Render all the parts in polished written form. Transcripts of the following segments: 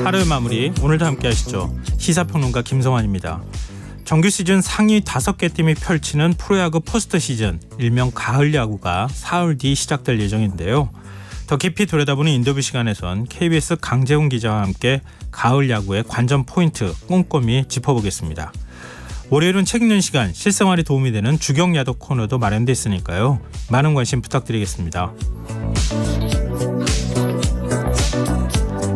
하루의 마무리 오늘도 함께 하시죠. 시사평론가 김성환입니다. 정규 시즌 상위 5개 팀이 펼치는 프로야구 포스트 시즌, 일명 가을 야구가 사흘 뒤 시작될 예정인데요. 더 깊이 들여다보는 인터뷰 시간에선 KBS 강재훈 기자와 함께 가을 야구의 관전 포인트 꼼꼼히 짚어보겠습니다. 월요일은 책 읽는 시간, 실생활에 도움이 되는 주경 야독 코너도 마련돼 있으니까요. 많은 관심 부탁드리겠습니다.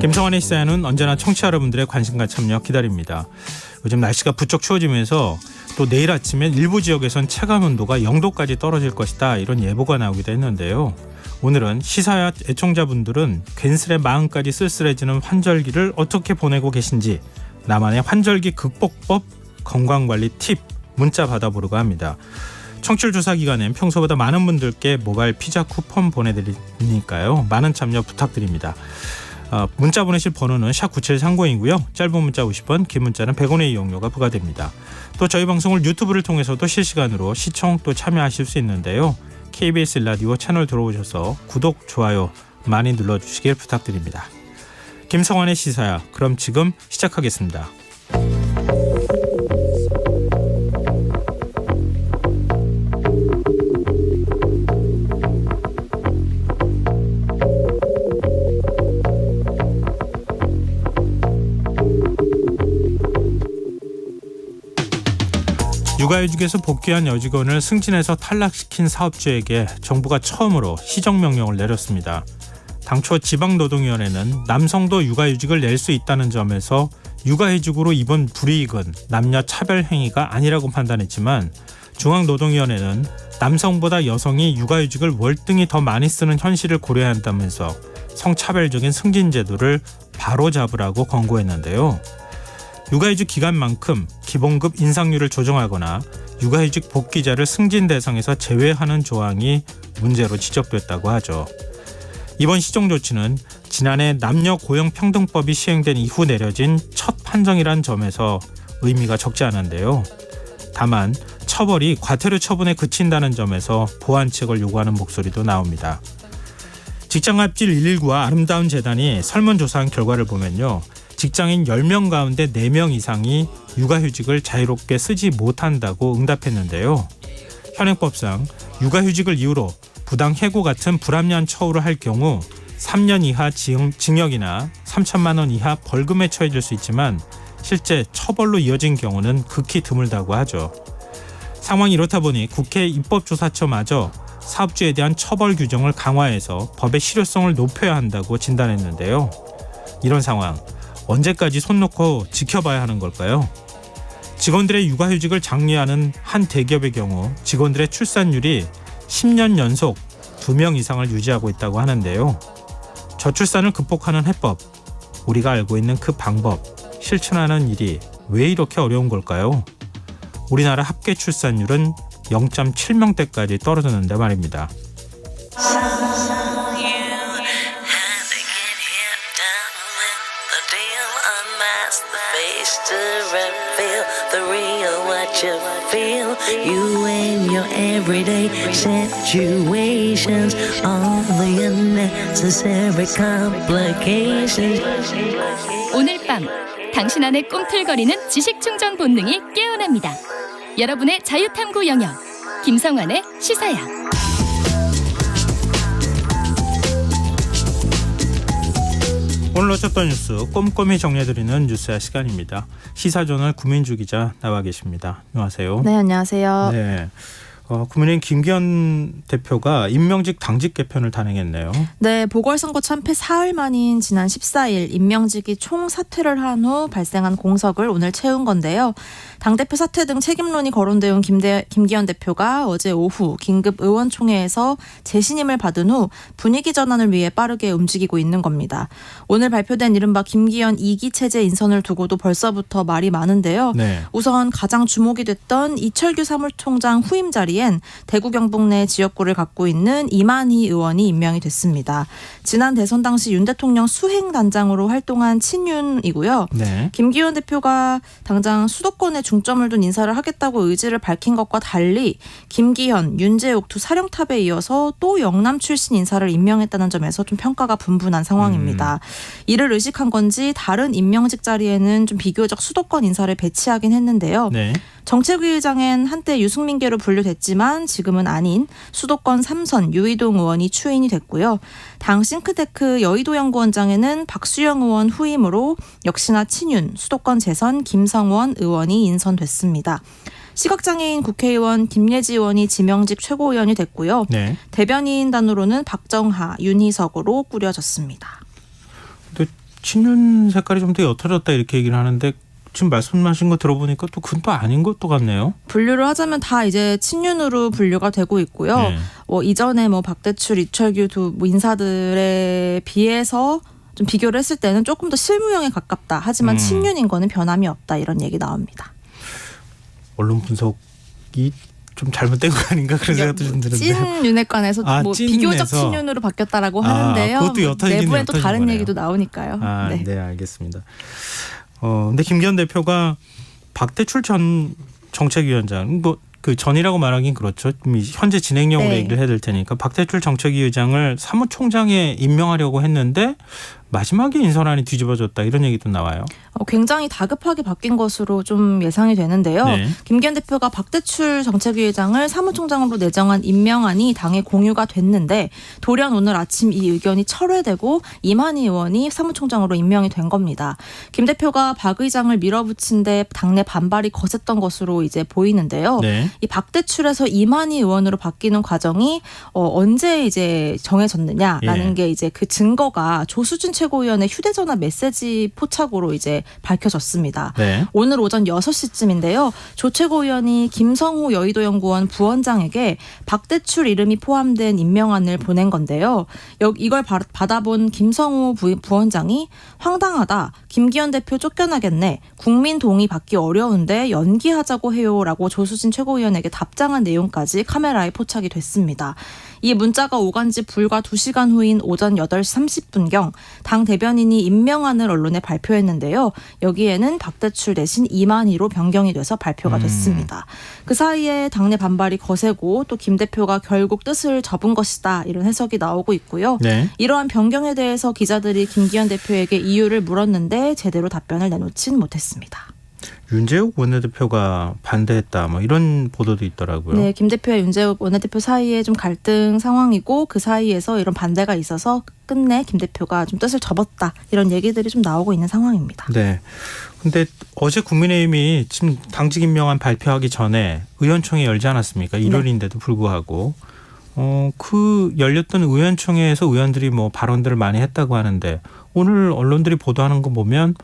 김성환의 시사야는 언제나 청취자 여러분들의 관심과 참여 기다립니다. 요즘 날씨가 부쩍 추워지면서 또 내일 아침엔 일부 지역에선 체감 온도가 0도까지 떨어질 것이다, 이런 예보가 나오기도 했는데요. 오늘은 시사야 애청자분들은 괜스레 마음까지 쓸쓸해지는 환절기를 어떻게 보내고 계신지, 나만의 환절기 극복법, 건강관리 팁 문자 받아보려고 합니다. 청취율 조사 기간엔 평소보다 많은 분들께 모바일 피자 쿠폰 보내드리니까요. 많은 참여 부탁드립니다. 문자 보내실 번호는 샵9730이고요. 짧은 문자 50원, 긴 문자는 100원의 이용료가 부과됩니다. 또 저희 방송을 유튜브를 통해서도 실시간으로 시청 또 참여하실 수 있는데요. KBS 라디오 채널 들어오셔서 구독, 좋아요 많이 눌러주시길 부탁드립니다. 김성환의 시사야, 그럼 지금 시작하겠습니다. 육아휴직에서 복귀한 여직원을 승진해서 탈락시킨 사업주에게 정부가 처음으로 시정명령을 내렸습니다. 당초 지방노동위원회는 남성도 육아휴직을 낼 수 있다는 점에서 육아휴직으로 입은 불이익은 남녀 차별 행위가 아니라고 판단했지만, 중앙노동위원회는 남성보다 여성이 육아휴직을 월등히 더 많이 쓰는 현실을 고려해야 한다면서 성차별적인 승진 제도를 바로잡으라고 권고했는데요. 육아휴직 기간만큼 기본급 인상률을 조정하거나 육아휴직 복귀자를 승진 대상에서 제외하는 조항이 문제로 지적됐다고 하죠. 이번 시정 조치는 지난해 남녀 고용평등법이 시행된 이후 내려진 첫 판정이란 점에서 의미가 적지 않은데요. 다만 처벌이 과태료 처분에 그친다는 점에서 보완책을 요구하는 목소리도 나옵니다. 직장갑질 119와 아름다운 재단이 설문조사한 결과를 보면요, 직장인 10명 가운데 4명 이상이 육아휴직을 자유롭게 쓰지 못한다고 응답했는데요. 현행법상 육아휴직을 이유로 부당 해고 같은 불합리한 처우를 할 경우 3년 이하 징역이나 3천만 원 이하 벌금에 처해질 수 있지만, 실제 처벌로 이어진 경우는 극히 드물다고 하죠. 상황이 이렇다 보니 국회 입법조사처마저 사업주에 대한 처벌 규정을 강화해서 법의 실효성을 높여야 한다고 진단했는데요. 이런 상황 언제까지 손 놓고 지켜봐야 하는 걸까요? 직원들의 육아휴직을 장려하는 한 대기업의 경우 직원들의 출산율이 10년 연속 2명 이상을 유지하고 있다고 하는데요. 저출산을 극복하는 해법, 우리가 알고 있는 그 방법, 실천하는 일이 왜 이렇게 어려운 걸까요? 우리나라 합계 출산율은 0.7명대까지 떨어졌는데 말입니다. You and your everyday situations, all the unnecessary complications. 오늘 밤 당신 안에 꿈틀거리는 지식충전 본능이 깨어납니다. 여러분의 자유탐구 영역, 김성환의 시사야. 오늘 놓쳤던 뉴스 꼼꼼히 정리해드리는 뉴스야 시간입니다. 시사저널 구민주 기자 나와 계십니다. 안녕하세요. 네, 안녕하세요. 네. 국민의힘 김기현 대표가 임명직 당직 개편을 단행했네요. 네, 보궐선거 참패 사흘 만인 지난 14일 임명직이 총사퇴를 한 후 발생한 공석을 오늘 채운 건데요. 당대표 사퇴 등 책임론이 거론되어 온 김기현 대표가 어제 오후 긴급 의원총회에서 재신임을 받은 후 분위기 전환을 위해 빠르게 움직이고 있는 겁니다. 오늘 발표된 이른바 김기현 2기 체제 인선을 두고도 벌써부터 말이 많은데요. 네. 우선 가장 주목이 됐던 이철규 사무총장 후임 자리에 자리엔 대구 경북 내 지역구를 갖고 있는 이만희 의원이 임명이 됐습니다. 지난 대선 당시 윤 대통령 수행단장으로 활동한 친윤이고요. 네. 김기현 대표가 당장 수도권에 중점을 둔 인사를 하겠다고 의지를 밝힌 것과 달리 김기현, 윤재욱 두 사령탑에 이어서 또 영남 출신 인사를 임명했다는 점에서 좀 평가가 분분한 상황입니다. 이를 의식한 건지 다른 임명직 자리에는 좀 비교적 수도권 인사를 배치하긴 했는데요. 네. 정책위의장엔 한때 유승민계로 분류됐지만 지금은 아닌 수도권 3선 유이동 의원이 추인이 됐고요. 당 싱크테크 여의도연구원장에는 박수영 의원 후임으로 역시나 친윤 수도권 재선 김성원 의원이 인선됐습니다. 시각장애인 국회의원 김예지 의원이 지명직 최고위원이 됐고요. 네. 대변인단으로는 박정하, 윤희석으로 꾸려졌습니다. 근데 친윤 색깔이 좀 더 옅어졌다 이렇게 얘기를 하는데 지금 말씀하신 거 들어보니까 또 그건 또 아닌 것도 같네요. 분류를 하자면 다 이제 친윤으로 분류가 되고 있고요. 네. 이전에 박대출, 이철규 두 인사들에 비해서 좀 비교를 했을 때는 조금 더 실무형에 가깝다. 하지만 친윤인 거는 변함이 없다. 이런 얘기 나옵니다. 언론 분석이 좀 잘못된 거 아닌가 그런 생각도 좀 드는데요. 찐윤회관에서 찐윤에서. 비교적 친윤으로 바뀌었다라고 하는데요. 그것도 옅어지긴 내부엔 또 다른 거네요. 얘기도 나오니까요. 네, 알겠습니다. 근데 김기현 대표가 박대출 전 정책위원장, 그 전이라고 말하긴 그렇죠. 현재 진행형으로 네. 얘기를 해야 될 테니까 박대출 정책위의장을 사무총장에 임명하려고 했는데 마지막에 인선안이 뒤집어졌다 이런 얘기도 나와요. 굉장히 다급하게 바뀐 것으로 좀 예상이 되는데요. 네. 김기현 대표가 박대출 정책위의장을 사무총장으로 내정한 임명안이 당에 공유가 됐는데 돌연 오늘 아침 이 의견이 철회되고 이만희 의원이 사무총장으로 임명이 된 겁니다. 김 대표가 박 의장을 밀어붙인 데 당내 반발이 거셌던 것으로 이제 보이는데요. 네. 이 박대출에서 이만희 의원으로 바뀌는 과정이 언제 이제 정해졌느냐라는 예. 게 이제 그 증거가 조수진 최고위원의 휴대전화 메시지 포착으로 이제 밝혀졌습니다. 네. 오늘 오전 6시쯤인데요. 조 최고위원이 김성호 여의도연구원 부원장에게 박대출 이름이 포함된 임명안을 보낸 건데요. 이걸 받아본 김성호 부원장이 황당하다. 김기현 대표 쫓겨나겠네. 국민 동의 받기 어려운데 연기하자고 해요라고 조수진 최고위원에게 답장한 내용까지 카메라에 포착이 됐습니다. 이 문자가 오간 지 불과 2시간 후인 오전 8시 30분경 당 대변인이 임명안을 언론에 발표했는데요. 여기에는 박대출 대신 이만희로 변경이 돼서 발표가 됐습니다. 그 사이에 당내 반발이 거세고 또 김 대표가 결국 뜻을 접은 것이다 이런 해석이 나오고 있고요. 네. 이러한 변경에 대해서 기자들이 김기현 대표에게 이유를 물었는데 제대로 답변을 내놓진 못했습니다. 윤재욱 원내대표가 반대했다 이런 보도도 있더라고요. 네, 김 대표와 윤재욱 원내대표 사이에 좀 갈등 상황이고 그 사이에서 이런 반대가 있어서 끝내 김 대표가 좀 뜻을 접었다 이런 얘기들이 좀 나오고 있는 상황입니다. 네. 근데 어제 국민의힘이 지금 당직 임명안 발표하기 전에 의원총회 열지 않았습니까? 일요일인데도 불구하고 그 열렸던 의원총회에서 의원들이 발언들을 많이 했다고 하는데 오늘 언론들이 보도하는 거 보면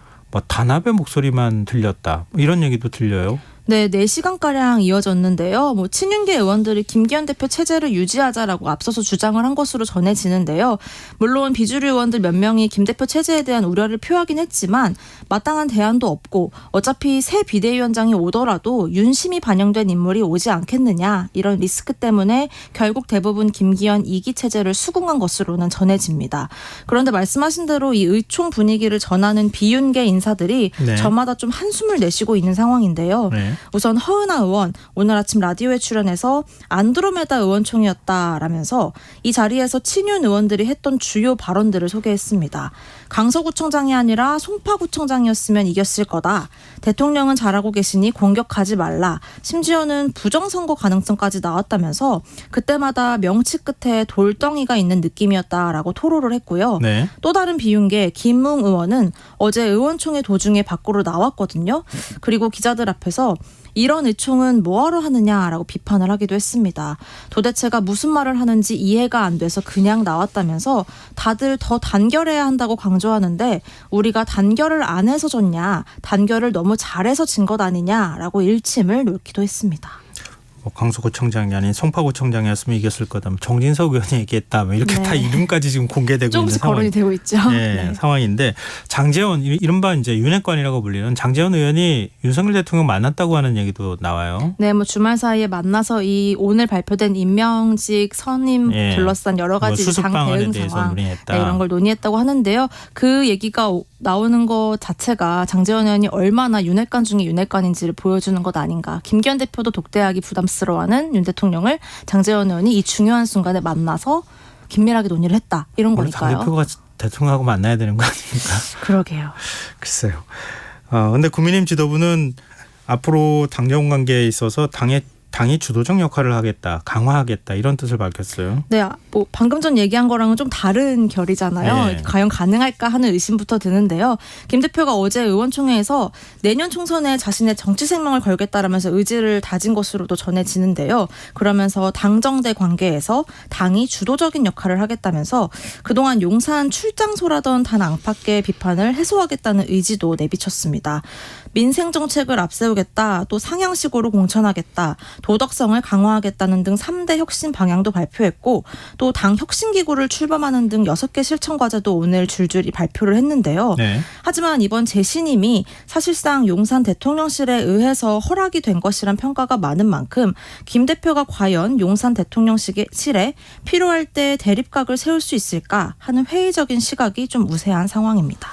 단합의 목소리만 들렸다 이런 얘기도 들려요. 네, 4시간가량 이어졌는데요. 친윤계 의원들이 김기현 대표 체제를 유지하자라고 앞서서 주장을 한 것으로 전해지는데요. 물론 비주류 의원들 몇 명이 김 대표 체제에 대한 우려를 표하긴 했지만 마땅한 대안도 없고 어차피 새 비대위원장이 오더라도 윤심이 반영된 인물이 오지 않겠느냐 이런 리스크 때문에 결국 대부분 김기현 2기 체제를 수긍한 것으로는 전해집니다. 그런데 말씀하신 대로 이 의총 분위기를 전하는 비윤계 인사들이 네. 저마다 좀 한숨을 내쉬고 있는 상황인데요. 네. 우선 허은하 의원 오늘 아침 라디오에 출연해서 안드로메다 의원총회였다라면서 이 자리에서 친윤 의원들이 했던 주요 발언들을 소개했습니다. 강서구청장이 아니라 송파구청장이었으면 이겼을 거다. 대통령은 잘하고 계시니 공격하지 말라. 심지어는 부정선거 가능성까지 나왔다면서 그때마다 명치 끝에 돌덩이가 있는 느낌이었다라고 토로를 했고요. 네. 또 다른 비윤계 김웅 의원은 어제 의원총회 도중에 밖으로 나왔거든요. 그리고 기자들 앞에서 이런 의총은 뭐하러 하느냐라고 비판을 하기도 했습니다. 도대체가 무슨 말을 하는지 이해가 안 돼서 그냥 나왔다면서 다들 더 단결해야 한다고 강조하는데 우리가 단결을 안 해서 졌냐, 단결을 너무 잘해서 진 것 아니냐라고 일침을 놓기도 했습니다. 뭐 강서구청장이 아닌 송파구청장이었으면 이겼을 거다. 뭐 정진석 의원이 얘기했다. 뭐 이렇게 네. 다 이름까지 지금 공개되고 있는 조금씩 상황. 거론이 되고 있죠. 네, 상황인데 장제원 이른바 이제 윤핵관이라고 불리는 장제원 의원이 윤석열 대통령 만났다고 하는 얘기도 나와요. 네, 뭐 주말 사이에 만나서 이 오늘 발표된 임명직 선임 예. 둘러싼 여러 가지 뭐 수습 당 방안에 대응 대해서 상황 논의했다. 네, 이런 걸 논의했다고 하는데요. 그 얘기가 나오는 것 자체가 장제원 의원이 얼마나 윤핵관 중에 윤핵관인지를 보여주는 것 아닌가. 김기현 대표도 독대하기 부담스러워하는 윤 대통령을 장제원 의원이 이 중요한 순간에 만나서 긴밀하게 논의를 했다. 이런 원래 거니까요. 당대표가 대통령하고 만나야 되는 거 아닙니까? 그러게요. 글쎄요. 근데 국민의힘 지도부는 앞으로 당정 관계에 있어서 당이 주도적 역할을 하겠다, 강화하겠다 이런 뜻을 밝혔어요. 네, 뭐 방금 전 얘기한 거랑은 좀 다른 결이잖아요. 네. 과연 가능할까 하는 의심부터 드는데요. 김 대표가 어제 의원총회에서 내년 총선에 자신의 정치 생명을 걸겠다라면서 의지를 다진 것으로도 전해지는데요. 그러면서 당정대 관계에서 당이 주도적인 역할을 하겠다면서 그동안 용산 출장소라던 단 안팎의 비판을 해소하겠다는 의지도 내비쳤습니다. 민생 정책을 앞세우겠다, 또 상향식으로 공천하겠다, 도덕성을 강화하겠다는 등 3대 혁신 방향도 발표했고 또 당 혁신기구를 출범하는 등 6개 실천 과제도 오늘 줄줄이 발표를 했는데요. 네. 하지만 이번 재신임이 사실상 용산 대통령실에 의해서 허락이 된 것이란 평가가 많은 만큼 김 대표가 과연 용산 대통령실에 필요할 때 대립각을 세울 수 있을까 하는 회의적인 시각이 좀 우세한 상황입니다.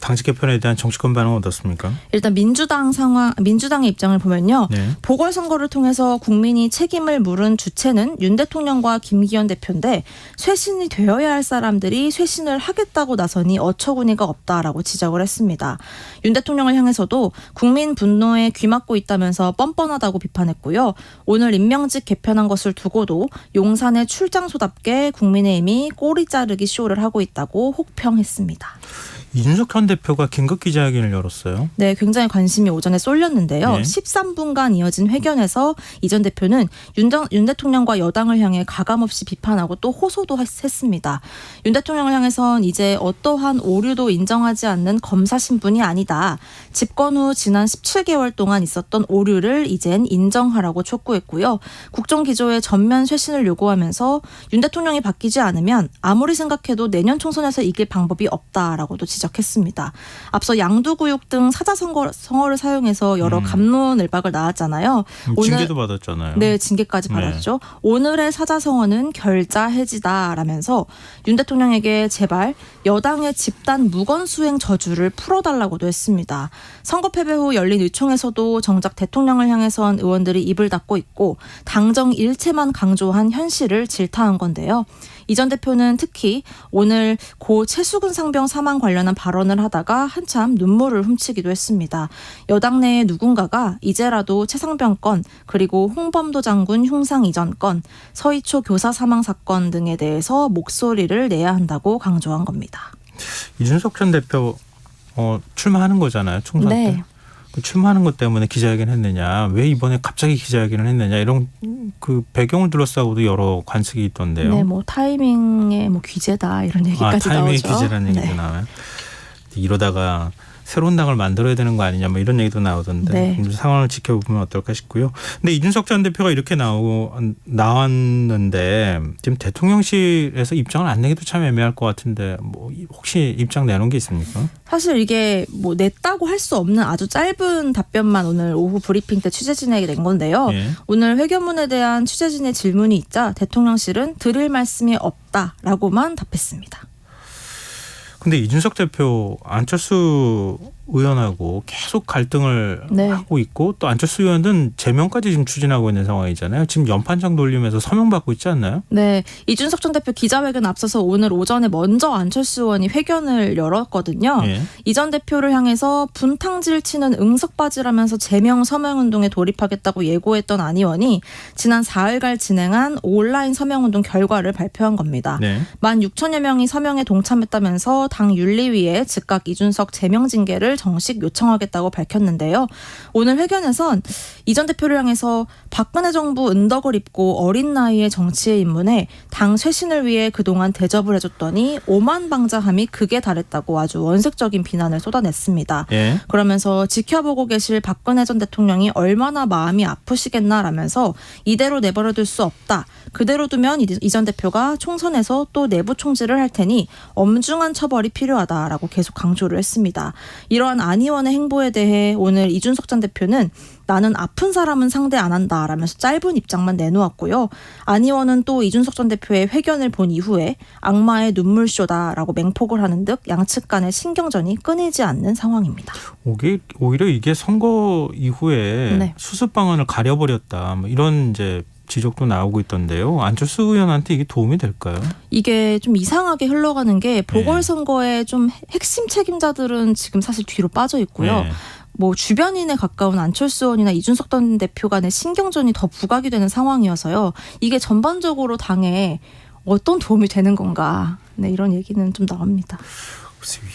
당직 개편에 대한 정치권 반응은 어떻습니까? 일단 민주당의 입장을 보면요. 네. 보궐선거를 통해서 국민이 책임을 물은 주체는 윤 대통령과 김기현 대표인데 쇄신이 되어야 할 사람들이 쇄신을 하겠다고 나서니 어처구니가 없다라고 지적을 했습니다. 윤 대통령을 향해서도 국민 분노에 귀막고 있다면서 뻔뻔하다고 비판했고요. 오늘 임명직 개편한 것을 두고도 용산의 출장소답게 국민의힘이 꼬리 자르기 쇼를 하고 있다고 혹평했습니다. 이준석 현 대표가 긴급 기자회견을 열었어요. 네, 굉장히 관심이 오전에 쏠렸는데요. 네. 13분간 이어진 회견에서 이 전 대표는 윤 대통령과 여당을 향해 가감없이 비판하고 또 호소도 했습니다. 윤 대통령을 향해선 이제 어떠한 오류도 인정하지 않는 검사 신분이 아니다. 집권 후 지난 17개월 동안 있었던 오류를 이젠 인정하라고 촉구했고요. 국정기조의 전면 쇄신을 요구하면서 윤 대통령이 바뀌지 않으면 아무리 생각해도 내년 총선에서 이길 방법이 없다라고도 지적했습니다. 앞서 양두구육 등 사자성어를 사용해서 여러 갑론을박을 낳았잖아요. 징계도 받았잖아요. 네, 징계까지 네. 받았죠. 오늘의 사자성어는 결자해지다라면서 윤 대통령에게 제발 여당의 집단 무건수행 저주를 풀어달라고도 했습니다. 선거 패배 후 열린 의총에서도 정작 대통령을 향해선 의원들이 입을 닫고 있고 당정 일체만 강조한 현실을 질타한 건데요. 이 전 대표는 특히 오늘 고 최수근 상병 사망 관련한 발언을 하다가 한참 눈물을 훔치기도 했습니다. 여당 내에 누군가가 이제라도 최상병 건 그리고 홍범도 장군 흉상 이전 건 서희초 교사 사망 사건 등에 대해서 목소리를 내야 한다고 강조한 겁니다. 이준석 전 대표 출마하는 거잖아요. 총선 때. 네. 그 출마하는 것 때문에 기자회견 했느냐, 왜 이번에 갑자기 기자회견을 했느냐 이런 그 배경을 둘러싸고도 여러 관측이 있던데요. 네, 뭐 타이밍의 뭐 귀재다 이런 얘기까지 타이밍의 나오죠. 기재라는 얘기도 네. 나와요. 이러다가 새로운 당을 만들어야 되는 거 아니냐 뭐 이런 얘기도 나오던데 네. 상황을 지켜보면 어떨까 싶고요. 근데 이준석 전 대표가 이렇게 나왔는데 지금 대통령실에서 입장을 안 내기도 참 애매할 것 같은데 뭐 혹시 입장 내놓은 게 있습니까? 사실 이게 뭐 냈다고 할 수 없는 아주 짧은 답변만 오늘 오후 브리핑 때 취재진에게 낸 건데요. 예. 오늘 회견문에 대한 취재진의 질문이 있자 대통령실은 드릴 말씀이 없다라고만 답했습니다. 근데 이준석 대표 안철수 의원하고 계속 갈등을 네. 하고 있고 또 안철수 의원은 제명까지 지금 추진하고 있는 상황이잖아요. 지금 연판장 돌리면서 서명받고 있지 않나요? 네, 이준석 전 대표 기자회견 앞서서 오늘 오전에 먼저 안철수 의원이 회견을 열었거든요. 예. 이 전 대표를 향해서 분탕질 치는 응석바지라면서 제명 서명운동에 돌입하겠다고 예고했던 안 의원이 지난 4일간 진행한 온라인 서명운동 결과를 발표한 겁니다. 네. 16,000여 명이 서명에 동참했다면서 당 윤리위에 즉각 이준석 제명 징계를 중지를 정식 요청하겠다고 밝혔는데요. 오늘 회견에선 이 전 대표를 향해서 박근혜 정부 은덕을 입고 어린 나이에 정치에 입문해 당 쇄신을 위해 그동안 대접을 해줬더니 오만방자함이 극에 달했다고 아주 원색적인 비난을 쏟아냈습니다. 예. 그러면서 지켜보고 계실 박근혜 전 대통령이 얼마나 마음이 아프시겠나라면서 이대로 내버려둘 수 없다. 그대로 두면 이 전 대표가 총선에서 또 내부 총질을 할 테니 엄중한 처벌이 필요하다라고 계속 강조를 했습니다. 이러한 안 의원의 행보에 대해 오늘 이준석 전 대표는 나는 아픈 사람은 상대 안 한다라면서 짧은 입장만 내놓았고요. 안 의원은 또 이준석 전 대표의 회견을 본 이후에 악마의 눈물쇼다라고 맹폭을 하는 듯 양측 간의 신경전이 끊이지 않는 상황입니다. 오히려 이게 선거 이후에 네. 수습 방안을 가려버렸다. 뭐 이런 이제 지적도 나오고 있던데요. 안철수 의원한테 이게 도움이 될까요? 이게 좀 이상하게 흘러가는 게 보궐선거의 좀 핵심 책임자들은 지금 사실 뒤로 빠져 있고요. 네. 뭐 주변인에 가까운 안철수 의원이나 이준석 전 대표 간의 신경전이 더 부각이 되는 상황이어서요. 이게 전반적으로 당에 어떤 도움이 되는 건가. 네, 이런 얘기는 좀 나옵니다.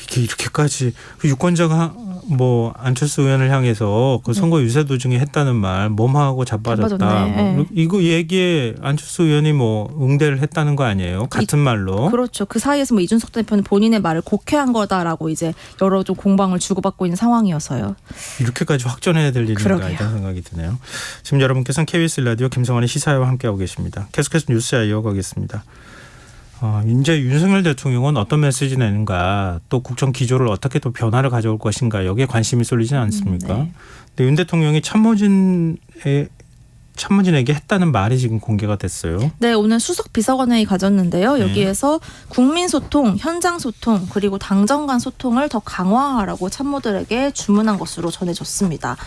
이게 이렇게까지 유권자가 뭐 안철수 의원을 향해서 그 선거 유세 도중에 했다는 말 몸하고 자빠졌다. 자빠졌네. 뭐 이거 얘기에 안철수 의원이 뭐 응대를 했다는 거 아니에요? 같은 말로. 그렇죠. 그 사이에서 뭐 이준석 대표는 본인의 말을 곡해한 거다라고 이제 여러 좀 공방을 주고받고 있는 상황이어서요. 이렇게까지 확전해야 될 일인가 그러게요. 이런 생각이 드네요. 지금 여러분께서는 KBS 라디오 김성환의 시사회와 함께하고 계십니다. 계속해서 뉴스야 이어가겠습니다. 이제 윤석열 대통령은 어떤 메시지 내는가 또 국정 기조를 어떻게 또 변화를 가져올 것인가 여기에 관심이 쏠리지 않습니까? 네. 근데 윤 대통령이 참모진에게 했다는 말이 지금 공개가 됐어요. 네, 오늘 수석 비서관회의 가졌는데요. 여기에서 국민 소통, 현장 소통, 그리고 당정 간 소통을 더 강화하라고 참모들에게 주문한 것으로 전해졌습니다.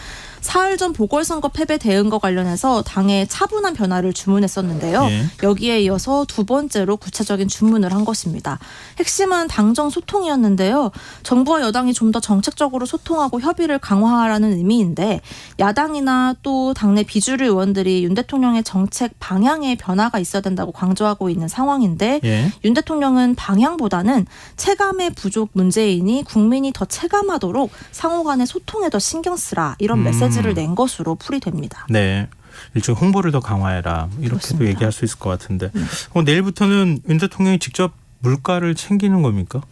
사흘 전 보궐선거 패배 대응과 관련해서 당에 차분한 변화를 주문했었는데요. 예. 여기에 이어서 두 번째로 구체적인 주문을 한 것입니다. 핵심은 당정 소통이었는데요. 정부와 여당이 좀 더 정책적으로 소통하고 협의를 강화하라는 의미인데 야당이나 또 당내 비주류 의원들이 윤 대통령의 정책 방향에 변화가 있어야 된다고 강조하고 있는 상황인데 예. 윤 대통령은 방향보다는 체감의 부족 문제이니 국민이 더 체감하도록 상호 간의 소통에 더 신경 쓰라 이런 메시지를 낸 것으로 풀이됩니다. 네. 일종 홍보를 더 강화해라 이렇게도 그렇습니다. 얘기할 수 있을 것 같은데 내일부터는 윤 대통령이 직접 물가를 챙기는 겁니까?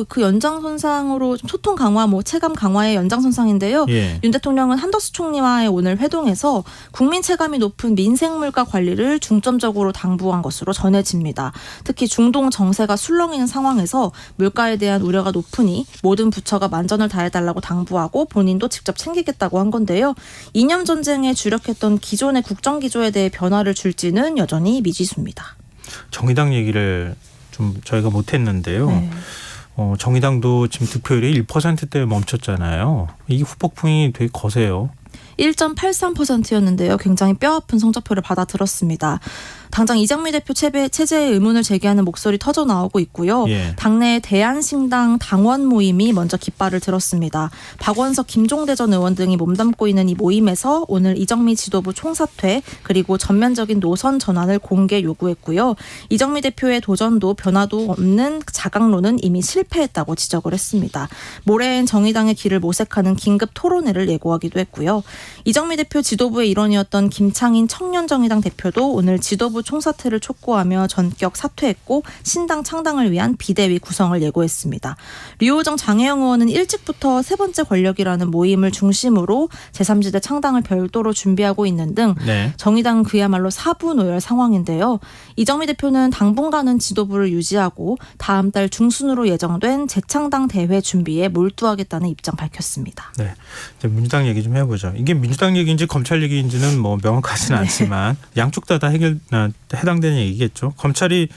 그 연장선상으로 좀 소통 강화, 뭐 체감 강화의 연장선상인데요. 예. 윤 대통령은 한덕수 총리와의 오늘 회동에서 국민 체감이 높은 민생 물가 관리를 중점적으로 당부한 것으로 전해집니다. 특히 중동 정세가 술렁이는 상황에서 물가에 대한 우려가 높으니 모든 부처가 만전을 다해달라고 당부하고 본인도 직접 챙기겠다고 한 건데요. 이념 전쟁에 주력했던 기존의 국정 기조에 대해 변화를 줄지는 여전히 미지수입니다. 정의당 얘기를 좀 저희가 못했는데요. 네. 정의당도 지금 득표율이 1%대에 멈췄잖아요. 이 후폭풍이 되게 거세요. 1.83%였는데요. 굉장히 뼈아픈 성적표를 받아들었습니다. 당장 이정미 대표 체제에 의문을 제기하는 목소리 터져 나오고 있고요. 예. 당내 대한신당 당원 모임이 먼저 깃발을 들었습니다. 박원석, 김종대 전 의원 등이 몸담고 있는 이 모임에서 오늘 이정미 지도부 총사퇴 그리고 전면적인 노선 전환을 공개 요구했고요. 이정미 대표의 도전도 변화도 없는 자강론은 이미 실패했다고 지적을 했습니다. 모레엔 정의당의 길을 모색하는 긴급 토론회를 예고하기도 했고요. 이정미 대표 지도부의 일원이었던 김창인 청년정의당 대표도 오늘 지도부 총사퇴를 촉구하며 전격 사퇴했고 신당 창당을 위한 비대위 구성을 예고했습니다. 류호정 장혜영 의원은 일찍부터 세 번째 권력이라는 모임을 중심으로 제3지대 창당을 별도로 준비하고 있는 등 네. 정의당은 그야말로 사분오열 상황인데요. 이정미 대표는 당분간은 지도부를 유지하고 다음 달 중순으로 예정된 재창당 대회 준비에 몰두하겠다는 입장 밝혔습니다. 네. 이제 민주당 얘기 좀 해보죠. 이게 민주당 얘기인지 검찰 얘기인지는 뭐 명확하지는 않지만 양쪽 다 해당되는 얘기겠죠. 검찰이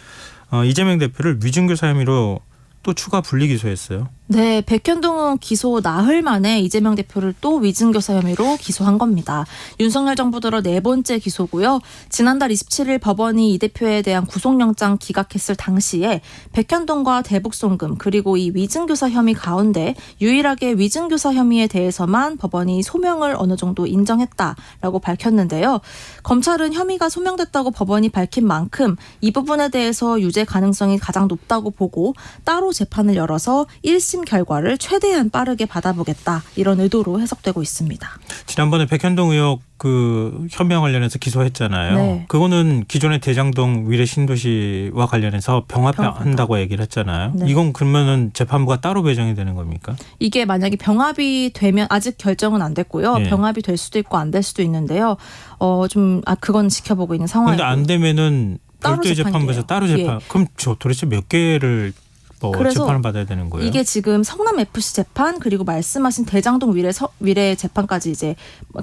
이재명 대표를 위증교사 혐의로 또 추가 분리 기소했어요. 네, 백현동 의원 기소 나흘 만에 이재명 대표를 또 위증교사 혐의로 기소한 겁니다. 윤석열 정부 들어 네 번째 기소고요. 지난달 27일 법원이 이 대표에 대한 구속영장 기각했을 당시에 백현동과 대북송금 그리고 이 위증교사 혐의 가운데 유일하게 위증교사 혐의에 대해서만 법원이 소명을 어느 정도 인정했다라고 밝혔는데요. 검찰은 혐의가 소명됐다고 법원이 밝힌 만큼 이 부분에 대해서 유죄 가능성이 가장 높다고 보고 따로 재판을 열어서 1심 1심 결과를 최대한 빠르게 받아보겠다 이런 의도로 해석되고 있습니다. 지난번에 백현동 의혹 그 혐의와 관련해서 기소했잖아요. 네. 그거는 기존의 대장동 위례 신도시와 관련해서 병합한다고 얘기를 했잖아요. 네. 이건 그러면은 재판부가 따로 배정이 되는 겁니까? 이게 만약에 병합이 되면 아직 결정은 안 됐고요. 예. 병합이 될 수도 있고 안 될 수도 있는데요. 그건 지켜보고 있는 상황이고. 그런데 안 되면은 따로 별도의 재판부에서 재판이에요. 따로 재판. 그럼 도대체 몇 개를 그래서 재판을 받아야 되는 거예요? 이게 지금 성남 FC 재판 그리고 말씀하신 대장동 위례 재판까지 이제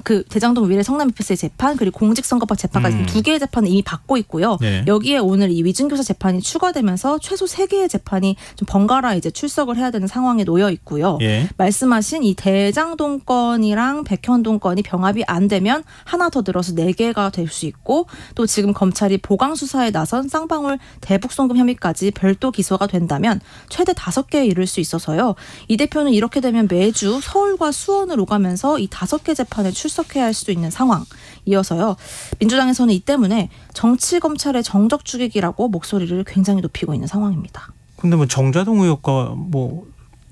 그 대장동 위례 성남 FC 재판 그리고 공직선거법 재판까지 두 개의 재판을 이미 받고 있고요. 네. 여기에 오늘 이 위증교사 재판이 추가되면서 최소 3개의 재판이 좀 번갈아 이제 출석을 해야 되는 상황에 놓여 있고요. 예. 말씀하신 이 대장동 건이랑 백현동 건이 병합이 안 되면 하나 더 늘어서 4개가 될 수 있고 또 지금 검찰이 보강 수사에 나선 쌍방울 대북 송금 혐의까지 별도 기소가 된다면 최대 5개에 이를 수 있어서요. 이 대표는 이렇게 되면 매주 서울과 수원을 오가면서 이 5개 재판에 출석해야 할 수도 있는 상황이어서요. 민주당에서는 이 때문에 정치 검찰의 정적 죽이기라고 목소리를 굉장히 높이고 있는 상황입니다. 근데 뭐 정자동 의혹과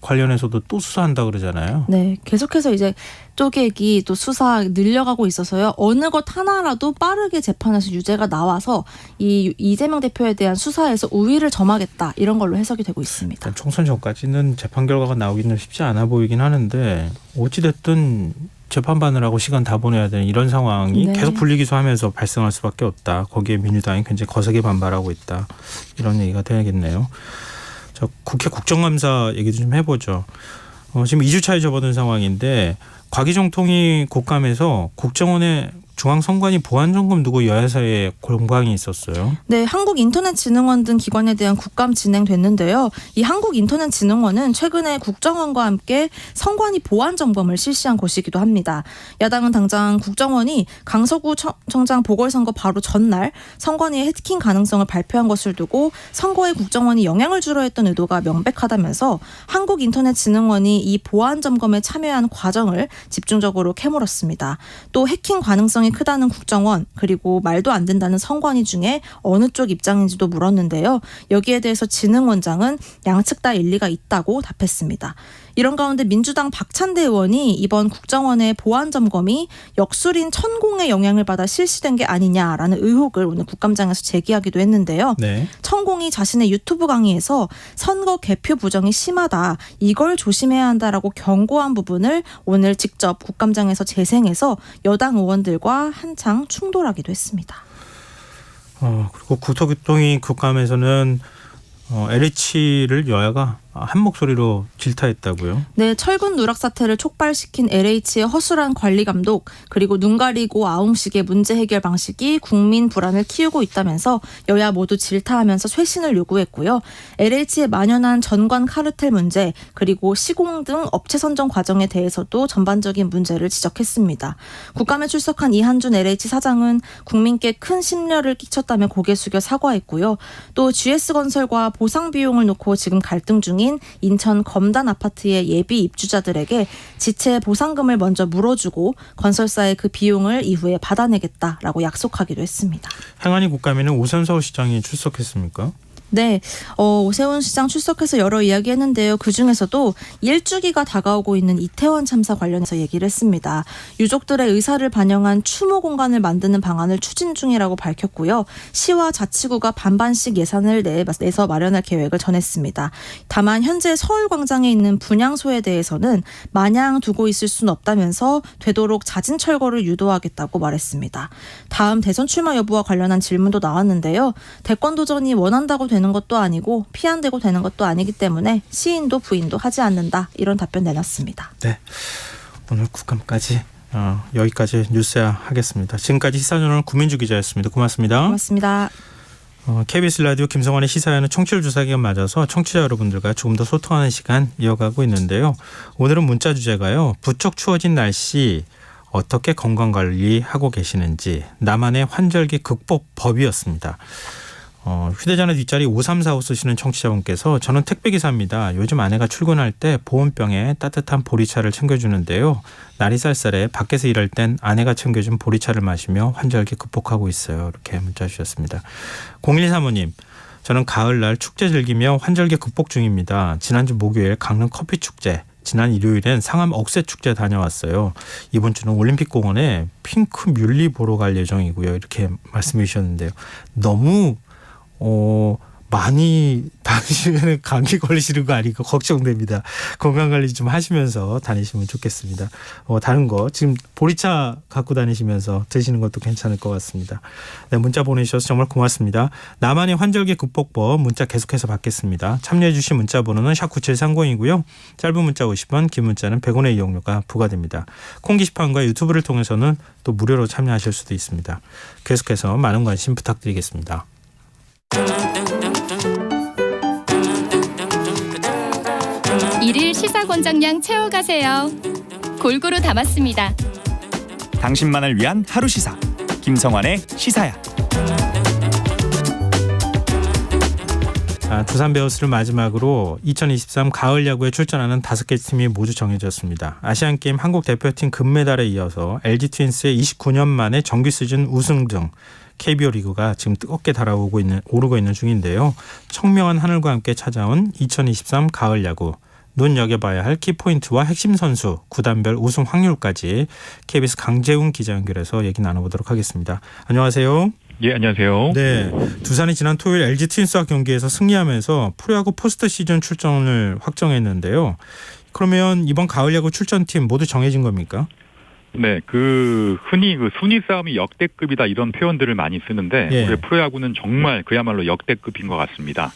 관련해서도 또 수사한다 그러잖아요. 네, 계속해서 이제 쪼개기 또 수사 늘려가고 있어서요. 어느 것 하나라도 빠르게 재판에서 유죄가 나와서 이 이재명 대표에 대한 수사에서 우위를 점하겠다 이런 걸로 해석이 되고 있습니다. 일단 총선 전까지는 재판 결과가 나오기는 쉽지 않아 보이긴 하는데 어찌됐든 재판받느라고 시간 다 보내야 되는 이런 상황이 네. 계속 분리기소하면서 발생할 수밖에 없다. 거기에 민주당이 굉장히 거세게 반발하고 있다. 이런 얘기가 되겠네요. 자, 국회 국정감사 얘기도 좀 해보죠. 지금 2주차에 접어든 상황인데 과기정통위 국감에서 국정원의 중앙선관위 보안점검 두고 여야 사이에 공방이 있었어요. 네, 한국인터넷진흥원 등 기관에 대한 국감 진행됐는데요. 이 한국인터넷진흥원은 최근에 국정원과 함께 선관위 보안 점검을 실시한 곳이기도 합니다. 야당은 당장 국정원이 강서구 청장 보궐선거 바로 전날 선관위의 해킹 가능성을 발표한 것을 두고 선거에 국정원이 영향을 주려 했던 의도가 명백하다면서 한국인터넷진흥원이 이 보안 점검에 참여한 과정을 집중적으로 캐물었습니다. 또 해킹 가능성이 크다는 국정원 그리고 말도 안 된다는 선관위 중에 어느 쪽 입장인지도 물었는데요. 여기에 대해서 진흥원장은 양측 다 일리가 있다고 답했습니다. 이런 가운데 민주당 박찬대 의원이 이번 국정원의 보안 점검이 역술인 천공의 영향을 받아 실시된 게 아니냐라는 의혹을 오늘 국감장에서 제기하기도 했는데요. 네. 천공이 자신의 유튜브 강의에서 선거 개표 부정이 심하다. 이걸 조심해야 한다라고 경고한 부분을 오늘 직접 국감장에서 재생해서 여당 의원들과 한창 충돌하기도 했습니다. 그리고 국토교통위 국감에서는 LH를 여야가 한 목소리로 질타했다고요? 네, 철근 누락 사태를 촉발시킨 LH의 허술한 관리 감독 그리고 눈 가리고 아웅식의 문제 해결 방식이 국민 불안을 키우고 있다면서 여야 모두 질타하면서 쇄신을 요구했고요. LH의 만연한 전관 카르텔 문제 그리고 시공 등 업체 선정 과정에 대해서도 전반적인 문제를 지적했습니다. 국감에 출석한 이한준 LH 사장은 국민께 큰 심려를 끼쳤다며 고개 숙여 사과했고요. 또 GS건설과 보상 비용을 놓고 지금 갈등 중인 인천 검단 아파트의 예비 입주자들에게 지체 보상금을 먼저 물어주고 건설사의 그 비용을 이후에 받아내겠다라고 약속하기도 했습니다. 행안위 국감에는 오세훈 서울시장이 출석했습니까? 네, 오세훈 시장 출석해서 여러 이야기했는데요. 그중에서도 일주기가 다가오고 있는 이태원 참사 관련해서 얘기를 했습니다. 유족들의 의사를 반영한 추모 공간을 만드는 방안을 추진 중이라고 밝혔고요. 시와 자치구가 반반씩 예산을 내서 마련할 계획을 전했습니다. 다만 현재 서울광장에 있는 분향소에 대해서는 마냥 두고 있을 수는 없다면서 되도록 잦은 철거를 유도하겠다고 말했습니다. 다음 대선 출마 여부와 관련한 질문도 나왔는데요. 대권 도전이 원한다고 되는 것도 아니고 피한대고 되는 것도 아니기 때문에 시인도 부인도 하지 않는다 이런 답변 내놨습니다. 네, 오늘 국감까지 여기까지 뉴스야 하겠습니다. 지금까지 시사저널 구민주 기자였습니다. 고맙습니다. 고맙습니다. KBS 라디오 김성환의 시사회는 청취율 조사 기간 맞아서 청취자 여러분들과 조금 더 소통하는 시간 이어가고 있는데요. 오늘은 문자 주제가요. 부쩍 추워진 날씨 어떻게 건강관리하고 계시는지 나만의 환절기 극복법이었습니다. 휴대전화 뒷자리 5345 쓰시는 청취자분께서 저는 택배기사입니다. 요즘 아내가 출근할 때 보온병에 따뜻한 보리차를 챙겨주는데요. 날이 쌀쌀해 밖에서 일할 땐 아내가 챙겨준 보리차를 마시며 환절기 극복하고 있어요. 이렇게 문자 주셨습니다. 0135님. 저는 가을날 축제 즐기며 환절기 극복 중입니다. 지난주 목요일 강릉 커피 축제, 지난 일요일엔 상암 억새 축제 다녀왔어요. 이번 주는 올림픽 공원에 핑크 뮬리 보러 갈 예정이고요. 이렇게 말씀해 주셨는데요. 너무 많이 다니시면 감기 걸리시는 거 아닌가 걱정됩니다. 건강관리 좀 하시면서 다니시면 좋겠습니다. 다른 거 지금 보리차 갖고 다니시면서 드시는 것도 괜찮을 것 같습니다. 네, 문자 보내주셔서 정말 고맙습니다. 나만의 환절기 극복법 문자 계속해서 받겠습니다. 참여해 주신 문자 번호는 샵9730이고요. 짧은 문자 50원, 긴 문자는 100원의 이용료가 부과됩니다. 콩 게시판과 유튜브를 통해서는 또 무료로 참여하실 수도 있습니다. 계속해서 많은 관심 부탁드리겠습니다. 일일 시사권장량 채워가세요. 골고루 담았습니다. 당신만을 위한 하루 시사 김성환의 시사야. 두산 베어스를 마지막으로 2023 가을 야구에 출전하는 5개 팀이 모두 정해졌습니다. 아시안게임 한국 대표팀 금메달에 이어서 LG 트윈스의 29년 만에 정규 시즌 우승 등 KBO 리그가 지금 뜨겁게 오르고 있는 중인데요. 청명한 하늘과 함께 찾아온 2023 가을 야구. 눈여겨봐야 할 키포인트와 핵심 선수, 구단별 우승 확률까지 KBS 강재웅 기자 연결해서 얘기 나눠보도록 하겠습니다. 안녕하세요. 예, 안녕하세요. 네, 두산이 지난 토요일 LG 트윈스와 경기에서 승리하면서 프로야구 포스트 시즌 출전을 확정했는데요. 그러면 이번 가을 야구 출전팀 모두 정해진 겁니까? 네, 흔히 순위 싸움이 역대급이다 이런 표현들을 많이 쓰는데 예. 올해 프로야구는 정말 그야말로 역대급인 것 같습니다.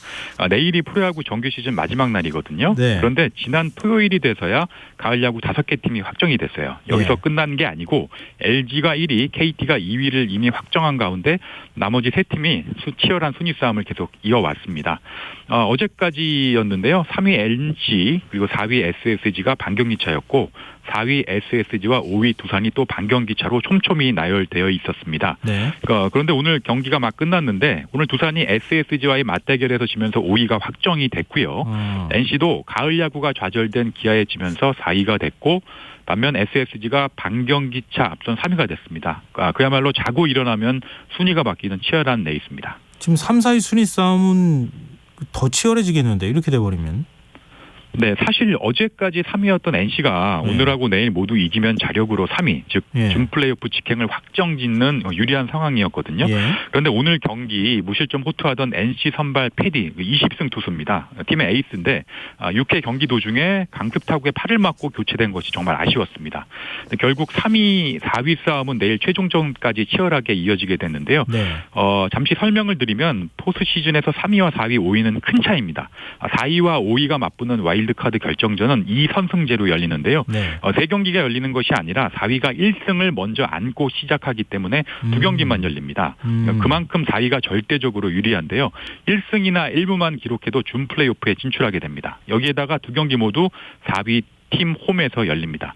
내일이 프로야구 정규 시즌 마지막 날이거든요. 네. 그런데 지난 토요일이 돼서야 가을 야구 5개 팀이 확정이 됐어요. 여기서 예. 끝난 게 아니고 LG가 1위, KT가 2위를 이미 확정한 가운데 나머지 3팀이 치열한 순위 싸움을 계속 이어왔습니다. 어제까지였는데요. 3위 NC 그리고 4위 SSG가 반경기 차였고 4위 SSG와 5위 두산이 또 반경기 차로 촘촘히 나열되어 있었습니다. 네. 그런데 오늘 경기가 막 끝났는데 오늘 두산이 SSG와의 맞대결에서 지면서 5위가 확정이 됐고요. NC도 가을 야구가 좌절된 기아에 지면서 4위가 됐고 반면 SSG가 반경기 차 앞선 3위가 됐습니다. 그야말로 자고 일어나면 순위가 바뀌는 치열한 레이스입니다. 지금 3, 4위 순위 싸움은 더 치열해지겠는데 이렇게 돼버리면. 네, 사실 어제까지 3위였던 NC가 네. 오늘하고 내일 모두 이기면 자력으로 3위, 즉 예. 준 플레이오프 직행을 확정짓는 유리한 상황이었거든요. 예. 그런데 오늘 경기 무실점 호투하던 NC 선발 패디 20승 투수입니다. 팀의 에이스인데 6회 경기 도중에 강습 타구에 팔을 맞고 교체된 것이 정말 아쉬웠습니다. 결국 3위, 4위 싸움은 내일 최종전까지 치열하게 이어지게 됐는데요. 네. 잠시 설명을 드리면 포스트 시즌에서 3위와 4위, 5위는 큰 차이입니다. 4위와 5위가 맞붙는 와일드카드 결정전은 2선승제로 열리는데요. 네. 3경기가 열리는 것이 아니라 4위가 1승을 먼저 안고 시작하기 때문에 2경기만 열립니다. 그만큼 4위가 절대적으로 유리한데요. 1승이나 1부만 기록해도 준 플레이오프에 진출하게 됩니다. 여기에다가 2경기 모두 4위 팀 홈에서 열립니다.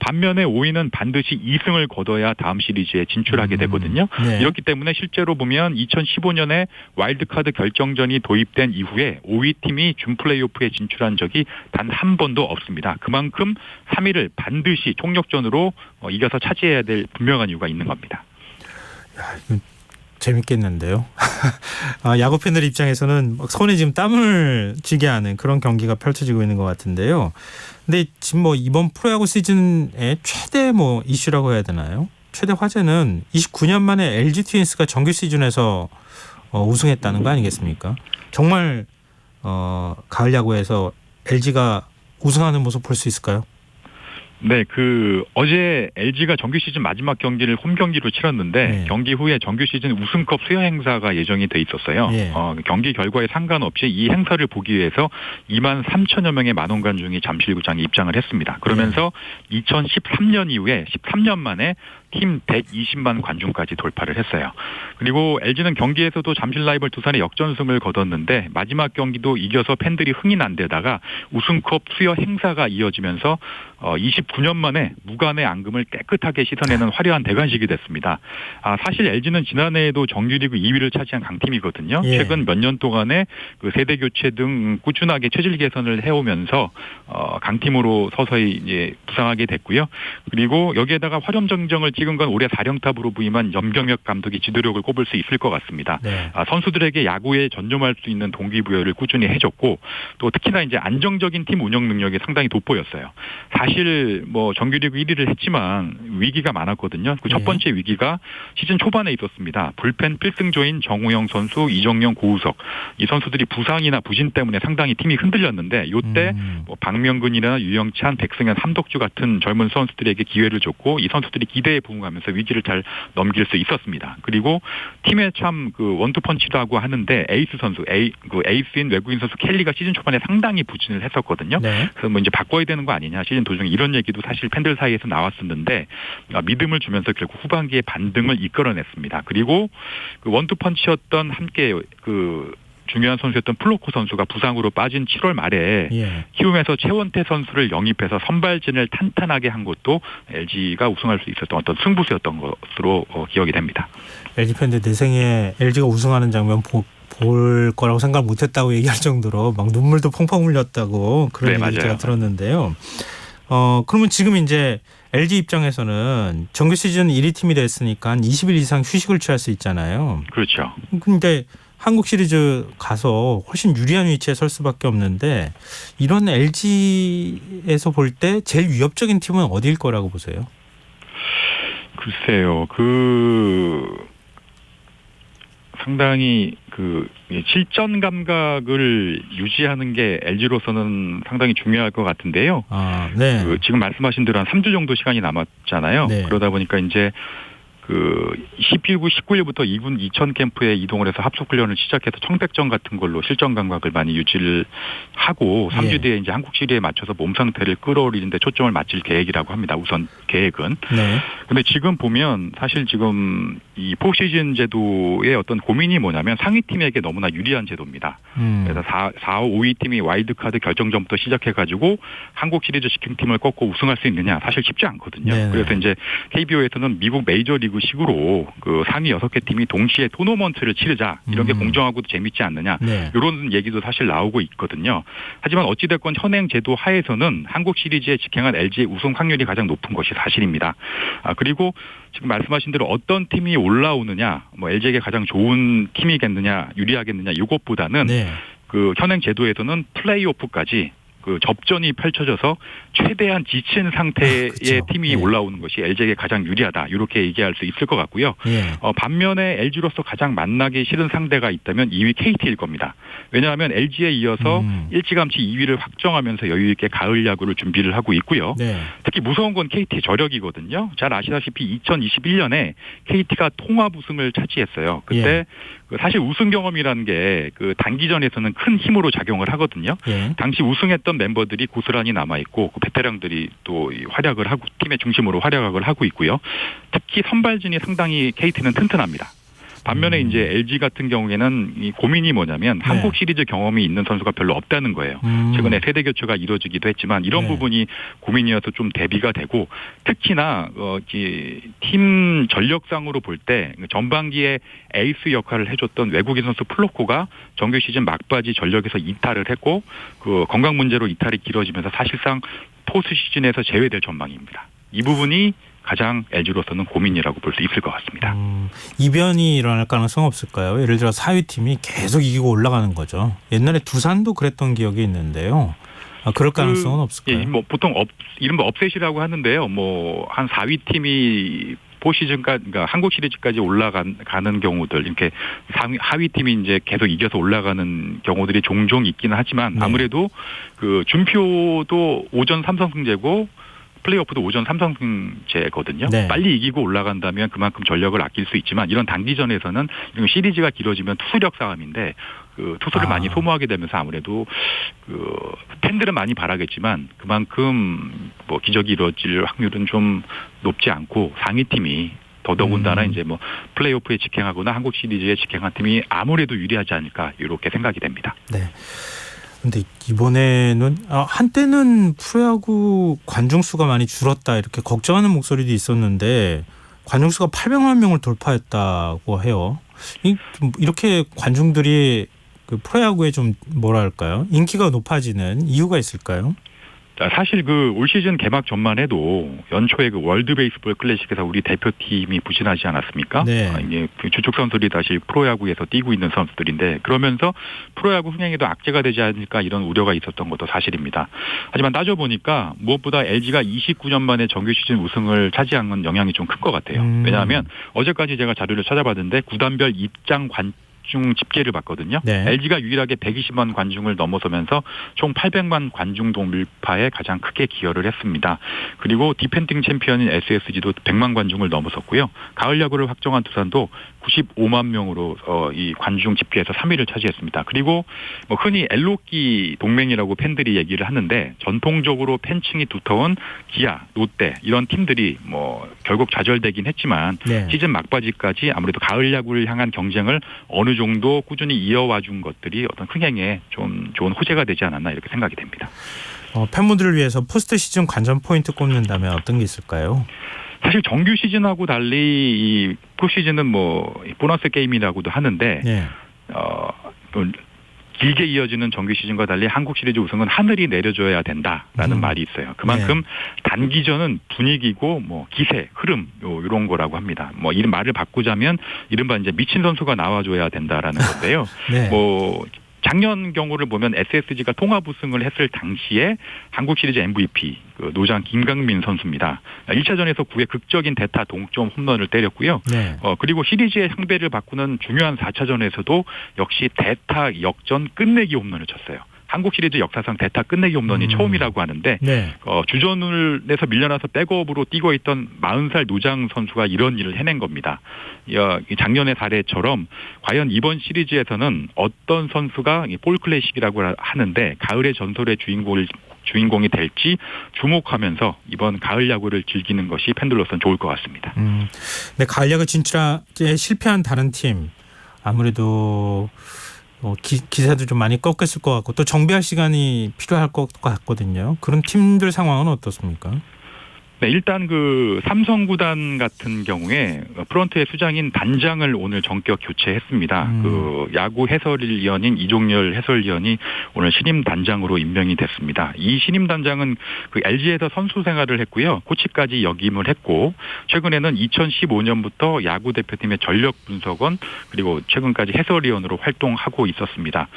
반면에 5위는 반드시 2승을 거둬야 다음 시리즈에 진출하게 되거든요. 네. 이렇기 때문에 실제로 보면 2015년에 와일드카드 결정전이 도입된 이후에 5위 팀이 준 플레이오프에 진출한 적이 단 한 번도 없습니다. 그만큼 3위를 반드시 총력전으로 이겨서 차지해야 될 분명한 이유가 있는 겁니다. 재밌겠는데요. 야구 팬들 입장에서는 막 손에 지금 땀을 쥐게 하는 그런 경기가 펼쳐지고 있는 것 같은데요. 근데 지금 이번 프로야구 시즌의 최대 이슈라고 해야 되나요? 최대 화제는 29년 만에 LG 트윈스가 정규 시즌에서 우승했다는 거 아니겠습니까? 정말 가을 야구에서 LG가 우승하는 모습 볼 수 있을까요? 네, 어제 LG가 정규 시즌 마지막 경기를 홈 경기로 치렀는데 네. 경기 후에 정규 시즌 우승컵 수여 행사가 예정이 돼 있었어요. 네. 경기 결과에 상관없이 이 행사를 보기 위해서 2만 3천여 명의 만원관중이 잠실구장에 입장을 했습니다. 그러면서 2013년 이후에 13년 만에 팀 120만 관중까지 돌파를 했어요. 그리고 LG는 경기에서도 잠실 라이벌 두산의 역전승을 거뒀는데 마지막 경기도 이겨서 팬들이 흥이 난 데다가 우승컵 수여 행사가 이어지면서 29년 만에 무관의 앙금을 깨끗하게 씻어내는 화려한 대관식이 됐습니다. 사실 LG는 지난해에도 정규리그 2위를 차지한 강팀이거든요. 예. 최근 몇 년 동안에 세대 교체 등 꾸준하게 체질 개선을 해오면서 강팀으로 서서히 이제 부상하게 됐고요. 그리고 여기에다가 화렴정정을 박희근건 올해 사령탑으로 부임한 염경엽 감독이 지도력을 꼽을 수 있을 것 같습니다. 네. 선수들에게 야구에 전념할 수 있는 동기부여를 꾸준히 해줬고 또 특히나 이제 안정적인 팀 운영 능력이 상당히 돋보였어요. 사실 뭐 정규리그 1위를 했지만 위기가 많았거든요. 그 첫 번째 위기가 시즌 초반에 있었습니다. 불펜 필승조인 정우영 선수, 이정용, 고우석 이 선수들이 부상이나 부진 때문에 상당히 팀이 흔들렸는데 이때 뭐 박명근이나 유영찬, 백승현, 함덕주 같은 젊은 선수들에게 기회를 줬고 이 선수들이 기대에 부응하면서 위기를 잘 넘길 수 있었습니다. 그리고 팀에 참 그 원투펀치도 하고 하는데 에이스 선수, 에이스인 외국인 선수 켈리가 시즌 초반에 상당히 부진을 했었거든요. 네. 그래서 뭐 이제 바꿔야 되는 거 아니냐 시즌 도중에 이런 얘기도 사실 팬들 사이에서 나왔었는데 믿음을 주면서 결국 후반기에 반등을 이끌어냈습니다. 그리고 그 원투펀치였던 함께 그 중요한 선수였던 플로코 선수가 부상으로 빠진 7월 말에 키움에서 최원태 선수를 영입해서 선발진을 탄탄하게 한 것도 LG가 우승할 수 있었던 어떤 승부수였던 것으로 기억이 됩니다. LG 팬들 내 생에 LG가 우승하는 장면 볼 거라고 생각 못했다고 얘기할 정도로 막 눈물도 펑펑 흘렸다고 그런 얘기를 제가 들었는데요. 그러면 지금 이제 LG 입장에서는 정규 시즌 1위 팀이 됐으니까 한 20일 이상 휴식을 취할 수 있잖아요. 그렇죠. 근데 한국 시리즈 가서 훨씬 유리한 위치에 설 수밖에 없는데 이런 LG에서 볼 때 제일 위협적인 팀은 어디일 거라고 보세요? 글쎄요. 상당히 실전 감각을 유지하는 게 LG로서는 상당히 중요할 것 같은데요. 네. 지금 말씀하신 대로 한 3주 정도 시간이 남았잖아요. 네. 그러다 보니까 이제 11구, 19일부터 2군 2천 캠프에 이동을 해서 합숙훈련을 시작해서 청백전 같은 걸로 실전 감각을 많이 유지를 하고 3주 뒤에 이제 한국 시리에 맞춰서 몸 상태를 끌어올리는 데 초점을 맞출 계획이라고 합니다. 우선 계획은. 네. 근데 지금 보면 사실 지금 이 포시즌 제도의 어떤 고민이 뭐냐면 상위 팀에게 너무나 유리한 제도입니다. 그래서 4, 5, 5위 팀이 와일드카드 결정전부터 시작해가지고 한국 시리즈 직행팀을 꺾고 우승할 수 있느냐 사실 쉽지 않거든요. 네. 그래서 이제 KBO에서는 미국 메이저리그 식으로 그 상위 6개 팀이 동시에 토너먼트를 치르자 이런 게 공정하고도 재밌지 않느냐 이런 얘기도 사실 나오고 있거든요. 하지만 어찌됐건 현행 제도 하에서는 한국 시리즈에 직행한 LG의 우승 확률이 가장 높은 것이 사실입니다. 그리고 지금 말씀하신 대로 어떤 팀이 올라오느냐 뭐 LG에게 가장 좋은 팀이겠느냐 유리하겠느냐 이것보다는 그 현행 제도에서는 플레이오프까지 그 접전이 펼쳐져서 최대한 지친 상태의 팀이 올라오는 것이 LG에게 가장 유리하다. 이렇게 얘기할 수 있을 것 같고요. 반면에 LG로서 가장 만나기 싫은 상대가 있다면 2위 KT일 겁니다. 왜냐하면 LG에 이어서 일찌감치 2위를 확정하면서 여유 있게 가을 야구를 준비를 하고 있고요. 특히 무서운 건 KT 저력이거든요. 잘 아시다시피 2021년에 KT가 통합 우승을 차지했어요. 그때 사실 우승 경험이라는 게 그 단기전에서는 큰 힘으로 작용을 하거든요. 당시 우승했던 멤버들이 고스란히 남아있고 그 베테랑들이 또 활약을 하고 팀의 중심으로 활약을 하고 있고요. 특히 선발진이 상당히 KT는 튼튼합니다. 반면에 이제 LG 같은 경우에는 이 고민이 뭐냐면 한국 시리즈 경험이 있는 선수가 별로 없다는 거예요. 최근에 세대 교체가 이루어지기도 했지만 이런 부분이 고민이어서 좀 대비가 되고 특히나 팀 전력상으로 볼 때 전반기에 에이스 역할을 해줬던 외국인 선수 플로코가 정규 시즌 막바지 전력에서 이탈을 했고 그 건강 문제로 이탈이 길어지면서 사실상 포스트 시즌에서 제외될 전망입니다. 이 부분이 가장 LG로서는 고민이라고 볼 수 있을 것 같습니다. 이변이 일어날 가능성 없을까요? 예를 들어 4위 팀이 계속 이기고 올라가는 거죠. 옛날에 두산도 그랬던 기억이 있는데요. 그럴 가능성은 없을까요? 뭐 보통 이른바 업셋이라고 하는데요. 뭐 한 4위 팀이 포시즌까지, 그러니까 한국 시리즈까지 올라가는 경우들, 이렇게 하위 팀이 이제 계속 이겨서 올라가는 경우들이 종종 있기는 하지만 아무래도 그 준표도 오전 3선승제고 플레이오프도 오전 3선승제거든요. 빨리 이기고 올라간다면 그만큼 전력을 아낄 수 있지만 이런 단기전에서는 시리즈가 길어지면 투수력 싸움인데 그 투수를 많이 소모하게 되면서 아무래도 그 팬들은 많이 바라겠지만 그만큼 뭐 기적이 이루어질 확률은 좀 높지 않고 상위 팀이 더더군다나 이제 뭐 플레이오프에 직행하거나 한국 시리즈에 직행한 팀이 아무래도 유리하지 않을까 이렇게 생각이 됩니다. 네. 근데 이번에는 한때는 프로야구 관중 수가 많이 줄었다 이렇게 걱정하는 목소리도 있었는데 관중 수가 800만 명을 돌파했다고 해요. 이렇게 관중들이 그 프로야구에 좀 뭐랄까요? 인기가 높아지는 이유가 있을까요? 자, 사실 그 올 시즌 개막 전만 해도 연초에 그 월드 베이스볼 클래식에서 우리 대표팀이 부진하지 않았습니까? 네. 이게 그 주축 선수들이 다시 프로야구에서 뛰고 있는 선수들인데 그러면서 프로야구 흥행에도 악재가 되지 않을까 이런 우려가 있었던 것도 사실입니다. 하지만 따져보니까 무엇보다 LG가 29년 만에 정규 시즌 우승을 차지한 건 영향이 좀 큰 것 같아요. 왜냐하면 어제까지 제가 자료를 찾아봤는데 구단별 입장 관중 집계를 봤거든요. 네. LG가 유일하게 120만 관중을 넘어서면서 총 800만 관중 동밀파에 가장 크게 기여를 했습니다. 그리고 디펜딩 챔피언인 SSG도 100만 관중을 넘어섰고요. 가을 야구를 확정한 두산도 95만 명으로 이 관중 집계에서 3위를 차지했습니다. 그리고 뭐 흔히 엘로끼 동맹이라고 팬들이 얘기를 하는데 전통적으로 팬층이 두터운 기아, 롯데 이런 팀들이 뭐 결국 좌절되긴 했지만 네. 시즌 막바지까지 아무래도 가을 야구를 향한 경쟁을 어느 정도 꾸준히 이어와 준 것들이 어떤 흥행에 좀 좋은 호재가 되지 않았나 이렇게 생각이 됩니다. 팬분들을 위해서 포스트 시즌 관전 포인트 꼽는다면 어떤 게 있을까요? 사실 정규 시즌하고 달리 이 프로시즌은 뭐 보너스 게임이라고도 하는데 네. 길게 이어지는 정규 시즌과 달리 한국 시리즈 우승은 하늘이 내려줘야 된다라는 말이 있어요. 그만큼 단기전은 분위기고 뭐 기세, 흐름 이런 거라고 합니다. 뭐 이런 말을 바꾸자면 이른바 이제 미친 선수가 나와줘야 된다라는 건데요. 네. 뭐 작년 경우를 보면 SSG가 통합 우승을 했을 당시에 한국 시리즈 MVP 그 노장 김강민 선수입니다. 1차전에서 9회 극적인 대타 동점 홈런을 때렸고요. 네. 그리고 시리즈의 상배를 바꾸는 중요한 4차전에서도 역시 대타 역전 끝내기 홈런을 쳤어요. 한국 시리즈 역사상 대타 끝내기 홈런이 처음이라고 하는데 네. 주전을 내서 밀려나서 백업으로 뛰고 있던 40살 노장 선수가 이런 일을 해낸 겁니다. 작년의 사례처럼 과연 이번 시리즈에서는 어떤 선수가 볼 클래식이라고 하는데 가을의 전설의 주인공이 될지 주목하면서 이번 가을 야구를 즐기는 것이 팬들로서는 좋을 것 같습니다. 네, 가을 야구 진출에 실패한 다른 팀 아무래도 기세도 좀 많이 꺾였을 것 같고 또 정비할 시간이 필요할 것 같거든요. 그런 팀들 상황은 어떻습니까? 네, 일단 그 삼성 구단 같은 경우에 프런트의 수장인 단장을 오늘 전격 교체했습니다. 그 야구 해설위원인 이종열 해설위원이 오늘 신임 단장으로 임명이 됐습니다. 이 신임 단장은 그 LG에서 선수 생활을 했고요. 코치까지 역임을 했고 최근에는 2015년부터 야구 대표팀의 전력 분석원 그리고 최근까지 해설위원으로 활동하고 있었습니다.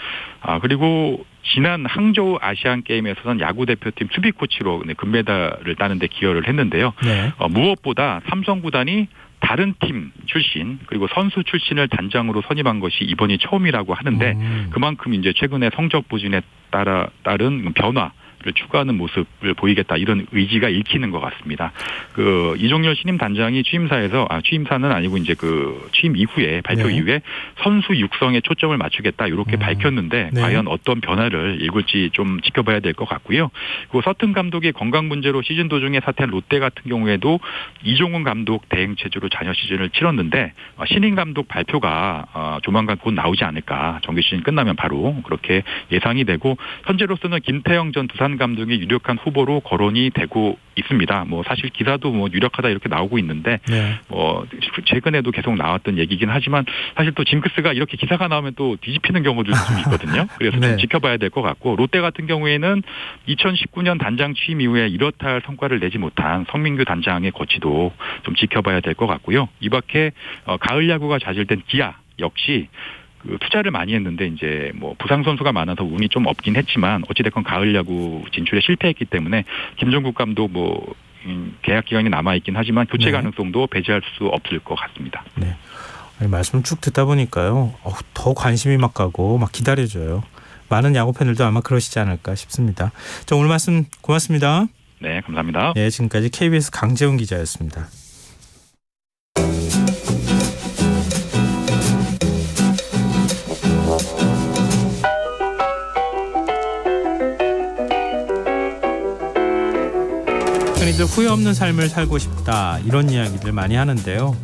그리고 지난 항저우 아시안 게임에서는 야구 대표팀 수비 코치로 금메달을 따는 데 기여를 했는데요. 네. 무엇보다 삼성 구단이 다른 팀 출신 그리고 선수 출신을 단장으로 선임한 것이 이번이 처음이라고 하는데 그만큼 이제 최근에 성적 부진에 따른 변화 를 추구하는 모습을 보이겠다 이런 의지가 읽히는 것 같습니다. 그 이종열 신임 단장이 취임사는 아니고 이제 그 취임 이후에 발표 이후에 선수 육성에 초점을 맞추겠다 이렇게 밝혔는데 과연 어떤 변화를 일굴지 좀 지켜봐야 될 것 같고요. 그리고 서튼 감독의 건강 문제로 시즌 도중에 사퇴한 롯데 같은 경우에도 이종훈 감독 대행 체제로 잔여 시즌을 치렀는데 신임 감독 발표가 조만간 곧 나오지 않을까 정규 시즌 끝나면 바로 그렇게 예상이 되고 현재로서는 김태형 전 두산 감독이 유력한 후보로 거론이 되고 있습니다. 뭐 사실 기사도 뭐 유력하다 이렇게 나오고 있는데 뭐 최근에도 계속 나왔던 얘기긴 하지만 사실 또 징크스가 이렇게 기사가 나오면 또 뒤집히는 경우들도 좀 있거든요. 그래서 좀 지켜봐야 될 것 같고 롯데 같은 경우에는 2019년 단장 취임 이후에 이렇다 할 성과를 내지 못한 성민규 단장의 거치도 좀 지켜봐야 될 것 같고요. 이밖에 가을 야구가 좌절된 기아 역시 그 투자를 많이 했는데 이제 뭐 부상 선수가 많아서 운이 좀 없긴 했지만 어찌됐건 가을 야구 진출에 실패했기 때문에 김종국 감독 뭐 계약 기간이 남아 있긴 하지만 교체 가능성도 배제할 수 없을 것 같습니다. 네. 아니, 말씀 쭉 듣다 보니까요. 더 관심이 막 가고 막 기다려져요. 많은 야구 팬들도 아마 그러시지 않을까 싶습니다. 자, 오늘 말씀 고맙습니다. 네, 감사합니다. 네, 지금까지 KBS 강재훈 기자였습니다. 흔히들 후회 없는 삶을 살고 싶다 이런 이야기들 많이 하는데요.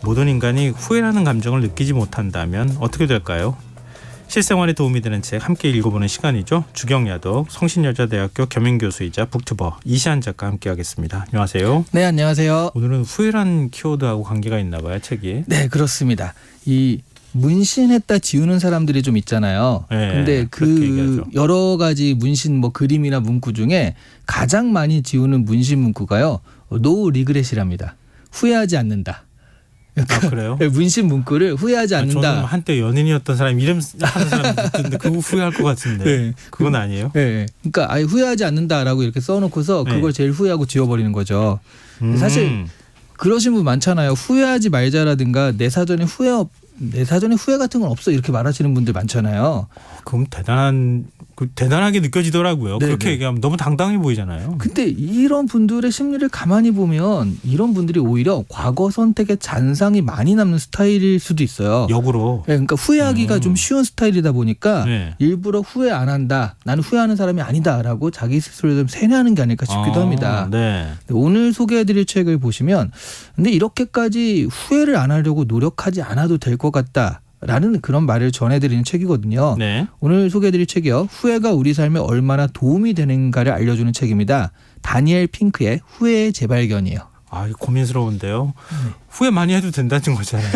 모든 인간이 후회라는 감정을 느끼지 못한다면 어떻게 될까요? 실생활에 도움이 되는 책 함께 읽어보는 시간이죠. 주경야독 성신여자대학교 겸임교수이자 북튜버 이시안 작가 함께하겠습니다. 안녕하세요. 네, 안녕하세요. 오늘은 후회란 키워드하고 관계가 있나 봐요, 책이. 네, 그렇습니다. 이 문신했다 지우는 사람들이 좀 있잖아요. 네, 근데 그렇게 그 얘기하죠. 여러 가지 문신 뭐 그림이나 문구 중에 가장 많이 지우는 문신 문구가요. 노 리그렛이랍니다. 후회하지 않는다. 아, 그래요? 문신 문구를 후회하지 않는다. 저는 한때 연인이었던 사람 이름 하는 사람 듣는데 그거 후회할 것 같은데 네. 그건 아니에요? 네. 그러니까 아예 후회하지 않는다라고 이렇게 써놓고서 그걸 네. 제일 후회하고 지워버리는 거죠. 사실 그러신 분 많잖아요. 후회하지 말자라든가 내 사전에 후회 같은 건 없어 이렇게 말하시는 분들 많잖아요. 그럼 대단하게 느껴지더라고요. 네, 그렇게 네. 얘기하면 너무 당당해 보이잖아요. 근데 이런 분들의 심리를 가만히 보면 이런 분들이 오히려 과거 선택에 잔상이 많이 남는 스타일일 수도 있어요. 역으로. 네, 그러니까 후회하기가 좀 쉬운 스타일이다 보니까 네. 일부러 후회 안 한다. 나는 후회하는 사람이 아니다라고 자기 스스로를 좀 세뇌하는 게 아닐까 싶기도 합니다. 네. 오늘 소개해드릴 책을 보시면 근데 이렇게까지 후회를 안 하려고 노력하지 않아도 될 것 같다라는 그런 말을 전해드리는 책이거든요. 네. 오늘 소개해드릴 책이요. 후회가 우리 삶에 얼마나 도움이 되는가를 알려주는 책입니다. 다니엘 핑크의 후회의 재발견이에요. 아, 이거 고민스러운데요. 후회 많이 해도 된다는 거잖아요.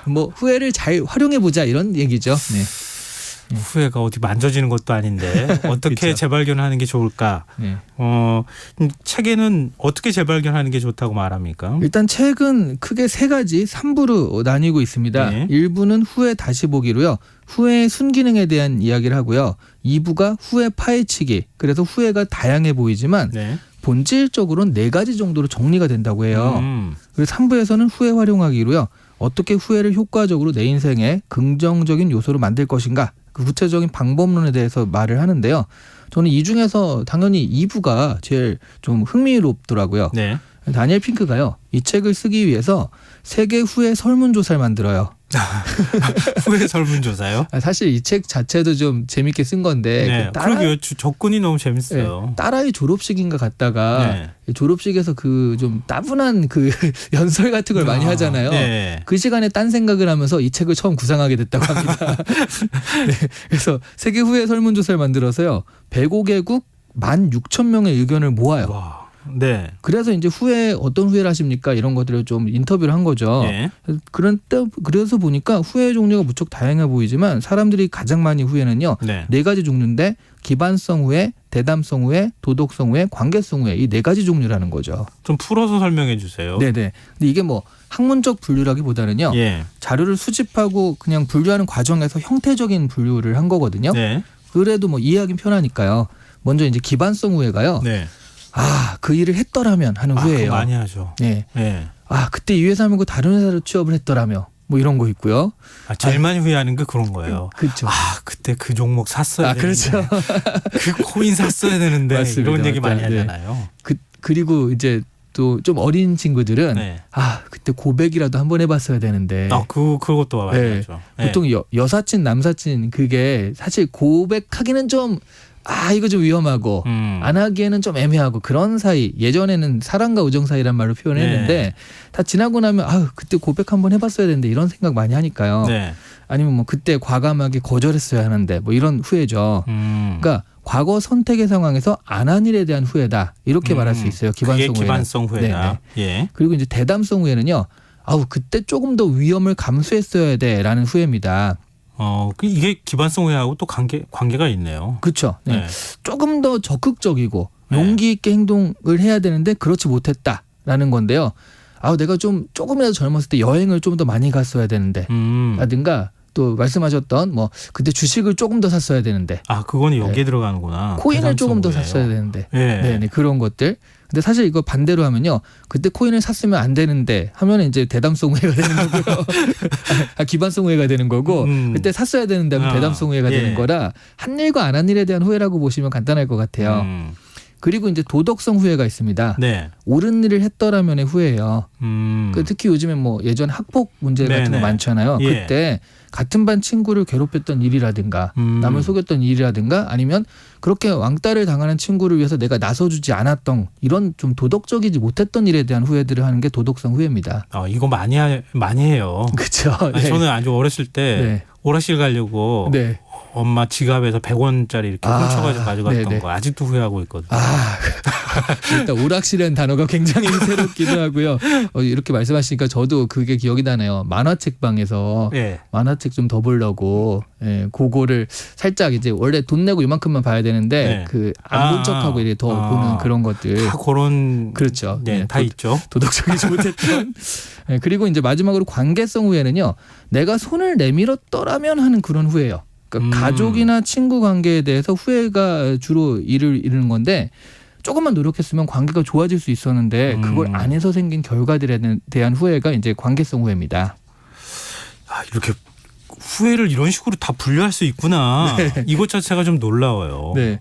뭐 후회를 잘 활용해보자 이런 얘기죠. 네. 후회가 어디 만져지는 것도 아닌데 어떻게 그쵸. 재발견하는 게 좋을까? 네. 책에는 어떻게 재발견하는 게 좋다고 말합니까? 일단 책은 크게 세 가지 3부로 나뉘고 있습니다. 네. 1부는 후회 다시 보기로요. 후회의 순기능에 대한 이야기를 하고요. 2부가 후회 파헤치기. 그래서 후회가 다양해 보이지만 네. 본질적으로는 4가지 정도로 정리가 된다고 해요. 그리고 3부에서는 후회 활용하기로요. 어떻게 후회를 효과적으로 내 인생의 긍정적인 요소로 만들 것인가. 그 구체적인 방법론에 대해서 말을 하는데요. 저는 이 중에서 당연히 2부가 제일 좀 흥미롭더라고요. 네. 다니엘 핑크가요. 이 책을 쓰기 위해서 세계 후회 설문조사를 만들어요. 후회 설문조사요? 사실 이 책 자체도 좀 재밌게 쓴 건데 네. 그 딸아이, 그러게요. 접근이 너무 재밌어요. 네, 딸아이 졸업식인가 갔다가 네. 졸업식에서 그 좀 따분한 그 연설 같은 걸 많이 하잖아요. 네. 그 시간에 딴 생각을 하면서 이 책을 처음 구상하게 됐다고 합니다. 네, 그래서 세계 후회 설문조사를 만들어서요. 105개국 16,000명의 의견을 모아요. 와. 네. 그래서 이제 어떤 후회를 하십니까? 이런 것들을 좀 인터뷰를 한 거죠. 네. 그래서 보니까 후회 종류가 무척 다양해 보이지만 사람들이 가장 많이 후회는요. 네. 4가지 종류인데 기반성 후회, 대담성 후회, 도덕성 후회, 관계성 후회 이 4가지 종류라는 거죠. 좀 풀어서 설명해 주세요. 네네. 근데 이게 뭐 학문적 분류라기보다는요. 예. 자료를 수집하고 그냥 분류하는 과정에서 형태적인 분류를 한 거거든요. 네. 그래도 뭐 이해하기 편하니까요. 먼저 이제 기반성 후회가요. 네. 그 일을 했더라면 하는 그거 후회예요. 많이 하죠. 네. 네. 그때 이 회사 말고 다른 회사로 취업을 했더라며. 뭐 이런 거 있고요. 제일 많이 후회하는 게 그런 거예요. 그렇죠. 그때 그 종목 샀어야 되는데. 그렇죠. 그 코인 샀어야 되는데. 맞습니다. 이런 얘기 많이 네. 하잖아요. 그리고 이제 또 좀 어린 친구들은 네. 그때 고백이라도 한번 해봤어야 되는데. 그것도 많이 네. 하죠. 보통 여사친 남사친 그게 사실 고백하기는 좀 이거 좀 위험하고 안 하기에는 좀 애매하고 그런 사이. 예전에는 사랑과 우정 사이란 말로 표현했는데 네. 다 지나고 나면 그때 고백 한번 해봤어야 되는데 이런 생각 많이 하니까요. 네. 아니면 뭐 그때 과감하게 거절했어야 하는데 뭐 이런 후회죠. 그러니까 과거 선택의 상황에서 안 한 일에 대한 후회다 이렇게 말할 수 있어요. 기반성 그게 후회는. 기반성 후회다. 네네. 예. 그리고 이제 대담성 후회는요. 그때 조금 더 위험을 감수했어야 돼라는 후회입니다. 이게 기반성 후회하고 또 관계가 있네요. 그렇죠. 네. 네. 조금 더 적극적이고 네. 용기 있게 행동을 해야 되는데 그렇지 못했다라는 건데요. 내가 조금이라도 젊었을 때 여행을 좀 더 많이 갔어야 되는데 라든가 또 말씀하셨던 뭐 그때 주식을 조금 더 샀어야 되는데 그거는 여기에 들어가는구나. 코인을 조금 더 대담성 샀어야 후회예요. 되는데 네. 네, 그런 것들. 근데 사실 이거 반대로 하면요. 그때 코인을 샀으면 안 되는데 하면 이제 대담성 후회가 되는 거고요. 기반성 후회가 되는 거고 그때 샀어야 되는데 하면 대담성 후회가 되는 거라 한 일과 안 한 일에 대한 후회라고 보시면 간단할 것 같아요. 그리고 이제 도덕성 후회가 있습니다. 네. 옳은 일을 했더라면의 후회예요. 특히 요즘에 뭐 예전 학폭 문제 같은 네네. 거 많잖아요. 예. 그때 같은 반 친구를 괴롭혔던 일이라든가 남을 속였던 일이라든가 아니면 그렇게 왕따를 당하는 친구를 위해서 내가 나서주지 않았던 이런 좀 도덕적이지 못했던 일에 대한 후회들을 하는 게 도덕성 후회입니다. 이거 많이 해요. 그렇죠. 네. 저는 아주 어렸을 때 네. 오락실 가려고 네. 엄마 지갑에서 100원짜리 이렇게 훔쳐가지고 가져갔던 네네. 거 아직도 후회하고 있거든요. 일단 오락실이라는 단어가 굉장히 새롭기도 하고요. 이렇게 말씀하시니까 저도 그게 기억이 나네요. 만화책 방에서 예. 만화책 좀 더 보려고 그거를 살짝 이제 원래 돈 내고 이만큼만 봐야 되는데 네. 그 안 본 척하고 이제 더 보는 그런 것들. 다 그런 그렇죠. 네, 다 있죠. 도덕적이지 못했던. 그리고 이제 마지막으로 관계성 후회는요. 내가 손을 내밀었더라면 하는 그런 후회예요. 그러니까 가족이나 친구 관계에 대해서 후회가 주로 이르는 건데 조금만 노력했으면 관계가 좋아질 수 있었는데 그걸 안 해서 생긴 결과들에 대한 후회가 이제 관계성 후회입니다. 아, 이렇게 후회를 이런 식으로 다 분류할 수 있구나. 이것 자체가 좀 놀라워요. 네.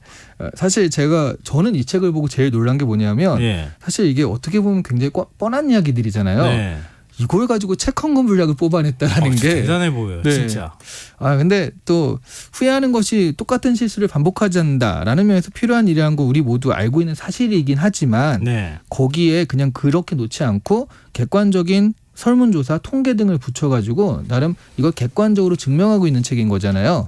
사실 저는 이 책을 보고 제일 놀란 게 뭐냐면 예. 사실 이게 어떻게 보면 굉장히 뻔한 이야기들이잖아요. 네. 이걸 가지고 책 한 권 분량을 뽑아냈다라는 게 대단해 보여요. 네. 진짜. 근데 또 후회하는 것이 똑같은 실수를 반복하지 않는다라는 면에서 필요한 일이라는 거 우리 모두 알고 있는 사실이긴 하지만 네. 거기에 그냥 그렇게 놓지 않고 객관적인 설문조사, 통계 등을 붙여가지고 나름 이걸 객관적으로 증명하고 있는 책인 거잖아요.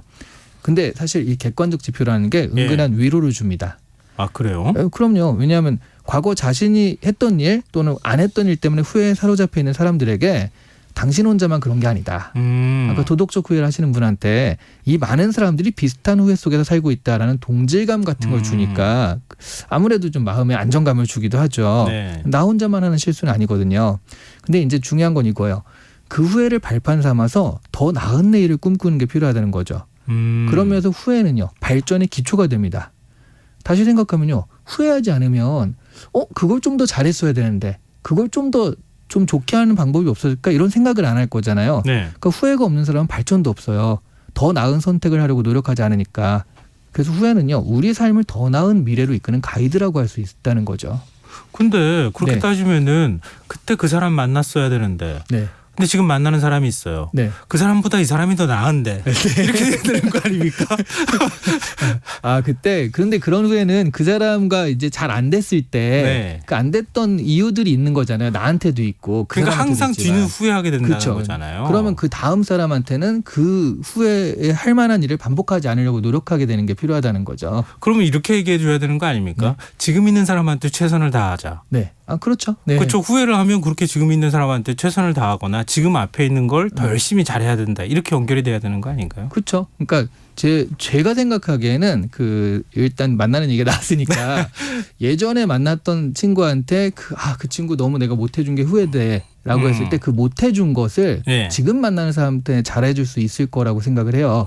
근데 사실 이 객관적 지표라는 게 은근한 위로를 줍니다. 아, 그래요? 그럼요. 왜냐하면 과거 자신이 했던 일 또는 안 했던 일 때문에 후회에 사로잡혀 있는 사람들에게 당신 혼자만 그런 게 아니다. 아까 도덕적 후회를 하시는 분한테 이 많은 사람들이 비슷한 후회 속에서 살고 있다라는 동질감 같은 걸 주니까 아무래도 좀 마음의 안정감을 주기도 하죠. 네. 나 혼자만 하는 실수는 아니거든요. 근데 이제 중요한 건 이거예요. 그 후회를 발판 삼아서 더 나은 내일을 꿈꾸는 게 필요하다는 거죠. 그러면서 후회는요. 발전의 기초가 됩니다. 다시 생각하면요. 후회하지 않으면 그걸 좀 더 잘했어야 되는데 그걸 좀 좋게 하는 방법이 없었을까 이런 생각을 안 할 거잖아요. 네. 그러니까 후회가 없는 사람은 발전도 없어요. 더 나은 선택을 하려고 노력하지 않으니까. 그래서 후회는요. 우리 삶을 더 나은 미래로 이끄는 가이드라고 할 수 있다는 거죠. 근데 그렇게 네. 따지면은 그때 그 사람 만났어야 되는데 네. 근데 지금 만나는 사람이 있어요. 네. 그 사람보다 이 사람이 더 나은데 이렇게 돼야 되는 거 아닙니까? 그런데 그런 후회는 그 사람과 이제 잘 안 됐을 때 그 안 됐던 이유들이 있는 거잖아요. 나한테도 있고. 그러니까 항상 있지만. 뒤는 후회하게 된다는 그렇죠. 거잖아요. 그러면 그 다음 사람한테는 그 후회에 할 만한 일을 반복하지 않으려고 노력하게 되는 게 필요하다는 거죠. 그러면 이렇게 얘기해 줘야 되는 거 아닙니까? 지금 있는 사람한테 최선을 다하자. 네. 그렇죠. 네. 그렇죠. 후회를 하면 그렇게 지금 있는 사람한테 최선을 다하거나 지금 앞에 있는 걸 더 열심히 잘해야 된다. 이렇게 연결이 돼야 되는 거 아닌가요? 그렇죠. 그러니까 제가 생각하기에는 일단 만나는 얘기가 나왔으니까 예전에 만났던 친구한테 그 친구 너무 내가 못해준 게 후회돼라고 했을 때 그 못해준 것을 네. 지금 만나는 사람한테 잘해줄 수 있을 거라고 생각을 해요.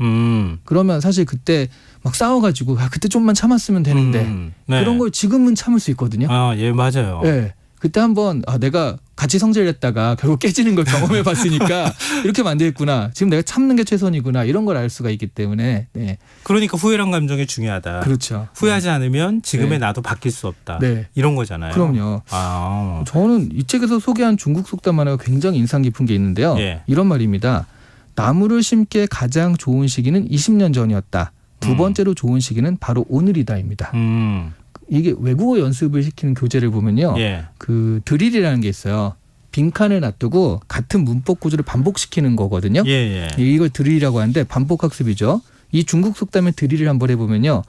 그러면 사실 그때 막 싸워가지고 그때 좀만 참았으면 되는데 네. 그런 걸 지금은 참을 수 있거든요. 예, 맞아요. 네. 그때 한번 내가 같이 성질냈다가 결국 깨지는 걸 경험해 봤으니까 이렇게 하면 안 되겠구나. 지금 내가 참는 게 최선이구나. 이런 걸 알 수가 있기 때문에. 네. 그러니까 후회란 감정이 중요하다. 그렇죠. 후회하지 않으면 지금의 네. 나도 바뀔 수 없다. 네. 이런 거잖아요. 그럼요. 저는 이 책에서 소개한 중국 속담 만화가 굉장히 인상 깊은 게 있는데요. 예. 이런 말입니다. 나무를 심기에 가장 좋은 시기는 20년 전이었다. 두 번째로 좋은 시기는 바로 오늘이다입니다. 이게 외국어 연습을 시키는 교재를 보면요. 예. 그 드릴이라는 게 있어요. 빈칸을 놔두고 같은 문법 구조를 반복시키는 거거든요. 예. 이걸 드릴이라고 하는데 반복학습이죠. 이 중국 속담의 드릴을 한번 해보면요.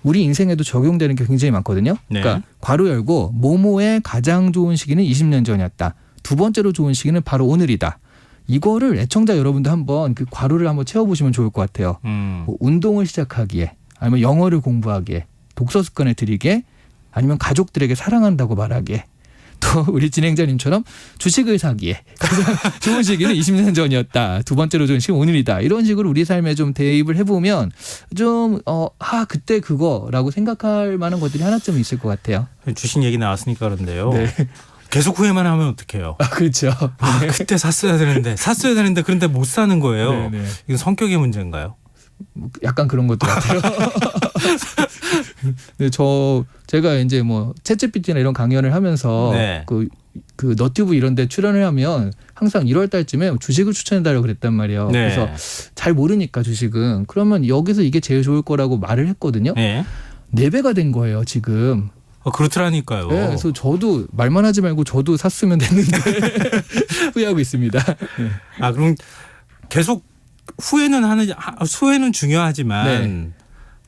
우리 인생에도 적용되는 게 굉장히 많거든요. 네. 그러니까 괄호 열고 모모의 가장 좋은 시기는 20년 전이었다. 두 번째로 좋은 시기는 바로 오늘이다. 이거를 애청자 여러분도 한번 그 괄호를 한번 채워보시면 좋을 것 같아요. 뭐 운동을 시작하기에 아니면 영어를 공부하기에 독서 습관을 들이기에 아니면 가족들에게 사랑한다고 말하기에 또 우리 진행자님처럼 주식을 사기에 가장 좋은 시기는 20년 전이었다. 두 번째로 좋은 시기는 오늘이다. 이런 식으로 우리 삶에 좀 대입을 해보면 좀 그때 그거라고 생각할 만한 것들이 하나쯤 있을 것 같아요. 주식 얘기 나왔으니까 그런데요. 네. 계속 후회만 하면 어떡해요? 그렇죠. 그때 샀어야 되는데 그런데 못 사는 거예요. 네. 이건 성격의 문제인가요? 약간 그런 것도 같아요. 근데 제가 이제 뭐 챗GPT나 이런 강연을 하면서 네. 그 너튜브 이런 데 출연을 하면 항상 1월 달쯤에 주식을 추천해달라고 그랬단 말이에요. 네. 그래서 잘 모르니까 주식은 그러면 여기서 이게 제일 좋을 거라고 말을 했거든요. 네. 4배가 된 거예요, 지금. 그렇더라니까요. 네, 그래서 저도 말만 하지 말고 저도 샀으면 됐는데 후회하고 있습니다. 네. 그럼 계속 후회는 중요하지만 네.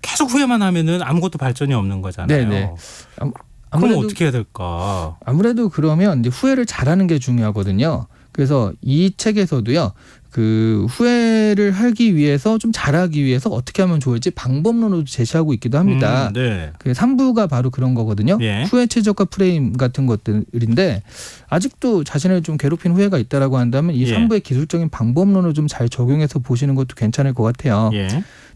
계속 후회만 하면은 아무것도 발전이 없는 거잖아요. 네네. 그럼 아무래도 어떻게 해야 될까? 아무래도 그러면 이제 후회를 잘하는 게 중요하거든요. 그래서 이 책에서도요. 그 후회를 하기 위해서 좀 잘하기 위해서 어떻게 하면 좋을지 방법론으로 제시하고 있기도 합니다. 네. 그 3부가 바로 그런 거거든요. 예. 후회 최적화 프레임 같은 것들인데 아직도 자신을 좀 괴롭힌 후회가 있다라고 한다면 이 예. 3부의 기술적인 방법론을 좀 잘 적용해서 보시는 것도 괜찮을 것 같아요. 예.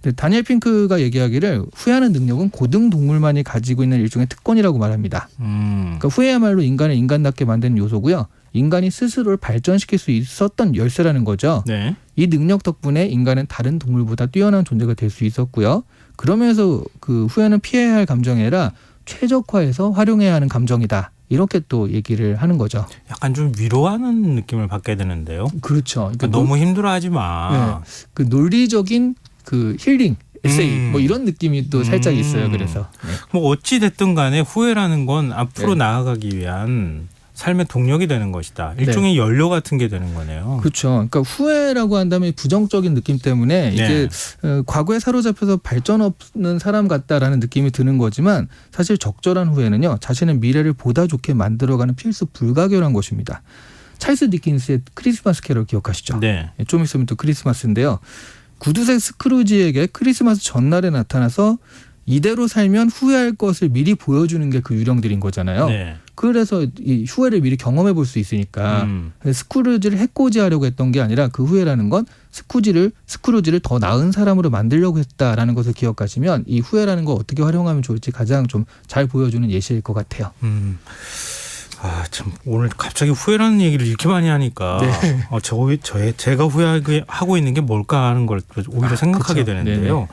근데 다니엘 핑크가 얘기하기를 후회하는 능력은 고등 동물만이 가지고 있는 일종의 특권이라고 말합니다. 그러니까 후회야말로 인간을 인간답게 만드는 요소고요. 인간이 스스로를 발전시킬 수 있었던 열쇠라는 거죠. 네. 이 능력 덕분에 인간은 다른 동물보다 뛰어난 존재가 될 수 있었고요. 그러면서 그 후회는 피해야 할 감정이 아니라 최적화해서 활용해야 하는 감정이다. 이렇게 또 얘기를 하는 거죠. 약간 좀 위로하는 느낌을 받게 되는데요. 그렇죠. 그러니까 너무 힘들어하지 마. 네. 그 논리적인 그 힐링 에세이 뭐 이런 느낌이 또 살짝 있어요. 그래서 뭐 어찌 됐든 간에 후회라는 건 앞으로 네. 나아가기 위한 삶의 동력이 되는 것이다. 일종의 연료 같은 게 되는 거네요. 그렇죠. 그러니까 후회라고 한다면 부정적인 느낌 때문에 이게 과거에 사로잡혀서 발전 없는 사람 같다라는 느낌이 드는 거지만 사실 적절한 후회는요. 자신의 미래를 보다 좋게 만들어가는 필수 불가결한 것입니다. 찰스 디킨스의 크리스마스 캐럴 기억하시죠? 네. 좀 있으면 또 크리스마스인데요. 구두쇠 스크루지에게 크리스마스 전날에 나타나서 이대로 살면 후회할 것을 미리 보여주는 게 그 유령들인 거잖아요. 네. 그래서 이 후회를 미리 경험해 볼 수 있으니까 스크루지를 해코지하려고 했던 게 아니라 그 후회라는 건 스크루지를 더 나은 사람으로 만들려고 했다라는 것을 기억하시면 이 후회라는 걸 어떻게 활용하면 좋을지 가장 좀 잘 보여주는 예시일 것 같아요. 참 오늘 갑자기 후회라는 얘기를 이렇게 많이 하니까 제가 후회하고 있는 게 뭘까 하는 걸 오히려 생각하게 그쵸. 되는데요. 네네.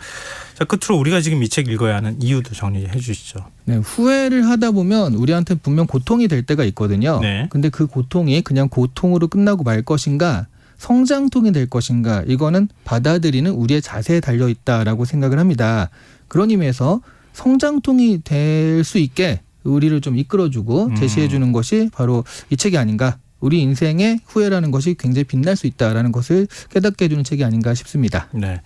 자, 끝으로 우리가 지금 이 책 읽어야 하는 이유도 정리해 주시죠. 네, 후회를 하다 보면 우리한테 분명 고통이 될 때가 있거든요. 네. 근데 그 고통이 그냥 고통으로 끝나고 말 것인가 성장통이 될 것인가 이거는 받아들이는 우리의 자세에 달려 있다라고 생각을 합니다. 그런 의미에서 성장통이 될 수 있게 우리를 좀 이끌어주고 제시해주는 것이 바로 이 책이 아닌가. 우리 인생의 후회라는 것이 굉장히 빛날 수 있다라는 것을 깨닫게 해주는 책이 아닌가 싶습니다. 네.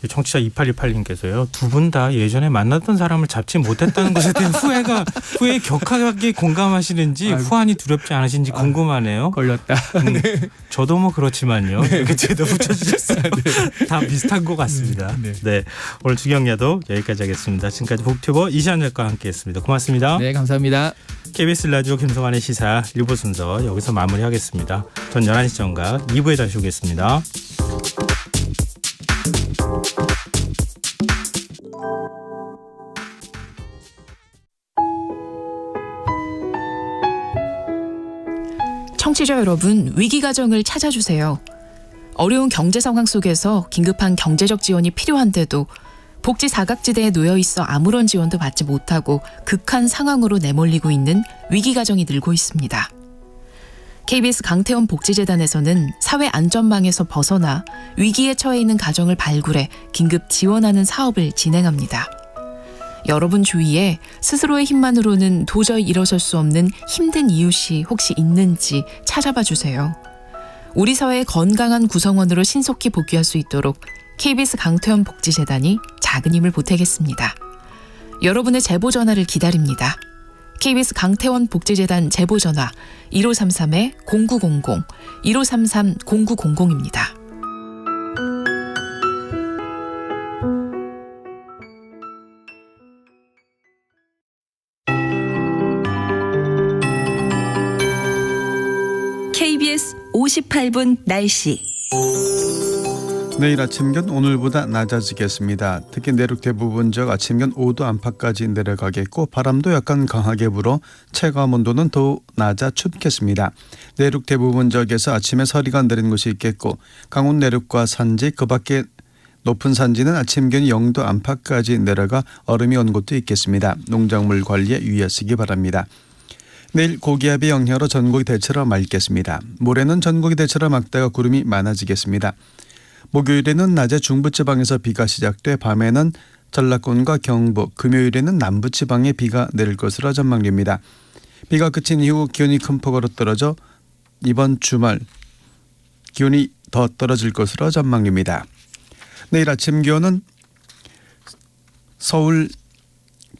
청취자 2828님께서요. 두 분 다 예전에 만났던 사람을 잡지 못했다는 것에 대한 후회에 격하게 공감하시는지 후환이 두렵지 않으신지 궁금하네요. 걸렸다. 저도 뭐 그렇지만요. 이렇게 제도 붙여주셨어요. 다 비슷한 것 같습니다. 네. 오늘 주경야도 여기까지 하겠습니다. 지금까지 북튜버 이시안 작가와 함께했습니다. 고맙습니다. 네, 감사합니다. KBS 라디오 김성환의 시사 1부 순서 여기서 마무리하겠습니다. 전 11시 정각 2부에 다시 오겠습니다. 청취자 여러분, 위기가정을 찾아주세요. 어려운 경제 상황 속에서 긴급한 경제적 지원이 필요한데도 복지 사각지대에 놓여 있어 아무런 지원도 받지 못하고 극한 상황으로 내몰리고 있는 위기가정이 늘고 있습니다. KBS 강태원 복지재단에서는 사회 안전망에서 벗어나 위기에 처해 있는 가정을 발굴해 긴급 지원하는 사업을 진행합니다. 여러분 주위에 스스로의 힘만으로는 도저히 일어설 수 없는 힘든 이웃이 혹시 있는지 찾아봐 주세요. 우리 사회의 건강한 구성원으로 신속히 복귀할 수 있도록 KBS 강태원 복지재단이 작은 힘을 보태겠습니다. 여러분의 제보 전화를 기다립니다. KBS 강태원 복지재단 제보 전화 1533-0900, 1533-0900입니다. KBS 58분 날씨. 내일 아침견 오늘보다 낮아지겠습니다. 특히 내륙 대부분 지역 아침견 5도 안팎까지 내려가겠고 바람도 약간 강하게 불어 체감 온도는 더 낮아 춥겠습니다. 내륙 대부분 지역에서 아침에 서리가 내린 곳이 있겠고 강원 내륙과 산지 그 밖에 높은 산지는 아침견이 0도 안팎까지 내려가 얼음이 온 곳도 있겠습니다. 농작물 관리에 유의하시기 바랍니다. 내일 고기압의 영향으로 전국이 대체로 맑겠습니다. 모레는 전국이 대체로 맑다가 구름이 많아지겠습니다. 목요일에는 낮에 중부지방에서 비가 시작돼 밤에는 전라권과 경북, 금요일에는 남부지방에 비가 내릴 것으로 전망됩니다. 비가 그친 이후 기온이 큰 폭으로 떨어져 이번 주말 기온이 더 떨어질 것으로 전망됩니다. 내일 아침 기온은 서울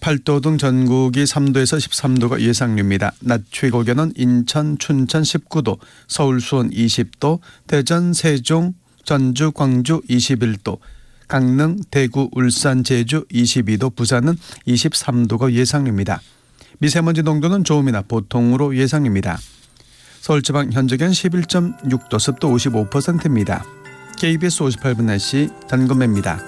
8도 등 전국이 3도에서 13도가 예상됩니다. 낮 최고 기온은 인천, 춘천 19도, 서울, 수원 20도, 대전, 세종, 전주, 광주 21도, 강릉, 대구, 울산, 제주 22도, 부산은 23도가 예상됩니다. 미세먼지 농도는 좋음이나 보통으로 예상됩니다. 서울지방 현재 기온 11.6도, 습도 55%입니다. KBS 58분 날씨 단검매입니다.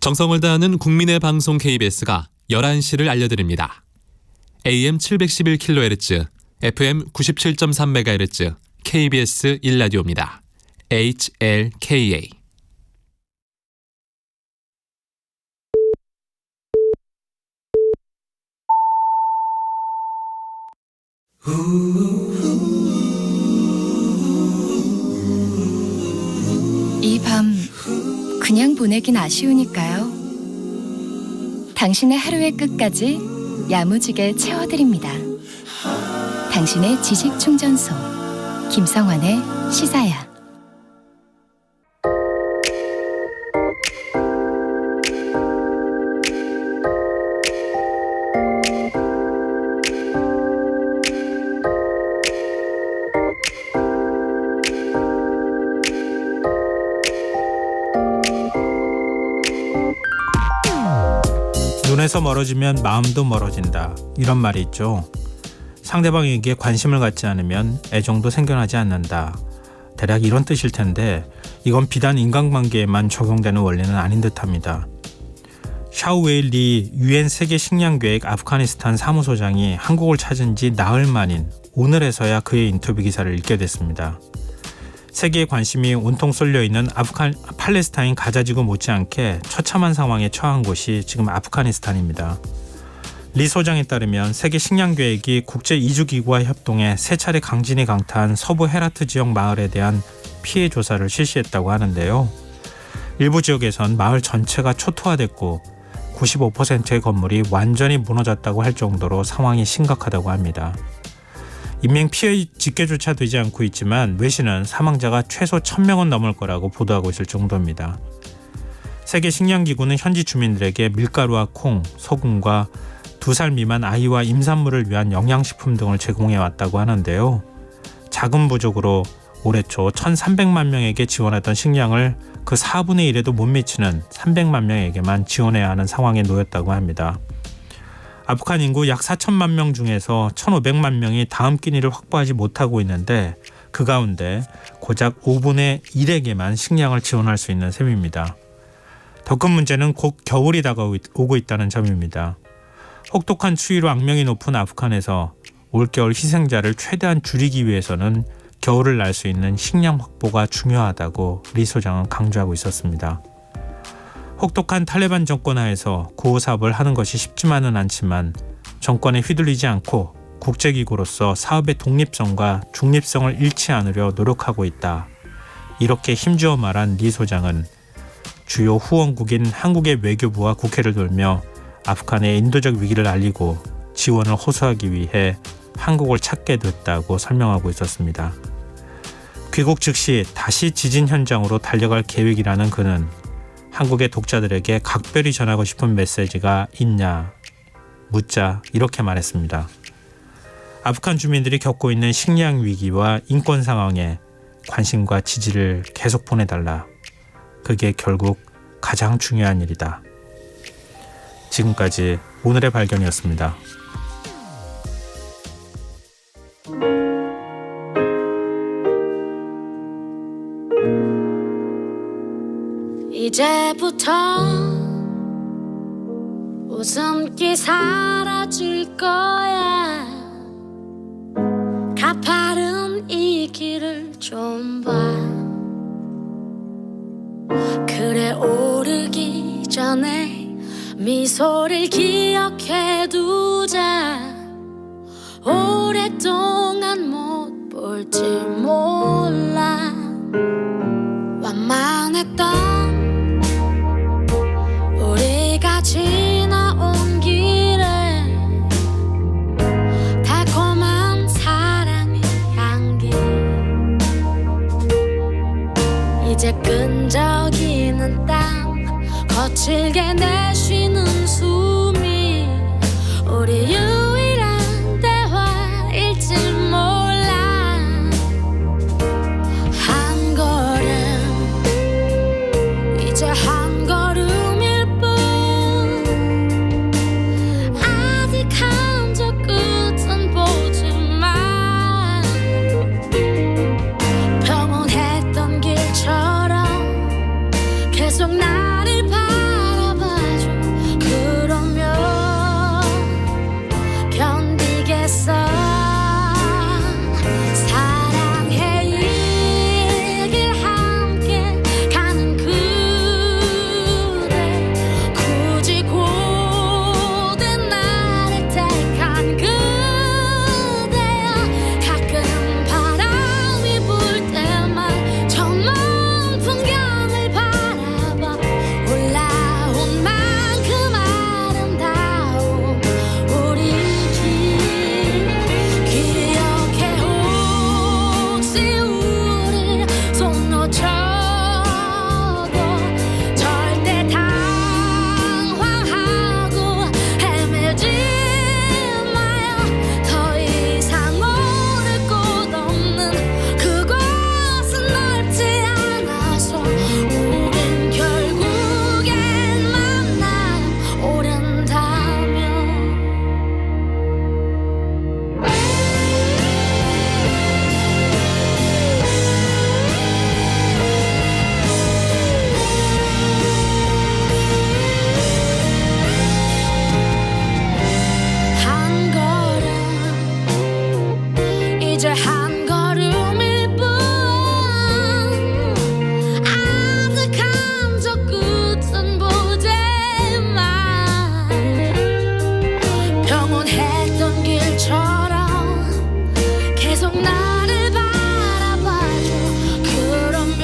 정성을 다하는 국민의 방송 KBS가 11시를 알려드립니다. AM 711kHz, FM 97.3MHz, KBS 1라디오입니다. HLKA. 이 밤 그냥 보내긴 아쉬우니까요. 당신의 하루의 끝까지 야무지게 채워드립니다. 당신의 지식 충전소 김성환의 시사야. 눈에서 멀어지면 마음도 멀어진다. 이런 말이 있죠. 상대방에게 관심을 갖지 않으면 애정도 생겨나지 않는다. 대략 이런 뜻일 텐데 이건 비단 인간관계에만 적용되는 원리는 아닌 듯합니다. 샤오웨이 리 유엔 세계 식량계획 아프가니스탄 사무소장이 한국을 찾은 지 나흘 만인 오늘에서야 그의 인터뷰 기사를 읽게 됐습니다. 세계의 관심이 온통 쏠려 있는 팔레스타인 가자지구 못지않게 처참한 상황에 처한 곳이 지금 아프가니스탄입니다. 리 소장에 따르면 세계 식량계획이 국제 이주기구와 협동해 세 차례 강진이 강타한 서부 헤라트 지역 마을에 대한 피해 조사를 실시했다고 하는데요. 일부 지역에선 마을 전체가 초토화됐고 95%의 건물이 완전히 무너졌다고 할 정도로 상황이 심각하다고 합니다. 인명 피해 집계조차 되지 않고 있지만 외신은 사망자가 최소 1000명은 넘을 거라고 보도하고 있을 정도입니다. 세계 식량기구는 현지 주민들에게 밀가루와 콩, 소금과 2살 미만 아이와 임산부를 위한 영양식품 등을 제공해 왔다고 하는데요. 자금 부족으로 올해 초 1300만 명에게 지원했던 식량을 그 4분의 1에도 못 미치는 300만 명에게만 지원해야 하는 상황에 놓였다고 합니다. 아프간 인구 약 4천만 명 중에서 1,500만 명이 다음 끼니를 확보하지 못하고 있는데 그 가운데 고작 5분의 1에게만 식량을 지원할 수 있는 셈입니다. 더 큰 문제는 곧 겨울이 다가오고 있다는 점입니다. 혹독한 추위로 악명이 높은 아프간에서 올겨울 희생자를 최대한 줄이기 위해서는 겨울을 날 수 있는 식량 확보가 중요하다고 리 소장은 강조하고 있었습니다. 혹독한 탈레반 정권 하에서 구호 사업을 하는 것이 쉽지만은 않지만 정권에 휘둘리지 않고 국제기구로서 사업의 독립성과 중립성을 잃지 않으려 노력하고 있다. 이렇게 힘주어 말한 리 소장은 주요 후원국인 한국의 외교부와 국회를 돌며 아프간의 인도적 위기를 알리고 지원을 호소하기 위해 한국을 찾게 됐다고 설명하고 있었습니다. 귀국 즉시 다시 지진 현장으로 달려갈 계획이라는 그는 한국의 독자들에게 각별히 전하고 싶은 메시지가 있냐 묻자 이렇게 말했습니다. 아프간 주민들이 겪고 있는 식량 위기와 인권 상황에 관심과 지지를 계속 보내달라. 그게 결국 가장 중요한 일이다. 지금까지 오늘의 발견이었습니다. 이제부터 웃음기 사라질 거야. 가파른 이 길을 좀 봐. 그래 오르기 전에 미소를 기억해두자. 오랫동안 못 볼지 몰라. 완만했던 거칠게 내쉬는 숨이 우리 유일한 대화일지 몰라. 한 걸음 이제 한 걸음일 뿐. 아직 한적 끝은 보지만 평온했던 길처럼 계속 나를 바라봐줘. 그러면 견디겠어. 사랑해 이 길 함께 가는 그대. 굳이 고된 나를 택한 그대여. 가끔 바람이 불 때만 저 먼 풍경을 바라봐. 올라온 만큼 아름다운 우리 길. 기억해 혹시 우릴 손 놓쳐도 절대 당황하고 헤매지 마요. 더 이상 오를 곳 없는 그곳은 넓지 않아서 우린 결국엔 만나요. 오른다면. 한 걸음 이제 한 걸음일 뿐. 아직 한적 끝은 보지만 평온했던 길처럼 계속 나를 바라봐줘. 그러면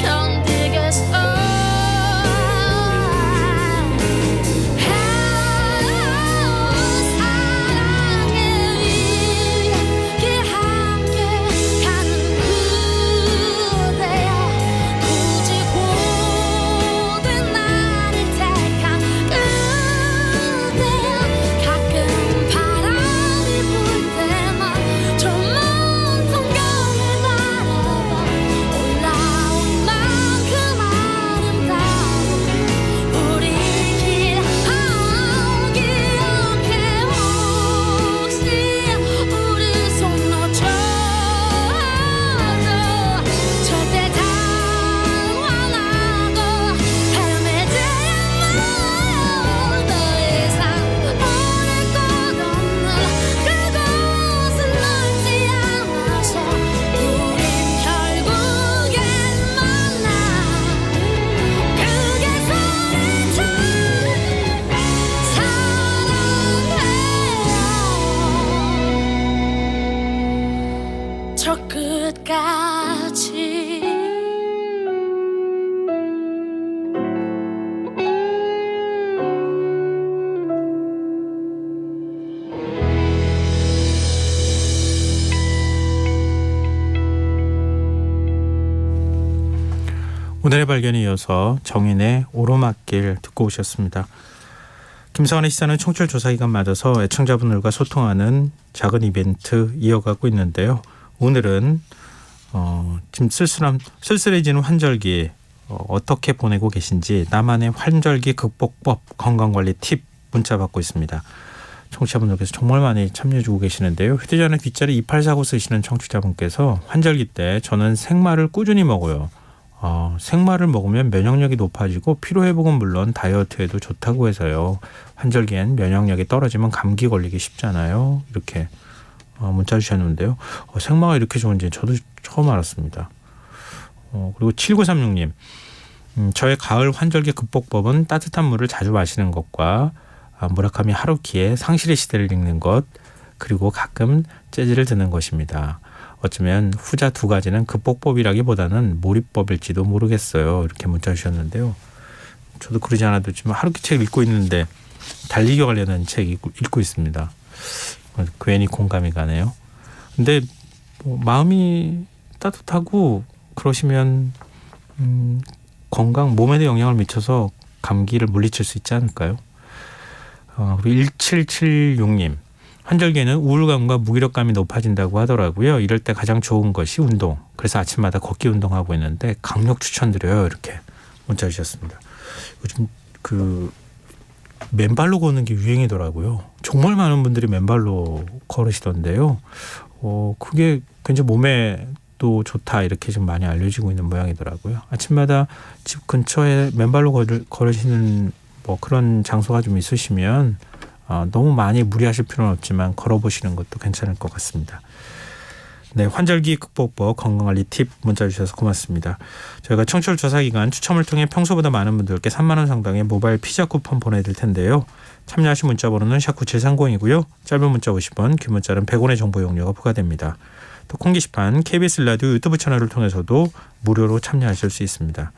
견디겠어. 사랑해 이 길 함께 가는 그대여. 굳이 고된 나를 택한 그대여. 가끔 바람이 불 때만 저 먼 풍경을 바라봐. 올라온 만큼 아름다운 우리 길. 기억해 혹시 우리 손 놓쳐도 절대 당황하고 헤매지 마요. 더 이상 오를 곳 없는 그곳은 넓지 않아서 우린 결국엔 만나. 크게 소리쳐 사랑해요. 저 끝까지. 오늘의 발견에 이어서 정인의 오르막길 듣고 오셨습니다. 김성환의 시사는 청취율 조사 기간 맞아서 애청자분들과 소통하는 작은 이벤트 이어가고 있는데요. 오늘은 지금 쓸쓸해지는 환절기 어떻게 보내고 계신지 나만의 환절기 극복법 건강관리 팁 문자 받고 있습니다. 청취자분들께서 정말 많이 참여해주고 계시는데요. 휴대전화 뒷자리 2849 쓰시는 청취자분께서 환절기 때 저는 생마를 꾸준히 먹어요. 생마를 먹으면 면역력이 높아지고 피로회복은 물론 다이어트에도 좋다고 해서요. 환절기엔 면역력이 떨어지면 감기 걸리기 쉽잖아요. 이렇게 문자 주셨는데요. 생마가 이렇게 좋은지 저도 처음 알았습니다. 그리고 7936님. 저의 가을 환절기 극복법은 따뜻한 물을 자주 마시는 것과 무라카미 하루키의 상실의 시대를 읽는 것, 그리고 가끔 재즈를 듣는 것입니다. 어쩌면 후자 두 가지는 극복법이라기보다는 몰입법일지도 모르겠어요. 이렇게 문자 주셨는데요. 저도 그러지 않아도 지금 하루키 책 읽고 있는데 달리기 관련한 책 읽고 있습니다. 괜히 공감이 가네요. 근데 마음이 따뜻하고 그러시면 건강 몸에도 영향을 미쳐서 감기를 물리칠 수 있지 않을까요? 그리고 1776님. 환절기에는 우울감과 무기력감이 높아진다고 하더라고요. 이럴 때 가장 좋은 것이 운동. 그래서 아침마다 걷기 운동하고 있는데 강력 추천드려요. 이렇게 문자 주셨습니다. 요즘 그 맨발로 걷는 게 유행이더라고요. 정말 많은 분들이 맨발로 걸으시던데요. 그게 굉장히 몸에 또 좋다 이렇게 좀 많이 알려지고 있는 모양이더라고요. 아침마다 집 근처에 맨발로 걸으시는 뭐 그런 장소가 좀 있으시면 너무 많이 무리하실 필요는 없지만 걸어보시는 것도 괜찮을 것 같습니다. 네, 환절기 극복법 건강관리 팁 문자 주셔서 고맙습니다. 저희가 청취율 조사 기간 추첨을 통해 평소보다 많은 분들께 3만 원 상당의 모바일 피자 쿠폰 보내드릴 텐데요. 참여하신 문자 번호는 #9730이고요. 짧은 문자 50원, 긴 문자는 100원의 정보 이용료가 부과됩니다. 또 콩 게시판 KBS 라디오 유튜브 채널을 통해서도 무료로 참여하실 수 있습니다.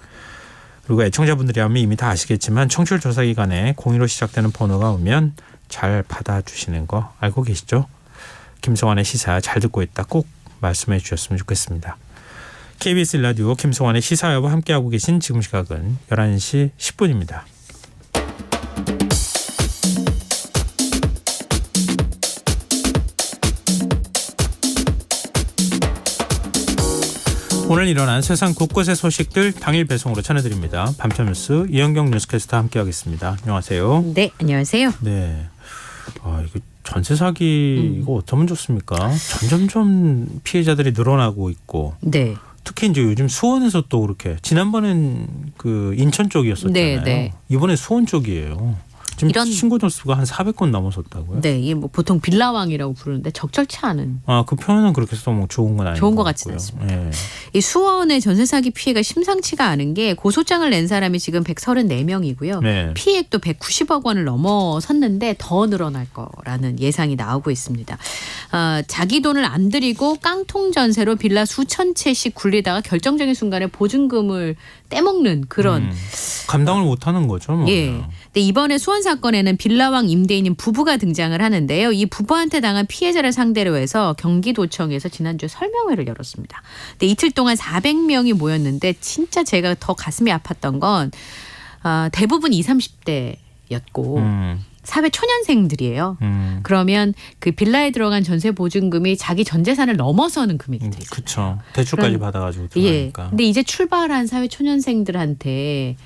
그리고 애청자분들이라면 이미 다 아시겠지만 청취율 조사 기간에 02로 시작되는 번호가 오면 잘 받아주시는 거 알고 계시죠? 김성환의 시사 잘 듣고 있다 꼭 말씀해 주셨으면 좋겠습니다. KBS 라디오 김성환의 시사와 함께하고 계신 지금 시각은 11시 10분입니다. 오늘 일어난 세상 곳곳의 소식들 당일 배송으로 전해드립니다. 밤천 뉴스 이현경 뉴스캐스터 함께하겠습니다. 안녕하세요. 네, 안녕하세요. 네, 이거 전세 사기 이거 어쩌면 좋습니까? 점점점 피해자들이 늘어나고 있고. 네. 특히 이제 요즘 수원에서 또 그렇게 지난번엔 그 인천 쪽이었었잖아요. 네. 이번에 수원 쪽이에요. 지금 이런 신고 수가 한 400건 넘어섰다고요? 네, 이게 뭐 보통 빌라왕이라고 부르는데 적절치 않은. 그 표현은 그렇게 써면 좋은 건 아니고. 좋은 것 같지는 않습니다. 네. 이 수원의 전세 사기 피해가 심상치가 않은 게 고소장을 낸 사람이 지금 134명이고요. 네. 피해액도 190억 원을 넘어섰는데 더 늘어날 거라는 예상이 나오고 있습니다. 자기 돈을 안 들이고 깡통 전세로 빌라 수천 채씩 굴리다가 결정적인 순간에 보증금을 떼먹는 그런. 감당을 못하는 거죠. 뭐. 예. 근데 이번에 수원 사건에는 빌라왕 임대인인 부부가 등장을 하는데요. 이 부부한테 당한 피해자를 상대로 해서 경기도청에서 지난주에 설명회를 열었습니다. 근데 이틀 동안 400명이 모였는데 진짜 제가 더 가슴이 아팠던 건 대부분 20, 30대였고 사회 초년생들이에요. 그러면 그 빌라에 들어간 전세 보증금이 자기 전 재산을 넘어서는 금액들이 있어요. 그렇죠. 대출까지 받아가지고 들어가니까. 예. 근데 이제 출발한 사회 초년생들한테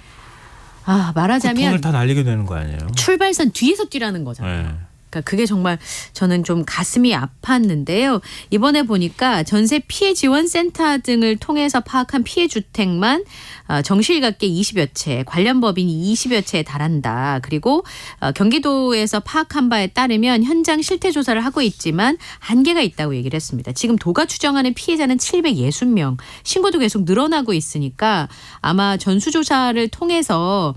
말하자면 그 돈을 다 날리게 되는 거 아니에요? 출발선 뒤에서 뛰라는 거잖아요. 네. 그러니까 그게 정말 저는 좀 가슴이 아팠는데요. 이번에 보니까 전세 피해 지원센터 등을 통해서 파악한 피해 주택만 정실각계 20여 채, 관련 법인이 20여 채에 달한다. 그리고 경기도에서 파악한 바에 따르면 현장 실태 조사를 하고 있지만 한계가 있다고 얘기를 했습니다. 지금 도가 추정하는 피해자는 760명, 신고도 계속 늘어나고 있으니까 아마 전수조사를 통해서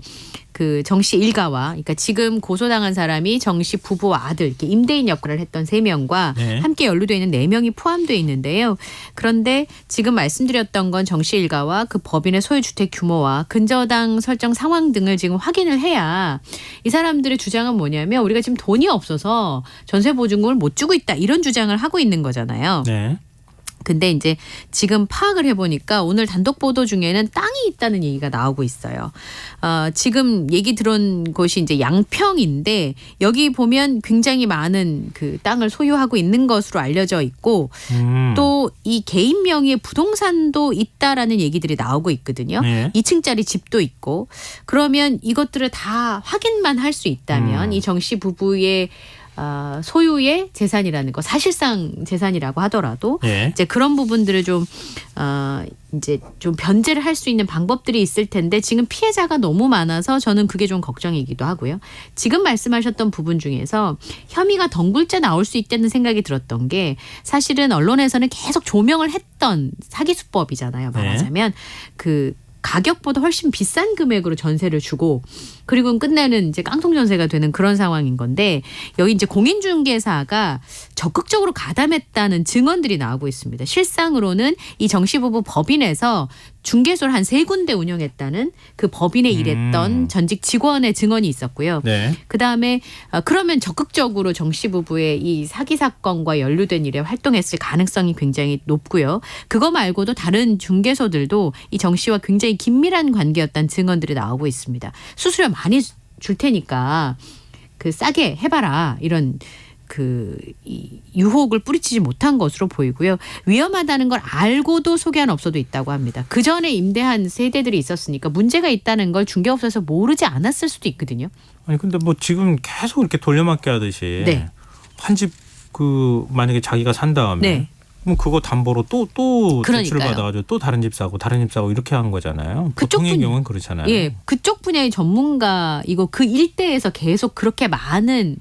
그 정 씨 일가와, 그러니까 지금 고소당한 사람이 정 씨 부부와 아들, 이렇게 임대인 역할을 했던 3명과 네. 함께 연루되어 있는 4명이 포함되어 있는데요. 그런데 지금 말씀드렸던 건 정 씨 일가와 그 법인의 소유주택 규모와 근저당 설정 상황 등을 지금 확인을 해야 이 사람들의 주장은 뭐냐면 우리가 지금 돈이 없어서 전세 보증금을 못 주고 있다 이런 주장을 하고 있는 거잖아요. 네. 근데 이제 지금 파악을 해보니까 오늘 단독 보도 중에는 땅이 있다는 얘기가 나오고 있어요. 지금 얘기 들은 곳이 이제 양평인데 여기 보면 굉장히 많은 그 땅을 소유하고 있는 것으로 알려져 있고 또 이 개인 명의의 부동산도 있다라는 얘기들이 나오고 있거든요. 네. 2층짜리 집도 있고 그러면 이것들을 다 확인만 할 수 있다면 이 정 씨 부부의 소유의 재산이라는 거 사실상 재산이라고 하더라도 예. 이제 그런 부분들을 좀 이제 좀 변제를 할 수 있는 방법들이 있을 텐데 지금 피해자가 너무 많아서 저는 그게 좀 걱정이기도 하고요. 지금 말씀하셨던 부분 중에서 혐의가 덩굴째 나올 수 있다는 생각이 들었던 게 사실은 언론에서는 계속 조명을 했던 사기 수법이잖아요. 말하자면 그 가격보다 훨씬 비싼 금액으로 전세를 주고 그리고 끝내는 이제 깡통 전세가 되는 그런 상황인 건데 여기 이제 공인중개사가 적극적으로 가담했다는 증언들이 나오고 있습니다. 실상으로는 이 정 씨 부부 법인에서 중개소를 한 3군데 운영했다는 그 법인에 일했던 전직 직원의 증언이 있었고요. 네. 그다음에 그러면 적극적으로 정 씨 부부의 이 사기 사건과 연루된 일에 활동했을 가능성이 굉장히 높고요. 그거 말고도 다른 중개소들도 이 정 씨와 굉장히 긴밀한 관계였다는 증언들이 나오고 있습니다. 수수료 많이 줄 테니까 그 싸게 해봐라 이런 이 유혹을 뿌리치지 못한 것으로 보이고요. 위험하다는 걸 알고도 소개한 업소도 있다고 합니다. 그 전에 임대한 세대들이 있었으니까 문제가 있다는 걸 중개업소에서 모르지 않았을 수도 있거든요. 아니 근데 뭐 지금 계속 이렇게 돌려막기 하듯이 네. 한 집 만약에 자기가 산 다음에 네. 그럼 그거 담보로 또 대출을 그러니까요. 받아가지고 또 다른 집 사고 이렇게 한 거잖아요. 보통의 경우는 그렇잖아요. 예, 그쪽 분야의 전문가이고 그 일대에서 계속 그렇게 많은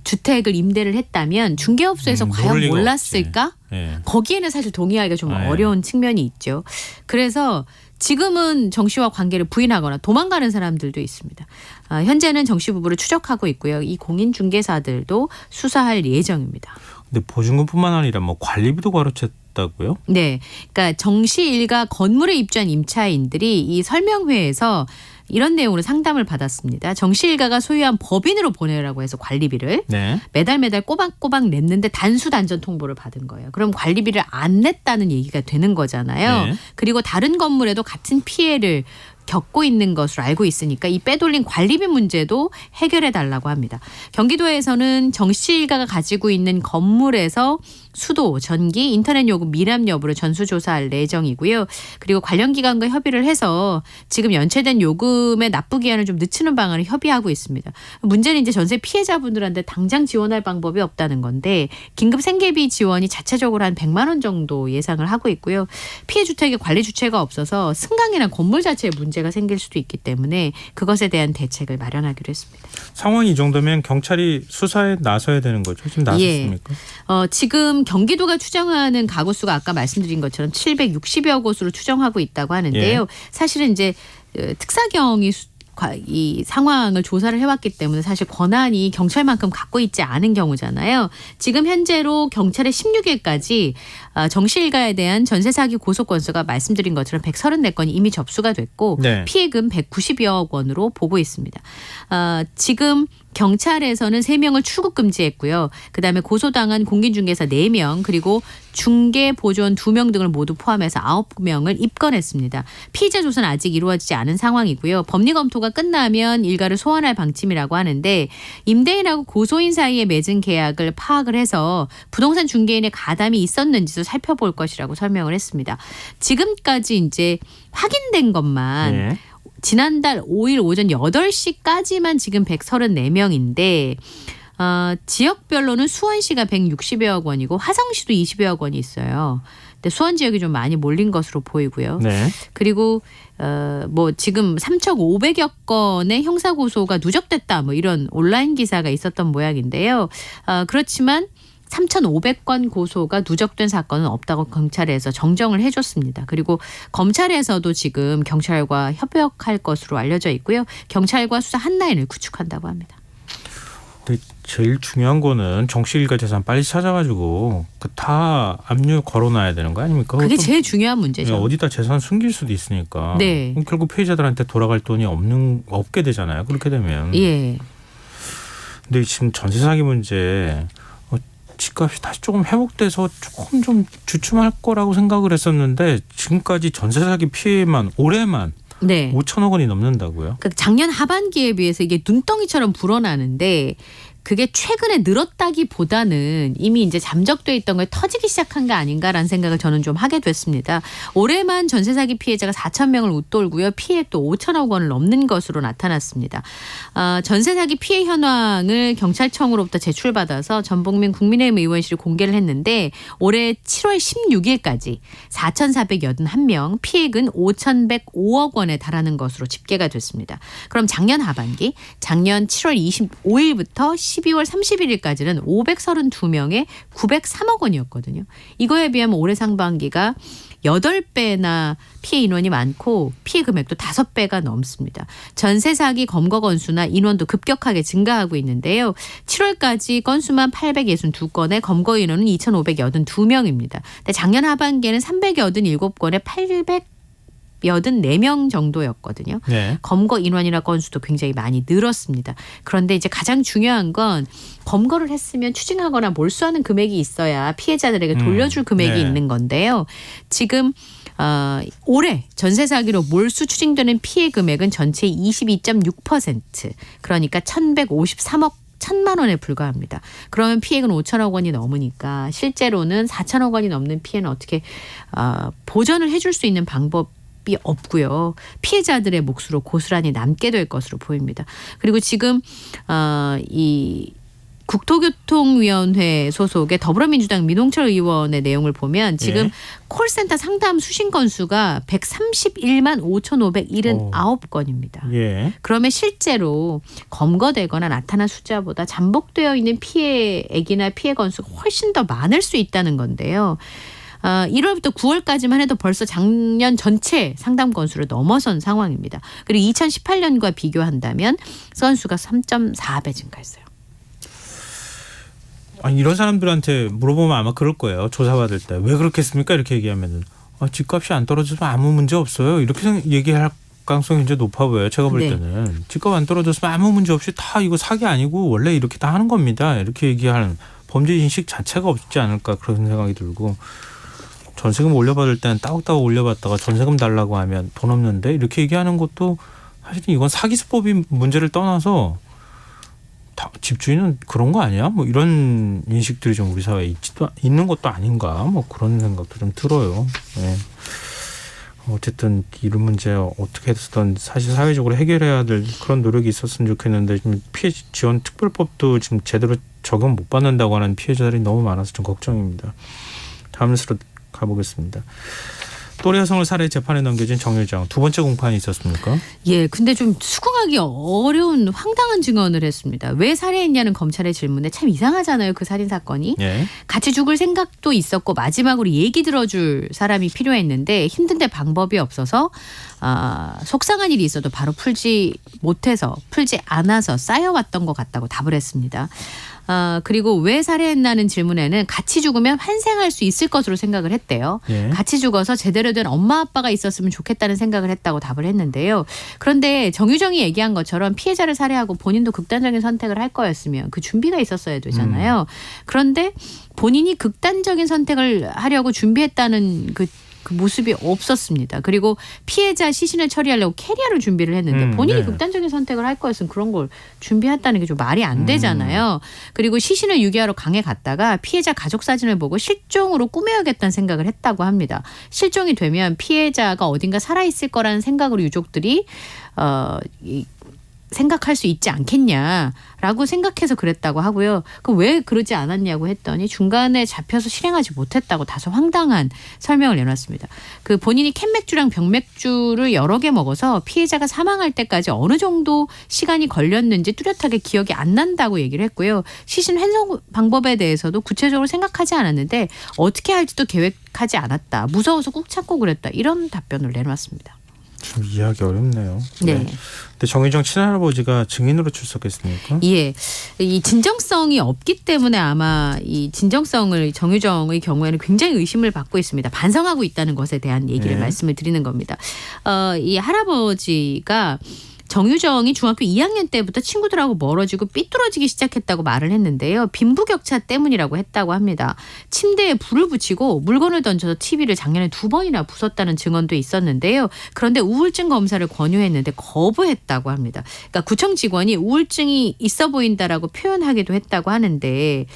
주택을 임대를 했다면 중개업소에서 과연 몰랐을까? 네. 거기에는 사실 동의하기가 좀 네. 어려운 측면이 있죠. 그래서 지금은 정 씨와 관계를 부인하거나 도망가는 사람들도 있습니다. 현재는 정 씨 부부를 추적하고 있고요. 이 공인중개사들도 수사할 예정입니다. 근데 보증금뿐만 아니라 뭐 관리비도 가로챘다고요? 네, 그러니까 정 씨 일가 건물에 입주한 임차인들이 이 설명회에서 이런 내용으로 상담을 받았습니다. 정 씨 일가가 소유한 법인으로 보내라고 해서 관리비를 네. 매달 꼬박꼬박 냈는데 단수단전 통보를 받은 거예요. 그럼 관리비를 안 냈다는 얘기가 되는 거잖아요. 네. 그리고 다른 건물에도 같은 피해를 겪고 있는 것으로 알고 있으니까 이 빼돌린 관리비 문제도 해결해 달라고 합니다. 경기도에서는 정 씨 일가가 가지고 있는 건물에서 수도, 전기, 인터넷 요금 미납 여부를 전수조사할 예정이고요. 그리고 관련 기관과 협의를 해서 지금 연체된 요금의 납부 기한을 좀 늦추는 방안을 협의하고 있습니다. 문제는 이제 전세 피해자분들한테 당장 지원할 방법이 없다는 건데 긴급 생계비 지원이 자체적으로 한 100만 원 정도 예상을 하고 있고요. 피해 주택의 관리 주체가 없어서 승강이나 건물 자체에 문제가 생길 수도 있기 때문에 그것에 대한 대책을 마련하기로 했습니다. 상황이 이 정도면 경찰이 수사에 나서야 되는 거죠? 지금 나섰습니까? 예. 지금 경기도가 추정하는 가구 수가 아까 말씀드린 것처럼 760여 곳으로 추정하고 있다고 하는데요. 예. 사실은 이제 특사경이 이 상황을 조사를 해왔기 때문에 사실 권한이 경찰만큼 갖고 있지 않은 경우잖아요. 지금 현재로 경찰의 16일까지 정 씨 일가에 대한 전세 사기 고소 건수가 말씀드린 것처럼 134건이 이미 접수가 됐고 네. 피해금 190여억 원으로 보고 있습니다. 지금 경찰에서는 3명을 출국 금지했고요. 그다음에 고소당한 공인중개사 4명 그리고 중개보조원 2명 등을 모두 포함해서 9명을 입건했습니다. 피의자 조사는 아직 이루어지지 않은 상황이고요. 법리 검토가 끝나면 일가를 소환할 방침이라고 하는데 임대인하고 고소인 사이에 맺은 계약을 파악을 해서 부동산 중개인의 가담이 있었는지도 살펴볼 것이라고 설명을 했습니다. 지금까지 이제 확인된 것만 네. 지난달 5일 오전 8시까지만 지금 134명인데 지역별로는 수원시가 160여억 원이고 화성시도 20여억 원이 있어요. 근데 수원 지역이 좀 많이 몰린 것으로 보이고요. 네. 그리고 뭐 지금 3,500여 건의 형사고소가 누적됐다 뭐 이런 온라인 기사가 있었던 모양인데요. 그렇지만 3,500건 고소가 누적된 사건은 없다고 경찰에서 정정을 해줬습니다. 그리고 검찰에서도 지금 경찰과 협력할 것으로 알려져 있고요. 경찰과 수사 한 라인을 구축한다고 합니다. 근데 제일 중요한 거는 정 씨 일가 재산 빨리 찾아가지고 다 압류 걸어놔야 되는 거 아닙니까? 그게 제일 중요한 문제죠. 어디다 재산 숨길 수도 있으니까. 네. 그럼 결국 피해자들한테 돌아갈 돈이 없게 되잖아요. 그렇게 되면. 예. 근데 지금 전세 사기 문제 집값이 다시 조금 회복돼서 조금 좀 주춤할 거라고 생각을 했었는데 지금까지 전세 사기 피해만 올해만 네. 5천억 원이 넘는다고요? 그 작년 하반기에 비해서 이게 눈덩이처럼 불어나는데 그게 최근에 늘었다기보다는 이미 이제 잠적돼 있던 걸 터지기 시작한 게 아닌가라는 생각을 저는 좀 하게 됐습니다. 올해만 전세 사기 피해자가 4천 명을 웃돌고요. 피해액도 5천억 원을 넘는 것으로 나타났습니다. 전세 사기 피해 현황을 경찰청으로부터 제출받아서 전복민 국민의힘 의원실이 공개를 했는데 올해 7월 16일까지 4,481명, 피해액은 5,105억 원에 달하는 것으로 집계가 됐습니다. 그럼 작년 하반기, 작년 7월 25일부터 12월 31일까지는 532명에 903억 원이었거든요. 이거에 비하면 올해 상반기가 8배나 피해 인원이 많고 피해 금액도 5배가 넘습니다. 전세 사기 검거 건수나 인원도 급격하게 증가하고 있는데요. 7월까지 건수만 862건에 검거 인원은 2,582명입니다. 근데 작년 하반기에는 387건에 84명 정도였거든요. 네. 검거 인원이나 건수도 굉장히 많이 늘었습니다. 그런데 이제 가장 중요한 건 검거를 했으면 추징하거나 몰수하는 금액이 있어야 피해자들에게 돌려줄 금액이 네. 있는 건데요. 지금 올해 전세 사기로 몰수 추징되는 피해 금액은 전체의 22.6%, 그러니까 1,153억 1,000만 원에 불과합니다. 그러면 피해액은 5천억 원이 넘으니까 실제로는 4천억 원이 넘는 피해는 어떻게 보전을 해줄 수 있는 방법이 없고요. 피해자들의 몫으로 고스란히 남게 될 것으로 보입니다. 그리고 지금 이 국토교통위원회 소속의 더불어민주당 민홍철 의원의 내용을 보면 지금 콜센터 상담 수신 건수가 131만 5,579건입니다. 예. 그러면 실제로 검거되거나 나타난 숫자보다 잠복되어 있는 피해액이나 피해 건수가 훨씬 더 많을 수 있다는 건데요. 1월부터 9월까지만 해도 벌써 작년 전체 상담 건수를 넘어선 상황입니다. 그리고 2018년과 비교한다면 건수가 3.4배 증가했어요. 아니, 이런 사람들한테 물어보면 아마 그럴 거예요. 조사받을 때. 왜 그렇게 했습니까? 이렇게 얘기하면은 집값이 안 떨어져서 아무 문제 없어요. 이렇게 얘기할 가능성이 굉장히 높아 보여요. 제가 볼 때는. 집값 안 떨어졌으면 아무 문제 없이 다 이거 사기 아니고 원래 이렇게 다 하는 겁니다. 이렇게 얘기하는 범죄 인식 자체가 없지 않을까 그런 생각이 들고, 전세금 올려받을 때는 따박따박 올려받다가 전세금 달라고 하면 돈 없는데 이렇게 얘기하는 것도 사실은 이건 사기 수법이 문제를 떠나서 집주인은 그런 거 아니야? 뭐 이런 인식들이 좀 우리 사회에 있는 것도 아닌가? 뭐 그런 생각도 좀 들어요. 네. 어쨌든 이런 문제 어떻게 해서든 사실 사회적으로 해결해야 될 그런 노력이 있었으면 좋겠는데, 지금 피해 지원 특별법도 지금 제대로 적용 못 받는다고 하는 피해자들이 너무 많아서 좀 걱정입니다. 다음 뉴스로 가보겠습니다. 또래 여성을 살해 재판에 넘겨진 정유정, 두 번째 공판이 있었습니까? 예, 근데 좀 수긍하기 어려운 황당한 증언을 했습니다. 왜 살해했냐는 검찰의 질문에 참 이상하잖아요. 그 살인 사건이. 예. 같이 죽을 생각도 있었고 마지막으로 얘기 들어줄 사람이 필요했는데 힘든데 방법이 없어서 속상한 일이 있어도 바로 풀지 않아서 쌓여왔던 것 같다고 답을 했습니다. 그리고 왜 살해했나는 질문에는 같이 죽으면 환생할 수 있을 것으로 생각을 했대요. 예. 같이 죽어서 제대로 된 엄마 아빠가 있었으면 좋겠다는 생각을 했다고 답을 했는데요. 그런데 정유정이 얘기한 것처럼 피해자를 살해하고 본인도 극단적인 선택을 할 거였으면 그 준비가 있었어야 되잖아요. 그런데 본인이 극단적인 선택을 하려고 준비했다는 그 모습이 없었습니다. 그리고 피해자 시신을 처리하려고 캐리어를 준비를 했는데 본인이 네. 극단적인 선택을 할 거였으면 그런 걸 준비했다는 게 좀 말이 안 되잖아요. 그리고 시신을 유기하러 강에 갔다가 피해자 가족 사진을 보고 실종으로 꾸며야겠다는 생각을 했다고 합니다. 실종이 되면 피해자가 어딘가 살아있을 거라는 생각으로 유족들이 생각할 수 있지 않겠냐라고 생각해서 그랬다고 하고요. 왜 그러지 않았냐고 했더니 중간에 잡혀서 실행하지 못했다고 다소 황당한 설명을 내놨습니다. 그 본인이 캔맥주랑 병맥주를 여러 개 먹어서 피해자가 사망할 때까지 어느 정도 시간이 걸렸는지 뚜렷하게 기억이 안 난다고 얘기를 했고요. 시신 훼손 방법에 대해서도 구체적으로 생각하지 않았는데 어떻게 할지도 계획하지 않았다. 무서워서 꾹 참고 그랬다. 이런 답변을 내놨습니다. 좀 이해하기 어렵네요. 네. 근데 정유정 친할아버지가 증인으로 출석했습니까? 예. 이 진정성이 없기 때문에 아마 이 진정성을 정유정의 경우에는 굉장히 의심을 받고 있습니다. 반성하고 있다는 것에 대한 얘기를 말씀을 드리는 겁니다. 이 할아버지가 정유정이 중학교 2학년 때부터 친구들하고 멀어지고 삐뚤어지기 시작했다고 말을 했는데요. 빈부격차 때문이라고 했다고 합니다. 침대에 불을 붙이고 물건을 던져서 TV를 작년에 2번이나 부쉈다는 증언도 있었는데요. 그런데 우울증 검사를 권유했는데 거부했다고 합니다. 그러니까 구청 직원이 우울증이 있어 보인다라고 표현하기도 했다고 하는데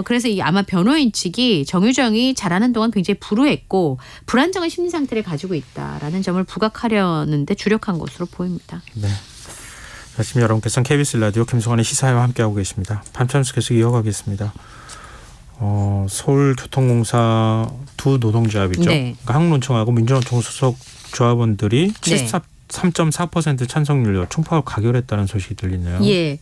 그래서 아마 변호인 측이 정유정이 자라는 동안 굉장히 불우했고 불안정한 심리 상태를 가지고 있다라는 점을 부각하려는 데 주력한 것으로 보입니다. 네. 지금 여러분께서는 KBS 라디오 김성환의 시사회와 함께하고 계십니다. 밤참수 계속 이어가겠습니다. 서울교통공사 두 노동조합이죠. 네. 그러니까 한국노총하고 민주노총 소속 조합원들이 73.4% 찬성률로 총파업 가결했다는 소식이 들리네요. 예.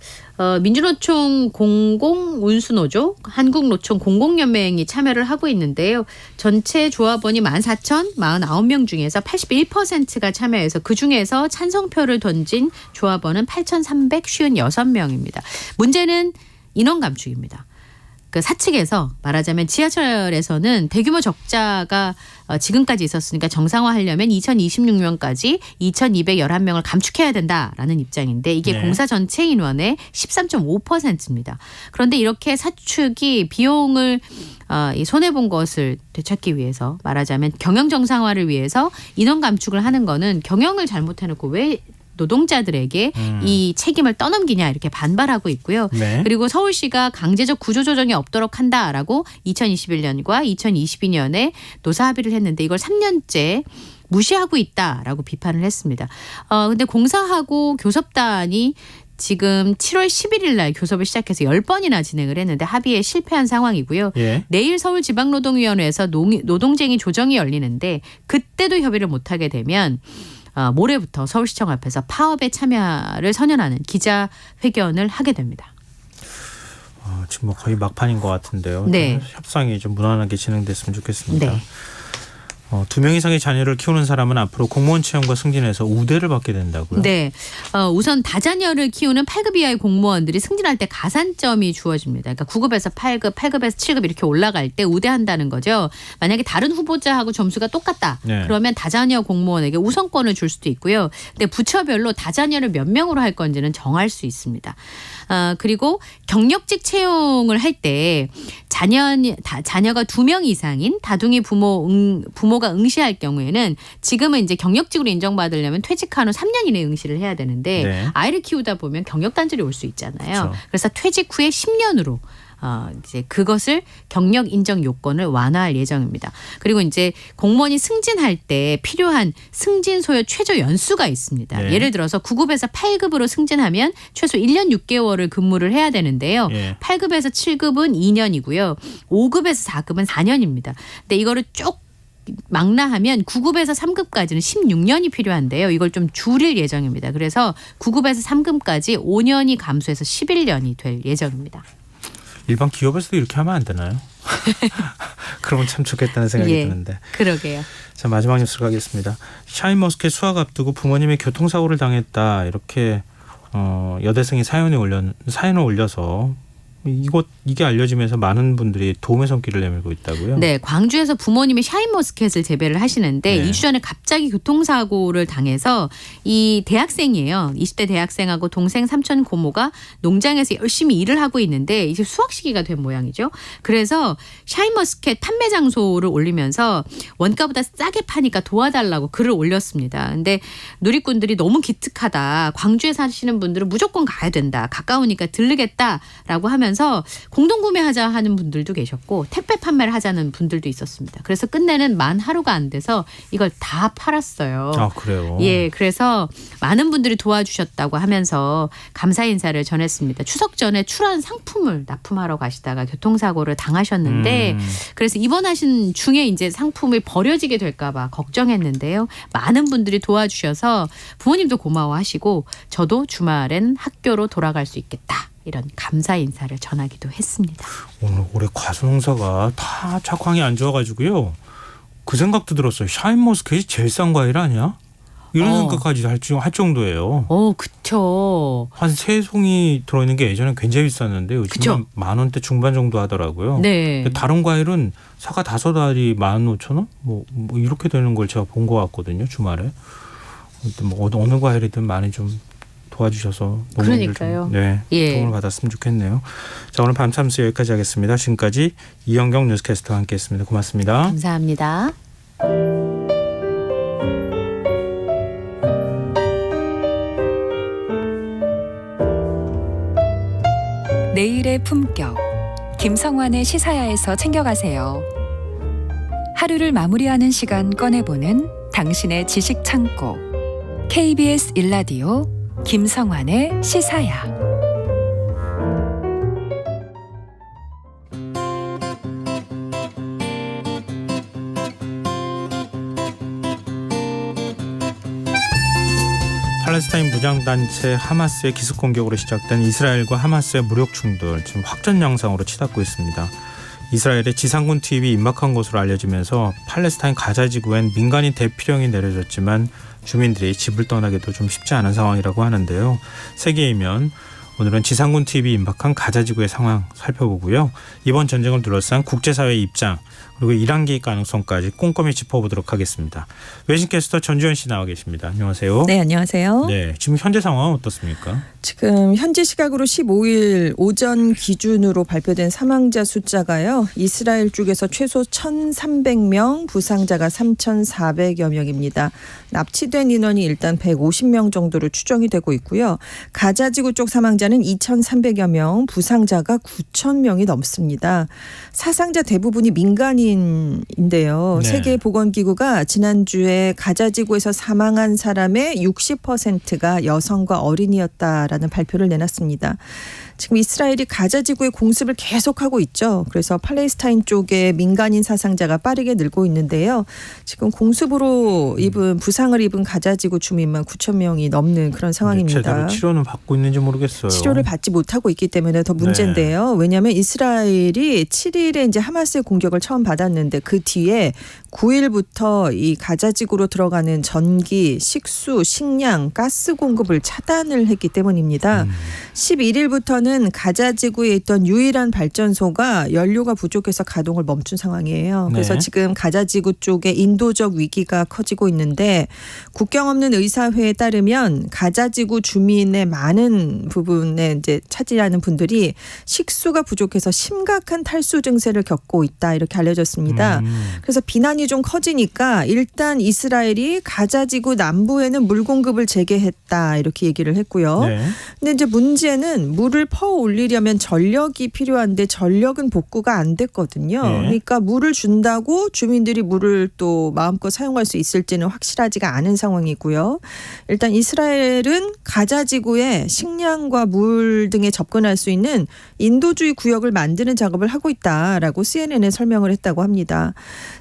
민주노총 공공운수노조, 한국노총 공공연맹이 참여를 하고 있는데요. 전체 조합원이 14,049명 중에서 81%가 참여해서 그중에서 찬성표를 던진 조합원은 8,356명입니다. 문제는 인원 감축입니다. 그 사측에서 말하자면 지하철에서는 대규모 적자가 지금까지 있었으니까 정상화하려면 2026년까지 2,211명을 감축해야 된다라는 입장인데 이게 네. 공사 전체 인원의 13.5%입니다. 그런데 이렇게 사측이 비용을 손해본 것을 되찾기 위해서 말하자면 경영 정상화를 위해서 인원 감축을 하는 거는 경영을 잘못해놓고 왜 노동자들에게 이 책임을 떠넘기냐 이렇게 반발하고 있고요. 네. 그리고 서울시가 강제적 구조조정이 없도록 한다라고 2021년과 2022년에 노사 합의를 했는데 이걸 3년째 무시하고 있다라고 비판을 했습니다. 근데 공사하고 교섭단이 지금 7월 11일 날 교섭을 시작해서 10번이나 진행을 했는데 합의에 실패한 상황이고요. 예. 내일 서울지방노동위원회에서 노동쟁의 조정이 열리는데 그때도 협의를 못하게 되면 모레부터 서울시청 앞에서 파업에 참여를 선언하는 기자회견을 하게 됩니다. 지금 뭐 거의 막판인 것 같은데요. 네. 협상이 좀 무난하게 진행됐으면 좋겠습니다. 네. 2명 이상의 자녀를 키우는 사람은 앞으로 공무원 채용과 승진에서 우대를 받게 된다고요? 네. 우선 다자녀를 키우는 8급 이하의 공무원들이 승진할 때 가산점이 주어집니다. 그러니까 9급에서 8급, 8급에서 7급 이렇게 올라갈 때 우대한다는 거죠. 만약에 다른 후보자하고 점수가 똑같다. 네. 그러면 다자녀 공무원에게 우선권을 줄 수도 있고요. 근데 부처별로 다자녀를 몇 명으로 할 건지는 정할 수 있습니다. 그리고 경력직 채용을 할 때 자녀가 2명 이상인 다둥이 부모가 응시할 경우에는 지금은 이제 경력직으로 인정받으려면 퇴직한 후 3년 이내에 응시를 해야 되는데 네. 아이를 키우다 보면 경력 단절이 올 수 있잖아요. 그렇죠. 그래서 퇴직 후에 10년으로 이제 그것을 경력 인정 요건을 완화할 예정입니다. 그리고 이제 공무원이 승진할 때 필요한 승진 소요 최저 연수가 있습니다. 네. 예를 들어서 9급에서 8급으로 승진하면 최소 1년 6개월을 근무를 해야 되는데요. 예. 8급에서 7급은 2년이고요. 5급에서 4급은 4년입니다. 근데 이거를 쭉 망라하면 9급에서 3급까지는 16년이 필요한데요. 이걸 좀 줄일 예정입니다. 그래서 9급에서 3급까지 5년이 감소해서 11년이 될 예정입니다. 일반 기업에서도 이렇게 하면 안 되나요? 그러면 참 좋겠다는 생각이 예, 드는데. 그러게요. 자, 마지막 뉴스로 가겠습니다. 샤인머스켓 수학 앞두고 부모님의 교통사고를 당했다. 이렇게 여대생이 사연을 올려서 이게 알려지면서 많은 분들이 도움의 손길을 내밀고 있다고요? 네, 광주에서 부모님이 샤인머스켓을 재배를 하시는데 네. 2주 전에 갑자기 교통사고를 당해서 이 대학생이에요. 20대 대학생하고 동생 삼촌 고모가 농장에서 열심히 일을 하고 있는데 이제 수확 시기가 된 모양이죠. 그래서 샤인머스켓 판매 장소를 올리면서 원가보다 싸게 파니까 도와달라고 글을 올렸습니다. 근데 누리꾼들이 너무 기특하다. 광주에 사시는 분들은 무조건 가야 된다. 가까우니까 들르겠다라고 하면서 공동구매하자 하는 분들도 계셨고 택배 판매를 하자는 분들도 있었습니다. 그래서 끝내는 만 하루가 안 돼서 이걸 다 팔았어요. 아, 그래요? 예, 그래서 많은 분들이 도와주셨다고 하면서 감사 인사를 전했습니다. 추석 전에 출한 상품을 납품하러 가시다가 교통사고를 당하셨는데 그래서 입원하신 중에 이제 상품이 버려지게 될까 봐 걱정했는데요. 많은 분들이 도와주셔서 부모님도 고마워하시고 저도 주말엔 학교로 돌아갈 수 있겠다. 이런 감사 인사를 전하기도 했습니다. 오늘 올해 과수농사가 다 작황이 안 좋아가지고요. 그 생각도 들었어요. 샤인머스켓이 제일 싼 과일 아니야? 이런 생각까지 할 정도예요. 그쵸. 한 3송이 들어있는 게 예전에 굉장히 비쌌는데 요즘은 그쵸. 10,000원대 중반 정도 하더라고요. 네. 근데 다른 과일은 사과 5알이 15,000원? 뭐 이렇게 되는 걸 제가 본 것 같거든요. 주말에. 뭐 어느 과일이든 많이 좀 도와주셔서 그러니까요. 예. 도움을 받았으면 좋겠네요. 자, 오늘 밤참수 여기까지 하겠습니다. 지금까지 이현경 뉴스캐스터와 함께했습니다. 고맙습니다. 감사합니다. 내일의 품격 김성환의 시사야에서 챙겨가세요. 하루를 마무리하는 시간 꺼내보는 당신의 지식 창고 KBS 1라디오 김성환의 시사야. 팔레스타인 무장단체 하마스의 기습 공격으로 시작된 이스라엘과 하마스의 무력 충돌 지금 확전 양상으로 치닫고 있습니다. 이스라엘의 지상군 투입이 임박한 것으로 알려지면서 팔레스타인 가자 지구엔 민간인 대피령이 내려졌지만 주민들이 집을 떠나기도 좀 쉽지 않은 상황이라고 하는데요. 세계이면 오늘은 지상군 투입이 임박한 가자지구의 상황 살펴보고요. 이번 전쟁을 둘러싼 국제사회의 입장 그리고 이란 개입 가능성까지 꼼꼼히 짚어보도록 하겠습니다. 외신캐스터 전주현 씨 나와 계십니다. 안녕하세요. 네, 안녕하세요. 네, 지금 현재 상황은 어떻습니까? 지금 현지 시각으로 15일 오전 기준으로 발표된 사망자 숫자가요. 이스라엘 쪽에서 최소 1,300명, 부상자가 3,400여 명입니다. 납치된 인원이 일단 150명 정도로 추정이 되고 있고요. 가자지구 쪽 사망자는 2,300여 명, 부상자가 9,000명이 넘습니다. 사상자 대부분이 민간인인데요. 네. 세계보건기구가 지난주에 가자지구에서 사망한 사람의 60%가 여성과 어린이였다라는 발표를 내놨습니다. 지금 이스라엘이 가자지구의 공습을 계속하고 있죠. 그래서 팔레스타인 쪽의 민간인 사상자가 빠르게 늘고 있는데요. 지금 공습으로 부상을 입은 가자지구 주민만 9천 명이 넘는 그런 상황입니다. 제대로 치료는 받고 있는지 모르겠어요. 치료를 받지 못하고 있기 때문에 더 문제인데요. 왜냐하면 이스라엘이 7일에 이제 하마스의 공격을 처음 받았는데 그 뒤에 9일부터 이 가자지구로 들어가는 전기, 식수, 식량, 가스 공급을 차단을 했기 때문입니다. 11일부터는 가자지구에 있던 유일한 발전소가 연료가 부족해서 가동을 멈춘 상황이에요. 그래서 네. 지금 가자지구 쪽에 인도적 위기가 커지고 있는데 국경 없는 의사회에 따르면 가자지구 주민의 많은 부분에 이제 차지하는 분들이 식수가 부족해서 심각한 탈수 증세를 겪고 있다 이렇게 알려졌습니다. 그래서 비난이 좀 커지니까 일단 이스라엘이 가자지구 남부에는 물 공급을 재개했다 이렇게 얘기를 했고요. 네. 근데 이제 문제는 물을 퍼 올리려면 전력이 필요한데 전력은 복구가 안 됐거든요. 네. 그러니까 물을 준다고 주민들이 물을 또 마음껏 사용할 수 있을지는 확실하지가 않은 상황이고요. 일단 이스라엘은 가자지구에 식량과 물 등에 접근할 수 있는 인도주의 구역을 만드는 작업을 하고 있다라고 CNN에 설명을 했다고 합니다.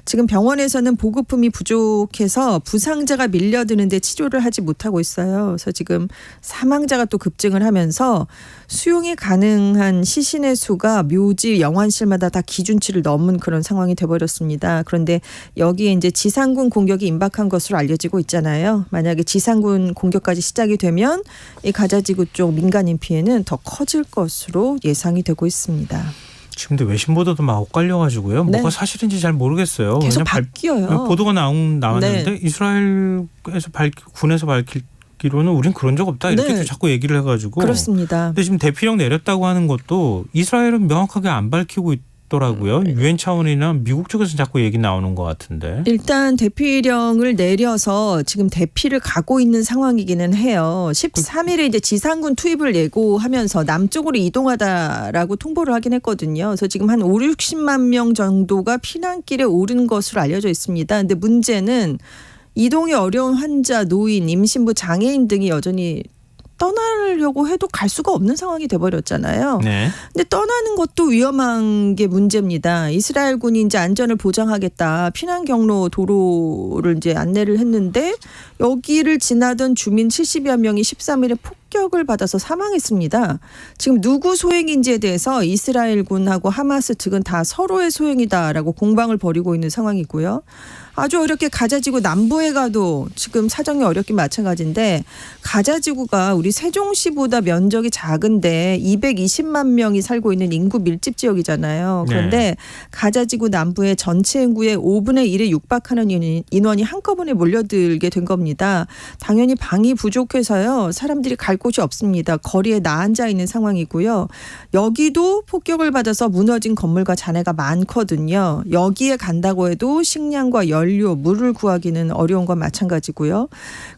지금 병원에서는 보급품이 부족해서 부상자가 밀려드는데 치료를 하지 못하고 있어요. 그래서 지금 사망자가 또 급증을 하면서 수용이 가능한 시신의 수가 묘지 영안실마다 다 기준치를 넘은 그런 상황이 돼버렸습니다. 그런데 여기에 이제 지상군 공격이 임박한 것으로 알려지고 있잖아요. 만약에 지상군 공격까지 시작이 되면 이 가자지구 쪽 민간인 피해는 더 커질 것으로 예상이 되고 있습니다. 지금 근데 외신 보도도 막 엇갈려가지고요. 네. 뭐가 사실인지 잘 모르겠어요. 계속 왜냐면 바뀌어요. 보도가 나왔는데 네. 이스라엘에서 군에서 밝히기로는 우린 그런 적 없다 이렇게 네. 자꾸 얘기를 해가지고. 그렇습니다. 근데 지금 대피령 내렸다고 하는 것도 이스라엘은 명확하게 안 밝히고 있더라고요. 유엔 차원이나 미국 쪽에서 자꾸 얘기 나오는 것 같은데. 일단 대피령을 내려서 지금 대피를 가고 있는 상황이기는 해요. 13일에 이제 지상군 투입을 예고하면서 남쪽으로 이동하다라고 통보를 하긴 했거든요. 그래서 지금 한 50~60만 명 정도가 피난길에 오른 것으로 알려져 있습니다. 근데 문제는 이동이 어려운 환자, 노인, 임신부, 장애인 등이 여전히 떠나려고 해도 갈 수가 없는 상황이 돼버렸잖아요. 네. 근데 떠나는 것도 위험한 게 문제입니다. 이스라엘군이 이제 안전을 보장하겠다. 피난 경로 도로를 이제 안내를 했는데 여기를 지나던 주민 70여 명이 13일에 폭격을 받아서 사망했습니다. 지금 누구 소행인지에 대해서 이스라엘군하고 하마스 측은 다 서로의 소행이다라고 공방을 벌이고 있는 상황이고요. 아주 어렵게 가자지구 남부에 가도 지금 사정이 어렵긴 마찬가지인데 가자지구가 우리 세종시보다 면적이 작은데 220만 명이 살고 있는 인구 밀집 지역이잖아요. 그런데 네. 가자지구 남부의 전체 인구의 5분의 1에 육박하는 인원이 한꺼번에 몰려들게 된 겁니다. 당연히 방이 부족해서요. 사람들이 갈 곳이 없습니다. 거리에 나앉아 있는 상황이고요. 여기도 폭격을 받아서 무너진 건물과 잔해가 많거든요. 여기에 간다고 해도 식량과 연료, 물을 구하기는 어려운 건 마찬가지고요.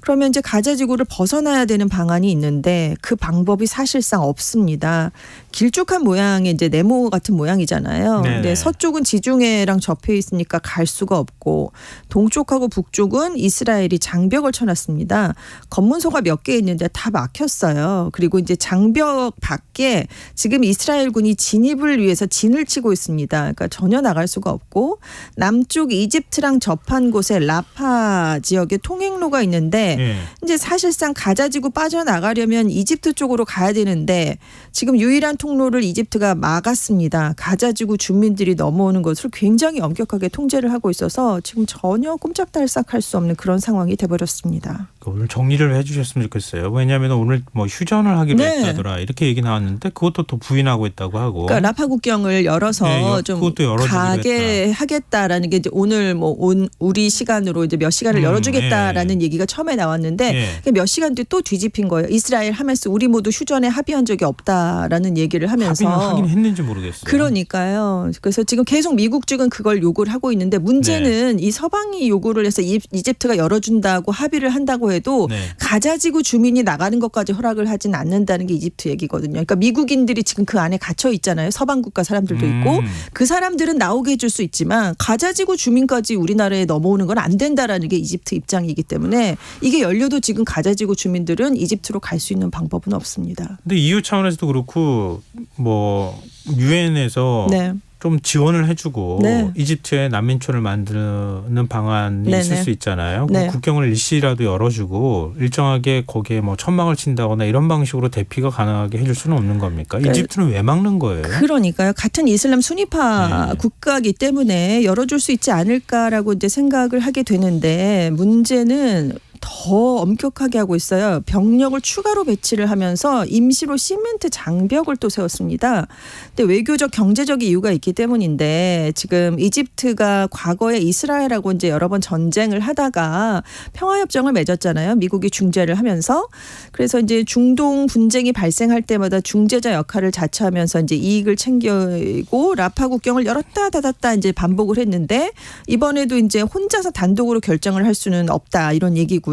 그러면 이제 가자지구를 벗어나야 되는 방안이 있는데 그 방법이 사실상 없습니다. 길쭉한 모양의 이제 네모 같은 모양이잖아요. 네네. 근데 서쪽은 지중해랑 접해 있으니까 갈 수가 없고 동쪽하고 북쪽은 이스라엘이 장벽을 쳐놨습니다. 검문소가 몇 개 있는데 다 막혔어요. 그리고 이제 장벽 밖에 지금 이스라엘군이 진입을 위해서 진을 치고 있습니다. 그러니까 전혀 나갈 수가 없고 남쪽 이집트랑 접한 곳에 라파 지역에 통행로가 있는데 이제 사실상 가자지구 빠져나가려면 이집트 쪽으로 가야 되는데 지금 유일한 통로를 이집트가 막았습니다. 가자지구 주민들이 넘어오는 것을 굉장히 엄격하게 통제를 하고 있어서 지금 전혀 꼼짝달싹할 수 없는 그런 상황이 돼버렸습니다. 오늘 정리를 해주셨으면 좋겠어요. 왜냐하면 오늘 뭐 휴전을 하기로 네. 했다더라 이렇게 얘기 나왔는데 그것도 또 부인하고 있다고 하고. 그러니까 라파 국경을 열어서 네, 좀 그것도 열어주기로 가게 하겠다라는 게 이제 오늘 뭐 우리 시간으로 이제 몇 시간을 열어주겠다라는 얘기가 처음에 나왔는데 몇 시간 뒤에 또 뒤집힌 거예요. 이스라엘 하마스 우리 모두 휴전에 합의한 적이 없다라는 얘기를 하면서. 합의는 하긴 했는지 모르겠어요. 그러니까요. 그래서 지금 계속 미국 측은 그걸 요구를 하고 있는데 문제는 이 서방이 요구를 해서 이집트가 열어준다고 합의를 한다고 해도 가자지구 주민이 나가는 것까지 허락을 하진 않는다는 게 이집트 얘기거든요. 그러니까 미국인들이 지금 그 안에 갇혀 있잖아요. 서방 국가 사람들도 있고 그 사람들은 나오게 해줄 수 있지만 가자지구 주민까지 우리나라에 넘어오는 건 안 된다라는 게 이집트 입장이기 때문에 이게 열려도 지금 가자지구 주민들은 이집트로 갈 수 있는 방법은 없습니다. 근데 EU 차원에서도 그렇고 뭐 유엔에서 좀 지원을 해주고 이집트에 난민촌을 만드는 방안이 있을 수 있잖아요. 국경을 일시라도 열어주고 일정하게 거기에 뭐 천막을 친다거나 이런 방식으로 대피가 가능하게 해줄 수는 없는 겁니까? 이집트는 왜 막는 거예요? 그러니까요. 같은 이슬람 순위파 국가이기 때문에 열어줄 수 있지 않을까라고 이제 생각을 하게 되는데 문제는 더 엄격하게 하고 있어요. 병력을 추가로 배치를 하면서 임시로 시멘트 장벽을 또 세웠습니다. 근데 외교적 경제적 이유가 있기 때문인데 지금 이집트가 과거에 이스라엘하고 이제 여러 번 전쟁을 하다가 평화협정을 맺었잖아요. 미국이 중재를 하면서. 그래서 이제 중동 분쟁이 발생할 때마다 중재자 역할을 자처하면서 이제 이익을 챙기고 라파 국경을 열었다 닫았다 이제 반복을 했는데 이번에도 이제 혼자서 단독으로 결정을 할 수는 없다 이런 얘기고.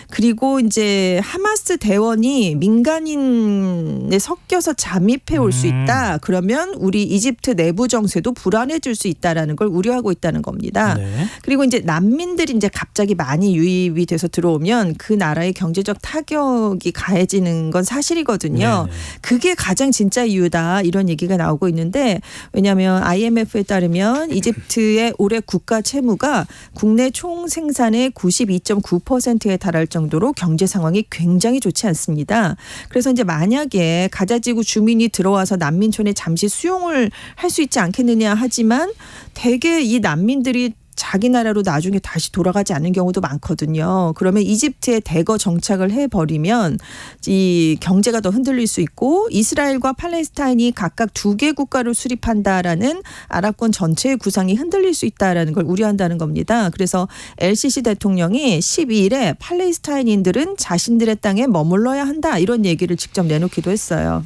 그리고 이제 하마스 대원이 민간인에 섞여서 잠입해 올 수 있다. 그러면 우리 이집트 내부 정세도 불안해질 수 있다라는 걸 우려하고 있다는 겁니다. 그리고 이제 난민들이 이제 갑자기 많이 유입이 돼서 들어오면 그 나라의 경제적 타격이 가해지는 건 사실이거든요. 그게 가장 진짜 이유다 이런 얘기가 나오고 있는데 왜냐하면 IMF에 따르면 이집트의 올해 국가 채무가 국내 총 생산의 92.9%에 달할 정도로 경제 상황이 굉장히 좋지 않습니다. 그래서 이제 만약에 가자지구 주민이 들어와서 난민촌에 잠시 수용을 할 수 있지 않겠느냐 하지만 대개 이 난민들이 자기 나라로 나중에 다시 돌아가지 않는 경우도 많거든요. 그러면 이집트에 대거 정착을 해버리면 이 경제가 더 흔들릴 수 있고 이스라엘과 팔레스타인이 각각 2개 국가를 수립한다라는 아랍권 전체의 구상이 흔들릴 수 있다라는 걸 우려한다는 겁니다. 그래서 LCC 대통령이 12일에 팔레스타인인들은 자신들의 땅에 머물러야 한다 이런 얘기를 직접 내놓기도 했어요.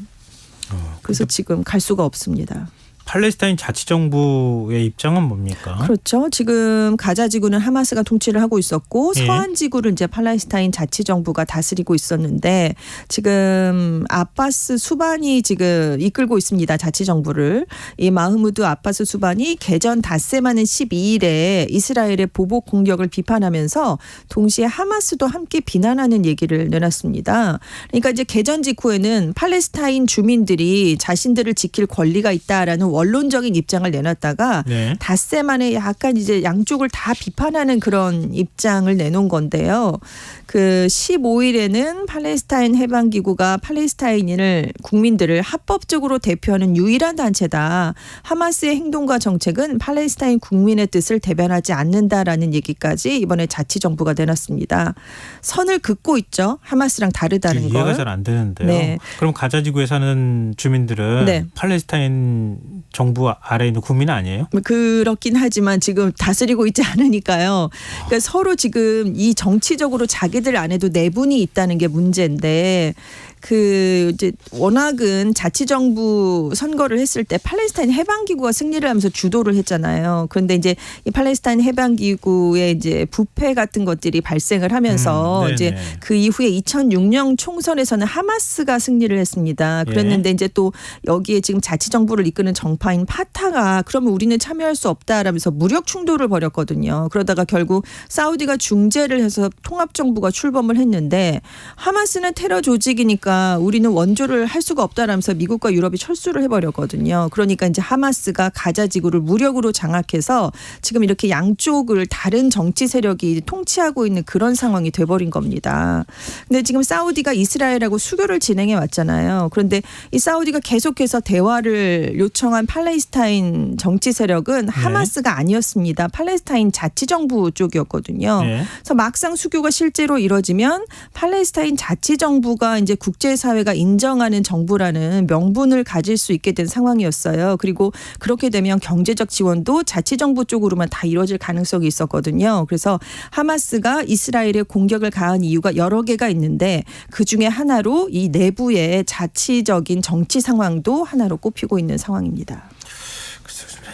그래서 지금 갈 수가 없습니다. 팔레스타인 자치정부의 입장은 뭡니까? 그렇죠. 지금 가자 지구는 하마스가 통치를 하고 있었고 서한 지구를 이제 팔레스타인 자치정부가 다스리고 있었는데 지금 아바스 수반이 지금 이끌고 있습니다. 자치정부를. 이 마흐무드 아바스 수반이 개전 닷새만은 12일에 이스라엘의 보복 공격을 비판하면서 동시에 하마스도 함께 비난하는 얘기를 내놨습니다. 그러니까 이제 개전 직후에는 팔레스타인 주민들이 자신들을 지킬 권리가 있다라는 원론적인 입장을 내놨다가 닷새 만에 약간 이제 양쪽을 다 비판하는 그런 입장을 내놓은 건데요. 그 15일에는 팔레스타인 해방기구가 팔레스타인인을 국민들을 합법적으로 대표하는 유일한 단체다. 하마스의 행동과 정책은 팔레스타인 국민의 뜻을 대변하지 않는다라는 얘기까지 이번에 자치정부가 내놨습니다. 선을 긋고 있죠. 하마스랑 다르다는 걸. 이해가 잘 안 되는데요. 그럼 가자지구에 사는 주민들은 팔레스타인 정부 아래에 있는 국민 아니에요? 그렇긴 하지만 지금 다스리고 있지 않으니까요. 그러니까 서로 지금 이 정치적으로 자기들 안에도 내분이 있다는 게 문제인데 그 이제 워낙은 자치정부 선거를 했을 때 팔레스타인 해방기구가 승리를 하면서 주도를 했잖아요. 그런데 이제 이 팔레스타인 해방기구의 이제 부패 같은 것들이 발생을 하면서 이제 그 이후에 2006년 총선에서는 하마스가 승리를 했습니다. 그랬는데 이제 또 여기에 지금 자치정부를 이끄는 정파인 파타가 그러면 우리는 참여할 수 없다라면서 무력 충돌을 벌였거든요. 그러다가 결국 사우디가 중재를 해서 통합정부가 출범을 했는데 하마스는 테러 조직이니까 하마스가 우리는 원조를 할 수가 없다라면서 미국과 유럽이 철수를 해버렸거든요. 그러니까 이제 하마스가 가자 지구를 무력으로 장악해서 지금 이렇게 양쪽을 다른 정치 세력이 통치하고 있는 그런 상황이 돼버린 겁니다. 근데 지금 사우디가 이스라엘하고 수교를 진행해 왔잖아요. 그런데 이 사우디가 계속해서 대화를 요청한 팔레스타인 정치 세력은 하마스가 아니었습니다. 팔레스타인 자치정부 쪽이었거든요. 그래서 막상 수교가 실제로 이뤄지면 팔레스타인 자치정부가 이제 국제사회가 인정하는 정부라는 명분을 가질 수 있게 된 상황이었어요. 그리고 그렇게 되면 경제적 지원도 자치정부 쪽으로만 다 이루어질 가능성이 있었거든요. 그래서 하마스가 이스라엘에 공격을 가한 이유가 여러 개가 있는데 그중에 하나로 이 내부의 자치적인 정치 상황도 하나로 꼽히고 있는 상황입니다.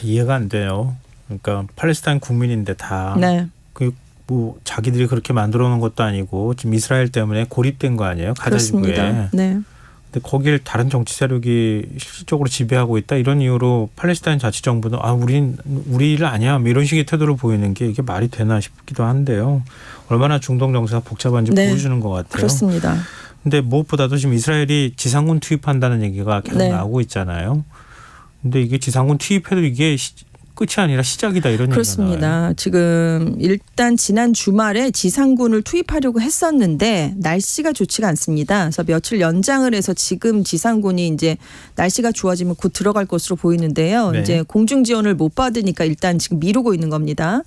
이해가 안 돼요. 그러니까 팔레스타인 국민인데 다 뭐 자기들이 그렇게 만들어 놓은 것도 아니고 지금 이스라엘 때문에 고립된 거 아니에요? 가자 지구에. 네. 근데 거길 다른 정치 세력이 실질적으로 지배하고 있다 이런 이유로 팔레스타인 자치정부는 우리 일 아니야 뭐 이런 식의 태도를 보이는 게 이게 말이 되나 싶기도 한데요. 얼마나 중동 정세가 복잡한지 보여주는 것 같아요. 그렇습니다. 근데 무엇보다도 지금 이스라엘이 지상군 투입한다는 얘기가 계속 나오고 있잖아요. 근데 이게 지상군 투입해도 이게 끝이 아니라 시작이다 이런 얘기가 그렇습니다. 나와요. 지금 일단 지난 주말에 지상군을 투입하려고 했었는데 날씨가 좋지가 않습니다. 그래서 며칠 연장을 해서 지금 지상군이 이제 날씨가 좋아지면 곧 들어갈 것으로 보이는데요. 이제 공중 지원을 못 받으니까 일단 지금 미루고 있는 겁니다.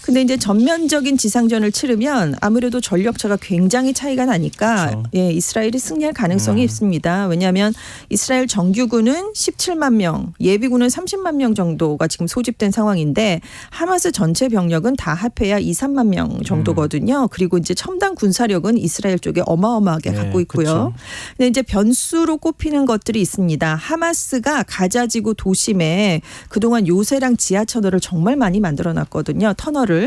근데 이제 전면적인 지상전을 치르면 아무래도 전력차가 굉장히 차이가 나니까 이스라엘이 승리할 가능성이 있습니다. 왜냐하면 이스라엘 정규군은 17만 명, 예비군은 30만 명 정도가 지금 소집된 상황인데 하마스 전체 병력은 다 합해야 2, 3만 명 정도거든요. 그리고 이제 첨단 군사력은 이스라엘 쪽에 어마어마하게 갖고 있고요. 그렇죠. 근데 이제 변수로 꼽히는 것들이 있습니다. 하마스가 가자지구 도심에 그동안 요새랑 지하철을 정말 많이 만들어놨거든요. 터널을.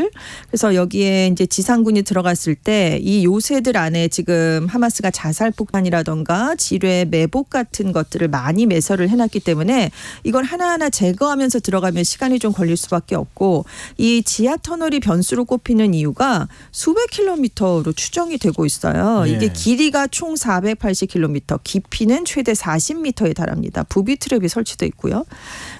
그래서 여기에 이제 지상군이 들어갔을 때 이 요새들 안에 지금 하마스가 자살폭탄이라던가 지뢰 매복 같은 것들을 많이 매설을 해놨기 때문에 이걸 하나하나 제거하면서 들어가면 시간이 좀 걸릴 수밖에 없고 이 지하 터널이 변수로 꼽히는 이유가 수백 킬로미터로 추정이 되고 있어요. 이게 길이가 총 480킬로미터, 깊이는 최대 40m에 달합니다. 부비 트랩이 설치돼 있고요.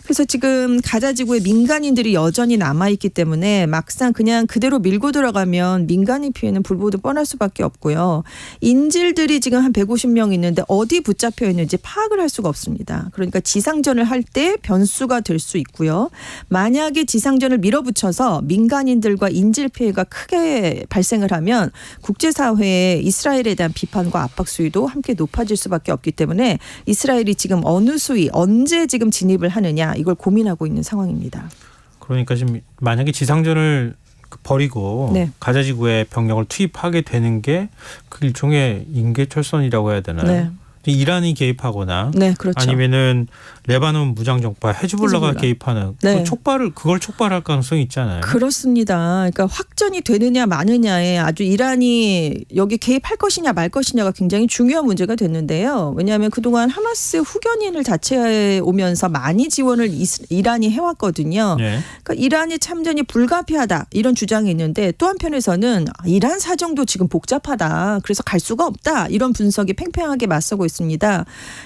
그래서 지금 가자지구에 민간인들이 여전히 남아있기 때문에 막상 그냥 그대로 밀고 들어가면 민간인 피해는 불보듯 뻔할 수밖에 없고요. 인질들이 지금 한 150명 있는데 어디 붙잡혀 있는지 파악을 할 수가 없습니다. 그러니까 지상전을 할 때 변수가 될 수 있고요. 만약에 지상전을 밀어붙여서 민간인들과 인질 피해가 크게 발생을 하면 국제사회에 이스라엘에 대한 비판과 압박 수위도 함께 높아질 수밖에 없기 때문에 이스라엘이 지금 어느 수위, 언제 지금 진입을 하느냐 이걸 고민하고 있는 상황입니다. 그러니까 지금 만약에 지상전을 버리고 가자지구에 병력을 투입하게 되는 게 그 일종의 인계철선이라고 해야 되나요? 이란이 개입하거나 그렇죠. 아니면은 레바논 무장정파 헤즈볼라가 개입하는 그걸 촉발할 가능성이 있잖아요. 그렇습니다. 그러니까 확전이 되느냐 마느냐에 아주 이란이 여기 개입할 것이냐 말 것이냐가 굉장히 중요한 문제가 됐는데요. 왜냐하면 그동안 하마스 후견인을 자체해 오면서 많이 지원을 이란이 해왔거든요. 그러니까 이란의 참전이 불가피하다 이런 주장이 있는데 또 한편에서는 이란 사정도 지금 복잡하다. 그래서 갈 수가 없다. 이런 분석이 팽팽하게 맞서고 있습니다.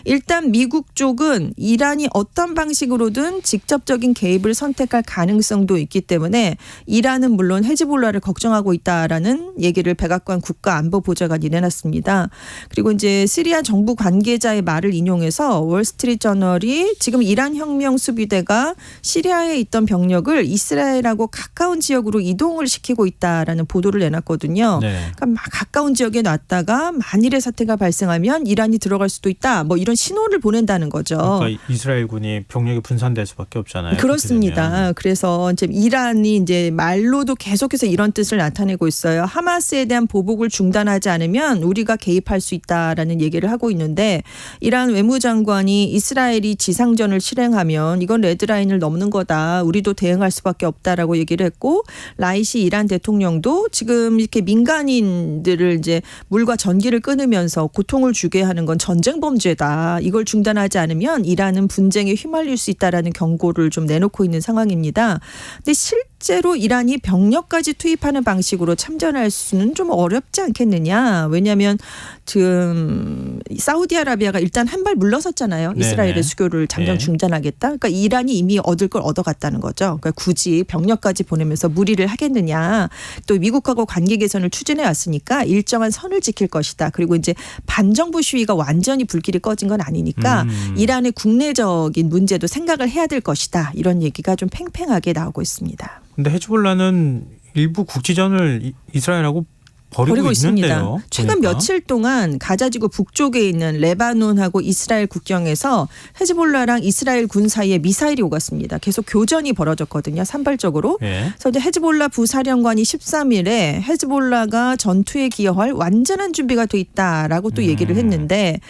일단 미국 쪽은 이란이 어떤 방식으로든 직접적인 개입을 선택할 가능성도 있기 때문에 이란은 물론 헤즈볼라를 걱정하고 있다라는 얘기를 백악관 국가안보보좌관이 내놨습니다. 그리고 이제 시리아 정부 관계자의 말을 인용해서 월스트리트저널이 지금 이란 혁명 수비대가 시리아에 있던 병력을 이스라엘하고 가까운 지역으로 이동을 시키고 있다라는 보도를 내놨거든요. 그러니까 막 가까운 지역에 놨다가 만일의 사태가 발생하면 이란이 들어갈 수도 있다. 뭐 이런 신호를 보낸다는 거죠. 그러니까 이스라엘군이 병력이 분산될 수밖에 없잖아요. 그렇습니다. 그래서 이제 이란이 이제 말로도 계속해서 이런 뜻을 나타내고 있어요. 하마스에 대한 보복을 중단하지 않으면 우리가 개입할 수 있다라는 얘기를 하고 있는데 이란 외무장관이 이스라엘이 지상전을 실행하면 이건 레드라인을 넘는 거다. 우리도 대응할 수밖에 없다라고 얘기를 했고 라이시 이란 대통령도 지금 이렇게 민간인들을 이제 물과 전기를 끊으면서 고통을 주게 하는 건 전쟁 범죄다. 이걸 중단하지 않으면 이란은 분쟁에 휘말릴 수 있다라는 경고를 좀 내놓고 있는 상황입니다. 근데 실제 실제로 이란이 병력까지 투입하는 방식으로 참전할 수는 좀 어렵지 않겠느냐. 왜냐하면 지금 사우디아라비아가 일단 한 발 물러섰잖아요. 이스라엘의 네네. 수교를 잠정 네. 중단하겠다. 그러니까 이란이 이미 얻을 걸 얻어갔다는 거죠. 그러니까 굳이 병력까지 보내면서 무리를 하겠느냐. 또 미국하고 관계 개선을 추진해 왔으니까 일정한 선을 지킬 것이다. 그리고 이제 반정부 시위가 완전히 불길이 꺼진 건 아니니까 이란의 국내적인 문제도 생각을 해야 될 것이다. 이런 얘기가 좀 팽팽하게 나오고 있습니다. 근데 헤즈볼라는 일부 국지전을 이스라엘하고 버리고 있습니다. 있는데요. 최근 보니까. 며칠 동안 가자지구 북쪽에 있는 레바논하고 이스라엘 국경에서 헤즈볼라랑 이스라엘 군 사이에 미사일이 오갔습니다. 계속 교전이 벌어졌거든요. 산발적으로. 예. 그래서 이제 헤즈볼라 부사령관이 13일에 헤즈볼라가 전투에 기여할 완전한 준비가 돼 있다라고 또 얘기를 했는데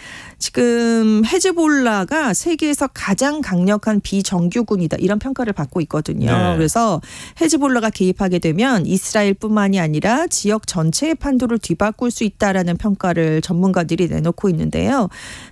지금 헤즈볼라가 세계에서 가장 강력한 비정규군이다 이런 평가를 받고 있거든요. 네. 그래서 헤즈볼라가 개입하게 되면 이스라엘뿐만이 아니라 지역 전체의 판도를 뒤바꿀 수 있다라는 평가를 전문가들이 내놓고 있는데요.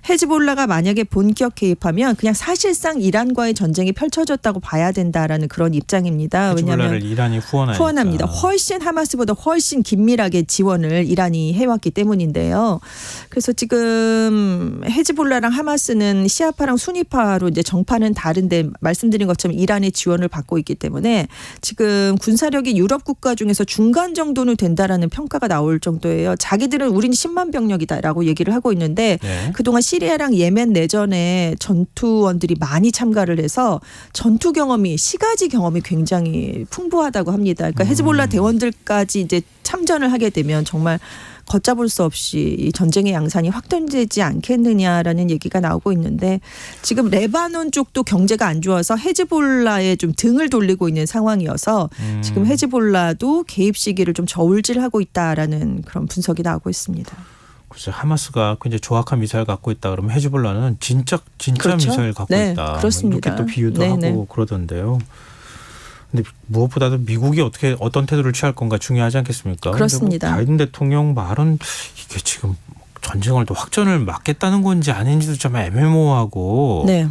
헤즈볼라가 만약에 본격 개입하면 그냥 사실상 이란과의 전쟁이 펼쳐졌다고 봐야 된다라는 그런 입장입니다. 헤즈볼라를 왜냐하면 이란이 후원합니다. 훨씬 하마스보다 훨씬 긴밀하게 지원을 이란이 해왔기 때문인데요. 그래서 지금 헤즈볼라랑 하마스는 시아파랑 수니파로 이제 정파는 다른데 말씀드린 것처럼 이란의 지원을 받고 있기 때문에 지금 군사력이 유럽 국가 중에서 중간 정도는 된다라는 평가가 나올 정도예요. 자기들은 우린 10만 병력이다라고 얘기를 하고 있는데 네. 그동안 시리아랑 예멘 내전에 전투원들이 많이 참가를 해서 전투 경험이 시가지 경험이 굉장히 풍부하다고 합니다. 그러니까 헤즈볼라 대원들까지 이제 참전을 하게 되면 정말 걷잡을 수 없이 이 전쟁의 양산이 확대되지 않겠느냐라는 얘기가 나오고 있는데 지금 레바논 쪽도 경제가 안 좋아서 헤즈볼라에 좀 등을 돌리고 있는 상황이어서 지금 헤즈볼라도 개입 시기를 좀 저울질하고 있다라는 그런 분석이 나오고 있습니다. 글쎄 하마스가 굉장히 조악한 미사일 갖고 있다 그러면 헤즈볼라는 진짜 그렇죠? 미사일 갖고 네, 있다. 그렇습니다. 이렇게 또 비유도 네네. 하고 그러던데요. 근데 무엇보다도 미국이 어떤 태도를 취할 건가 중요하지 않겠습니까? 그렇습니다. 근데 뭐 바이든 대통령 말은 이게 지금 전쟁을 또 확전을 막겠다는 건지 아닌지도 좀 애매모호하고 네.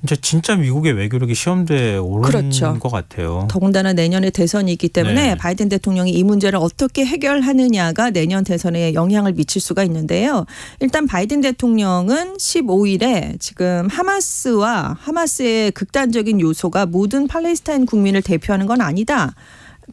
이제 진짜 미국의 외교력이 시험대에 오른 그렇죠. 것 같아요. 더군다나 내년에 대선이 있기 때문에 네. 바이든 대통령이 이 문제를 어떻게 해결하느냐가 내년 대선에 영향을 미칠 수가 있는데요. 일단 바이든 대통령은 15일에 지금 하마스의 극단적인 요소가 모든 팔레스타인 국민을 대표하는 건 아니다.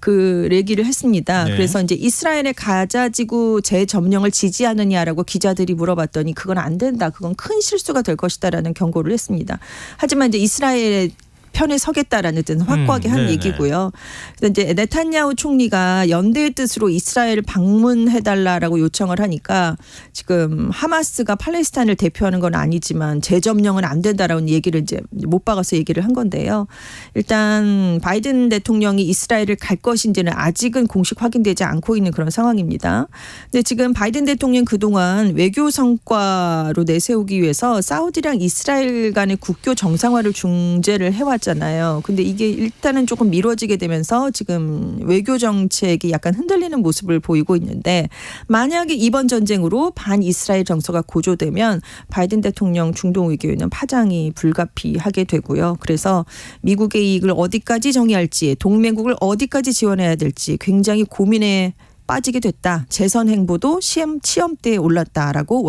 그 얘기를 했습니다. 네. 그래서 이제 이스라엘의 가자지구 재점령을 지지하느냐라고 기자들이 물어봤더니 그건 안 된다. 그건 큰 실수가 될 것이다라는 경고를 했습니다. 하지만 이제 이스라엘의 편에 서겠다라는 뜻은 확고하게 한 네네. 얘기고요. 그래서 이제 네탄야후 총리가 연대의 뜻으로 이스라엘을 방문해달라라고 요청을 하니까 지금 하마스가 팔레스타인을 대표하는 건 아니지만 재점령은 안 된다라는 얘기를 이제 못 박아서 얘기를 한 건데요. 일단 바이든 대통령이 이스라엘을 갈 것인지는 아직은 공식 확인되지 않고 있는 그런 상황입니다. 근데 지금 바이든 대통령 그동안 외교 성과로 내세우기 위해서 사우디랑 이스라엘 간의 국교 정상화를 중재를 해왔 잖아요. 근데 이게 일단은 조금 미뤄지게 되면서 지금 외교 정책이 약간 흔들리는 모습을 보이고 있는데 만약에 이번 전쟁으로 반이스라엘 정서가 고조되면 바이든 대통령 중동 외교에는 파장이 불가피하게 되고요. 그래서 미국의 이익을 어디까지 정의할지 동맹국을 어디까지 지원해야 될지 굉장히 고민에 빠지게 됐다. 재선 행보도 시험대에 올랐다라고